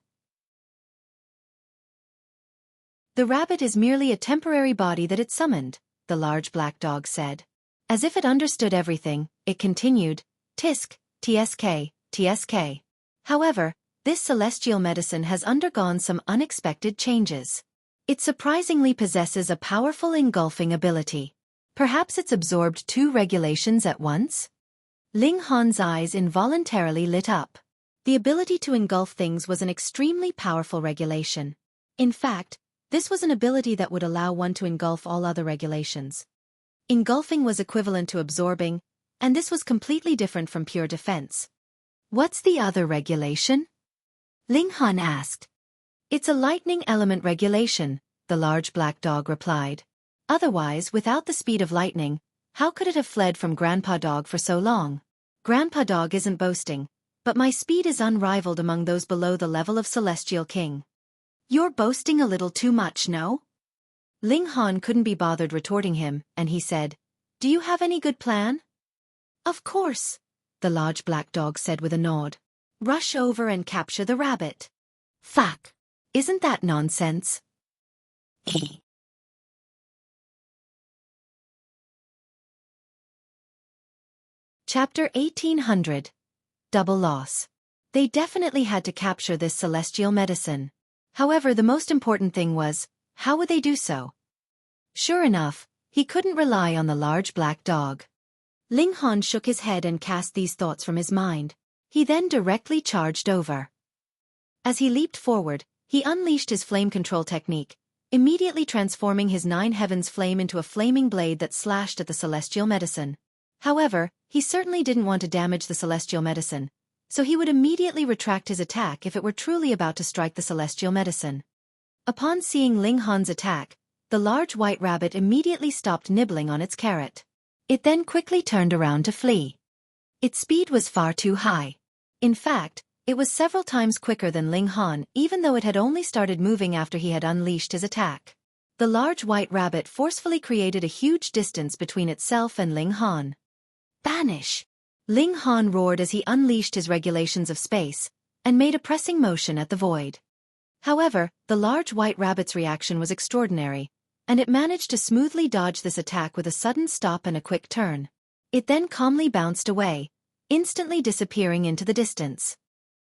The rabbit is merely a temporary body that it summoned, the large black dog said. As if it understood everything, it continued, "Tisk, tsk, tsk. However, this celestial medicine has undergone some unexpected changes. It surprisingly possesses a powerful engulfing ability. Perhaps it's absorbed 2 regulations at once?" Ling Han's eyes involuntarily lit up. The ability to engulf things was an extremely powerful regulation. In fact, this was an ability that would allow one to engulf all other regulations. Engulfing was equivalent to absorbing, and this was completely different from pure defense. "What's the other regulation?" Ling Han asked. "It's a lightning element regulation," the large black dog replied. "Otherwise, without the speed of lightning, how could it have fled from Grandpa Dog for so long? Grandpa Dog isn't boasting, but my speed is unrivaled among those below the level of Celestial King." "You're boasting a little too much, no?" Ling Han couldn't be bothered retorting him, and he said, "Do you have any good plan?" "Of course," the large black dog said with a nod. "Rush over and capture the rabbit." "Fuck! Isn't that nonsense?" Chapter 1800. Double Loss. They definitely had to capture this celestial medicine. However, the most important thing was, how would they do so? Sure enough, he couldn't rely on the large black dog. Ling Han shook his head and cast these thoughts from his mind. He then directly charged over. As he leaped forward, he unleashed his flame control technique, immediately transforming his 9 heavens flame into a flaming blade that slashed at the celestial medicine. However, he certainly didn't want to damage the celestial medicine, so he would immediately retract his attack if it were truly about to strike the celestial medicine. Upon seeing Ling Han's attack, the large white rabbit immediately stopped nibbling on its carrot. It then quickly turned around to flee. Its speed was far too high. In fact, it was several times quicker than Ling Han, even though it had only started moving after he had unleashed his attack. The large white rabbit forcefully created a huge distance between itself and Ling Han. Banish! Ling Han roared as he unleashed his regulations of space, and made a pressing motion at the void. However, the large white rabbit's reaction was extraordinary, and it managed to smoothly dodge this attack with a sudden stop and a quick turn. It then calmly bounced away, instantly disappearing into the distance.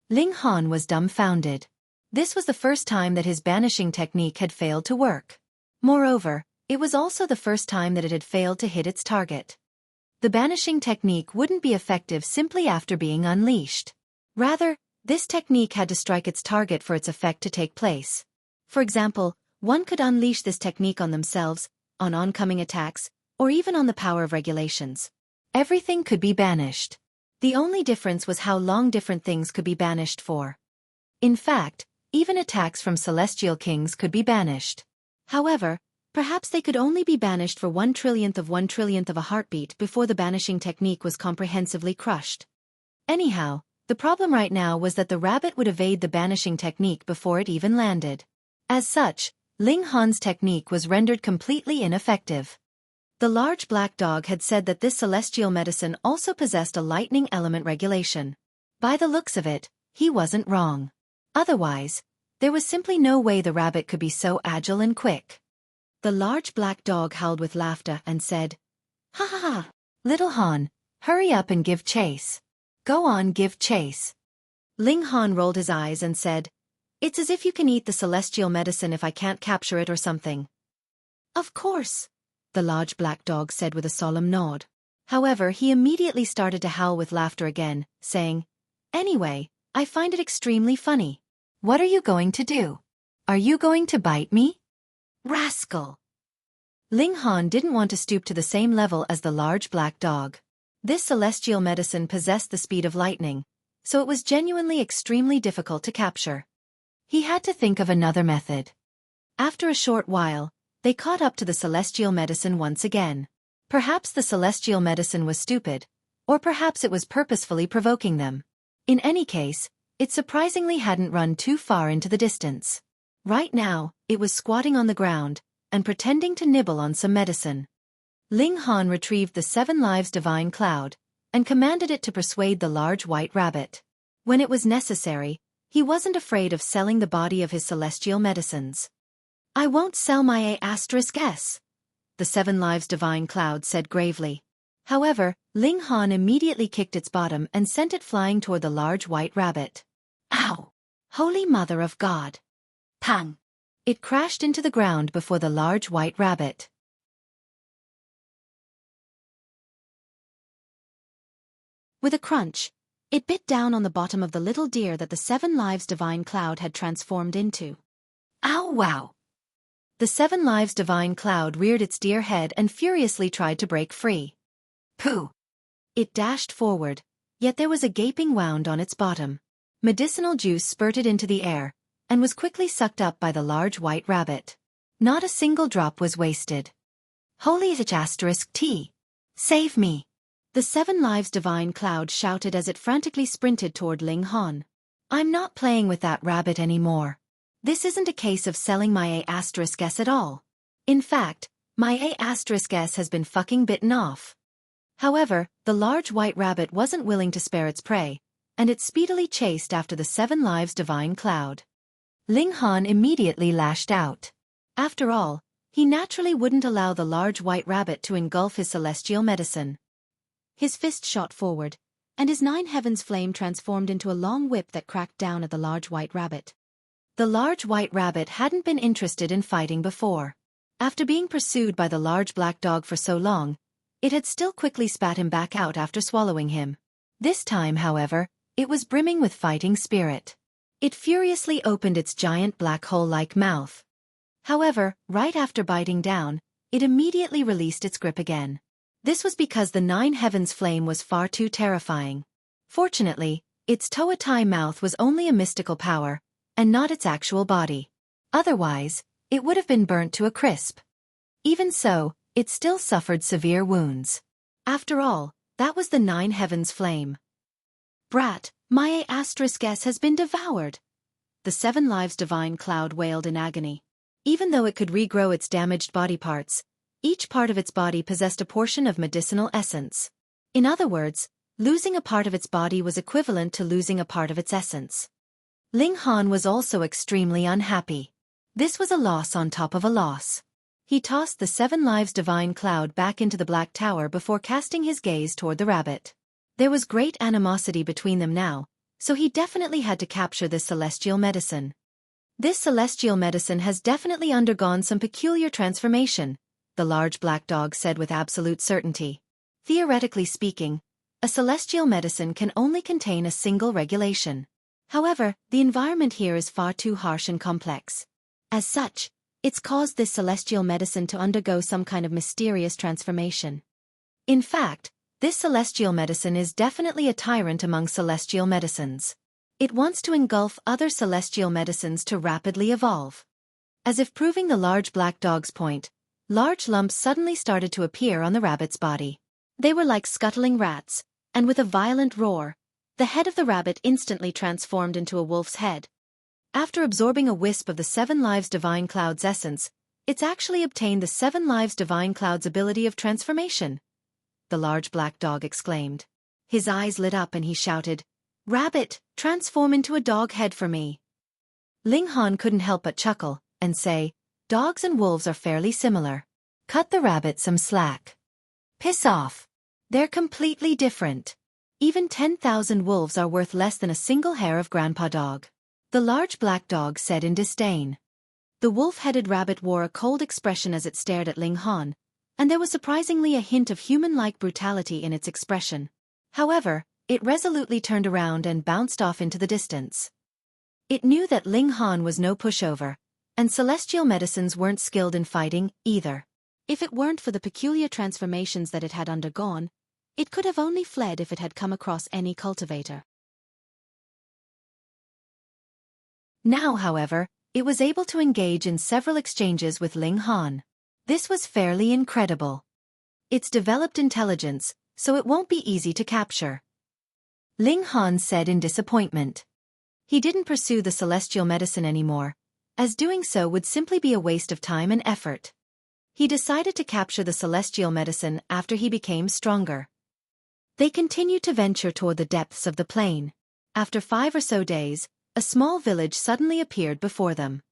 Ling Han was dumbfounded. This was the first time that his banishing technique had failed to work. Moreover, it was also the first time that it had failed to hit its target. The banishing technique wouldn't be effective simply after being unleashed. Rather, this technique had to strike its target for its effect to take place. For example, one could unleash this technique on themselves, on oncoming attacks, or even on the power of regulations. Everything could be banished. The only difference was how long different things could be banished for. In fact, even attacks from celestial kings could be banished. However, perhaps they could only be banished for 1/1,000,000,000 of a heartbeat before the banishing technique was comprehensively crushed. Anyhow, the problem right now was that the rabbit would evade the banishing technique before it even landed. As such, Ling Han's technique was rendered completely ineffective. The large black dog had said that this celestial medicine also possessed a lightning element regulation. By the looks of it, he wasn't wrong. Otherwise, there was simply no way the rabbit could be so agile and quick. The large black dog howled with laughter and said, "Ha ha ha! Little Han, hurry up and give chase. Go on, give chase." Ling Han rolled his eyes and said, "It's as if you can eat the celestial medicine if I can't capture it or something." "Of course," the large black dog said with a solemn nod. However, he immediately started to howl with laughter again, saying, "Anyway, I find it extremely funny. What are you going to do? Are you going to bite me? Rascal!" Ling Han didn't want to stoop to the same level as the large black dog. This celestial medicine possessed the speed of lightning, so it was genuinely extremely difficult to capture. He had to think of another method. After a short while, they caught up to the celestial medicine once again. Perhaps the celestial medicine was stupid, or perhaps it was purposefully provoking them. In any case, it surprisingly hadn't run too far into the distance. Right now, it was squatting on the ground, and pretending to nibble on some medicine. Ling Han retrieved the 7 Lives Divine Cloud, and commanded it to persuade the large white rabbit. When it was necessary, he wasn't afraid of selling the body of his celestial medicines. "I won't sell my A*S," the 7 Lives Divine Cloud said gravely. However, Ling Han immediately kicked its bottom and sent it flying toward the large white rabbit. Ow! Holy Mother of God! Pang! It crashed into the ground before the large white rabbit. With a crunch, it bit down on the bottom of the little deer that the 7 Lives Divine Cloud had transformed into. Ow wow! The 7 Lives Divine Cloud reared its deer head and furiously tried to break free. Pooh! It dashed forward, yet there was a gaping wound on its bottom. Medicinal juice spurted into the air, and was quickly sucked up by the large white rabbit. Not a single drop was wasted. Holy *T! Save me! The 7 Lives Divine Cloud shouted as it frantically sprinted toward Ling Han. "I'm not playing with that rabbit anymore. This isn't a case of selling my A*S at all. In fact, my A*S has been fucking bitten off." However, the large white rabbit wasn't willing to spare its prey, and it speedily chased after the 7 Lives Divine Cloud. Ling Han immediately lashed out. After all, he naturally wouldn't allow the large white rabbit to engulf his celestial medicine. His fist shot forward, and his 9 heavens flame transformed into a long whip that cracked down at the large white rabbit. The large white rabbit hadn't been interested in fighting before. After being pursued by the large black dog for so long, it had still quickly spat him back out after swallowing him. This time, however, it was brimming with fighting spirit. It furiously opened its giant black hole-like mouth. However, right after biting down, it immediately released its grip again. This was because the Nine Heavens flame was far too terrifying. Fortunately, its Toa-Tai mouth was only a mystical power, and not its actual body. Otherwise, it would have been burnt to a crisp. Even so, it still suffered severe wounds. After all, that was the Nine Heavens flame. Brat, my A*S has been devoured. The 7 Lives Divine Cloud wailed in agony. Even though it could regrow its damaged body parts, each part of its body possessed a portion of medicinal essence. In other words, losing a part of its body was equivalent to losing a part of its essence. Ling Han was also extremely unhappy. This was a loss on top of a loss. He tossed the 7 Lives Divine Cloud back into the Black Tower before casting his gaze toward the rabbit. There was great animosity between them now, so he definitely had to capture this celestial medicine. This celestial medicine has definitely undergone some peculiar transformation, the large black dog said with absolute certainty. Theoretically speaking, a celestial medicine can only contain a single regulation. However, the environment here is far too harsh and complex. As such, it's caused this celestial medicine to undergo some kind of mysterious transformation. In fact, this celestial medicine is definitely a tyrant among celestial medicines. It wants to engulf other celestial medicines to rapidly evolve. As if proving the large black dog's point, large lumps suddenly started to appear on the rabbit's body. They were like scuttling rats, and with a violent roar, the head of the rabbit instantly transformed into a wolf's head. After absorbing a wisp of the 7 Lives Divine Cloud's essence, it's actually obtained the 7 Lives Divine Cloud's ability of transformation. The large black dog exclaimed. His eyes lit up and he shouted, "Rabbit, transform into a dog head for me." Ling Han couldn't help but chuckle and say, "Dogs and wolves are fairly similar. Cut the rabbit some slack. Piss off. They're completely different. Even 10,000 wolves are worth less than a single hair of Grandpa Dog." The large black dog said in disdain. The wolf-headed rabbit wore a cold expression as it stared at Ling Han, and there was surprisingly a hint of human-like brutality in its expression. However, it resolutely turned around and bounced off into the distance. It knew that Ling Han was no pushover, and celestial medicines weren't skilled in fighting, either. If it weren't for the peculiar transformations that it had undergone, it could have only fled if it had come across any cultivator. Now, however, it was able to engage in several exchanges with Ling Han. This was fairly incredible. It's developed intelligence, so it won't be easy to capture. Ling Han said in disappointment. He didn't pursue the celestial medicine anymore, as doing so would simply be a waste of time and effort. He decided to capture the celestial medicine after he became stronger. They continued to venture toward the depths of the plain. After 5 or so days, a small village suddenly appeared before them.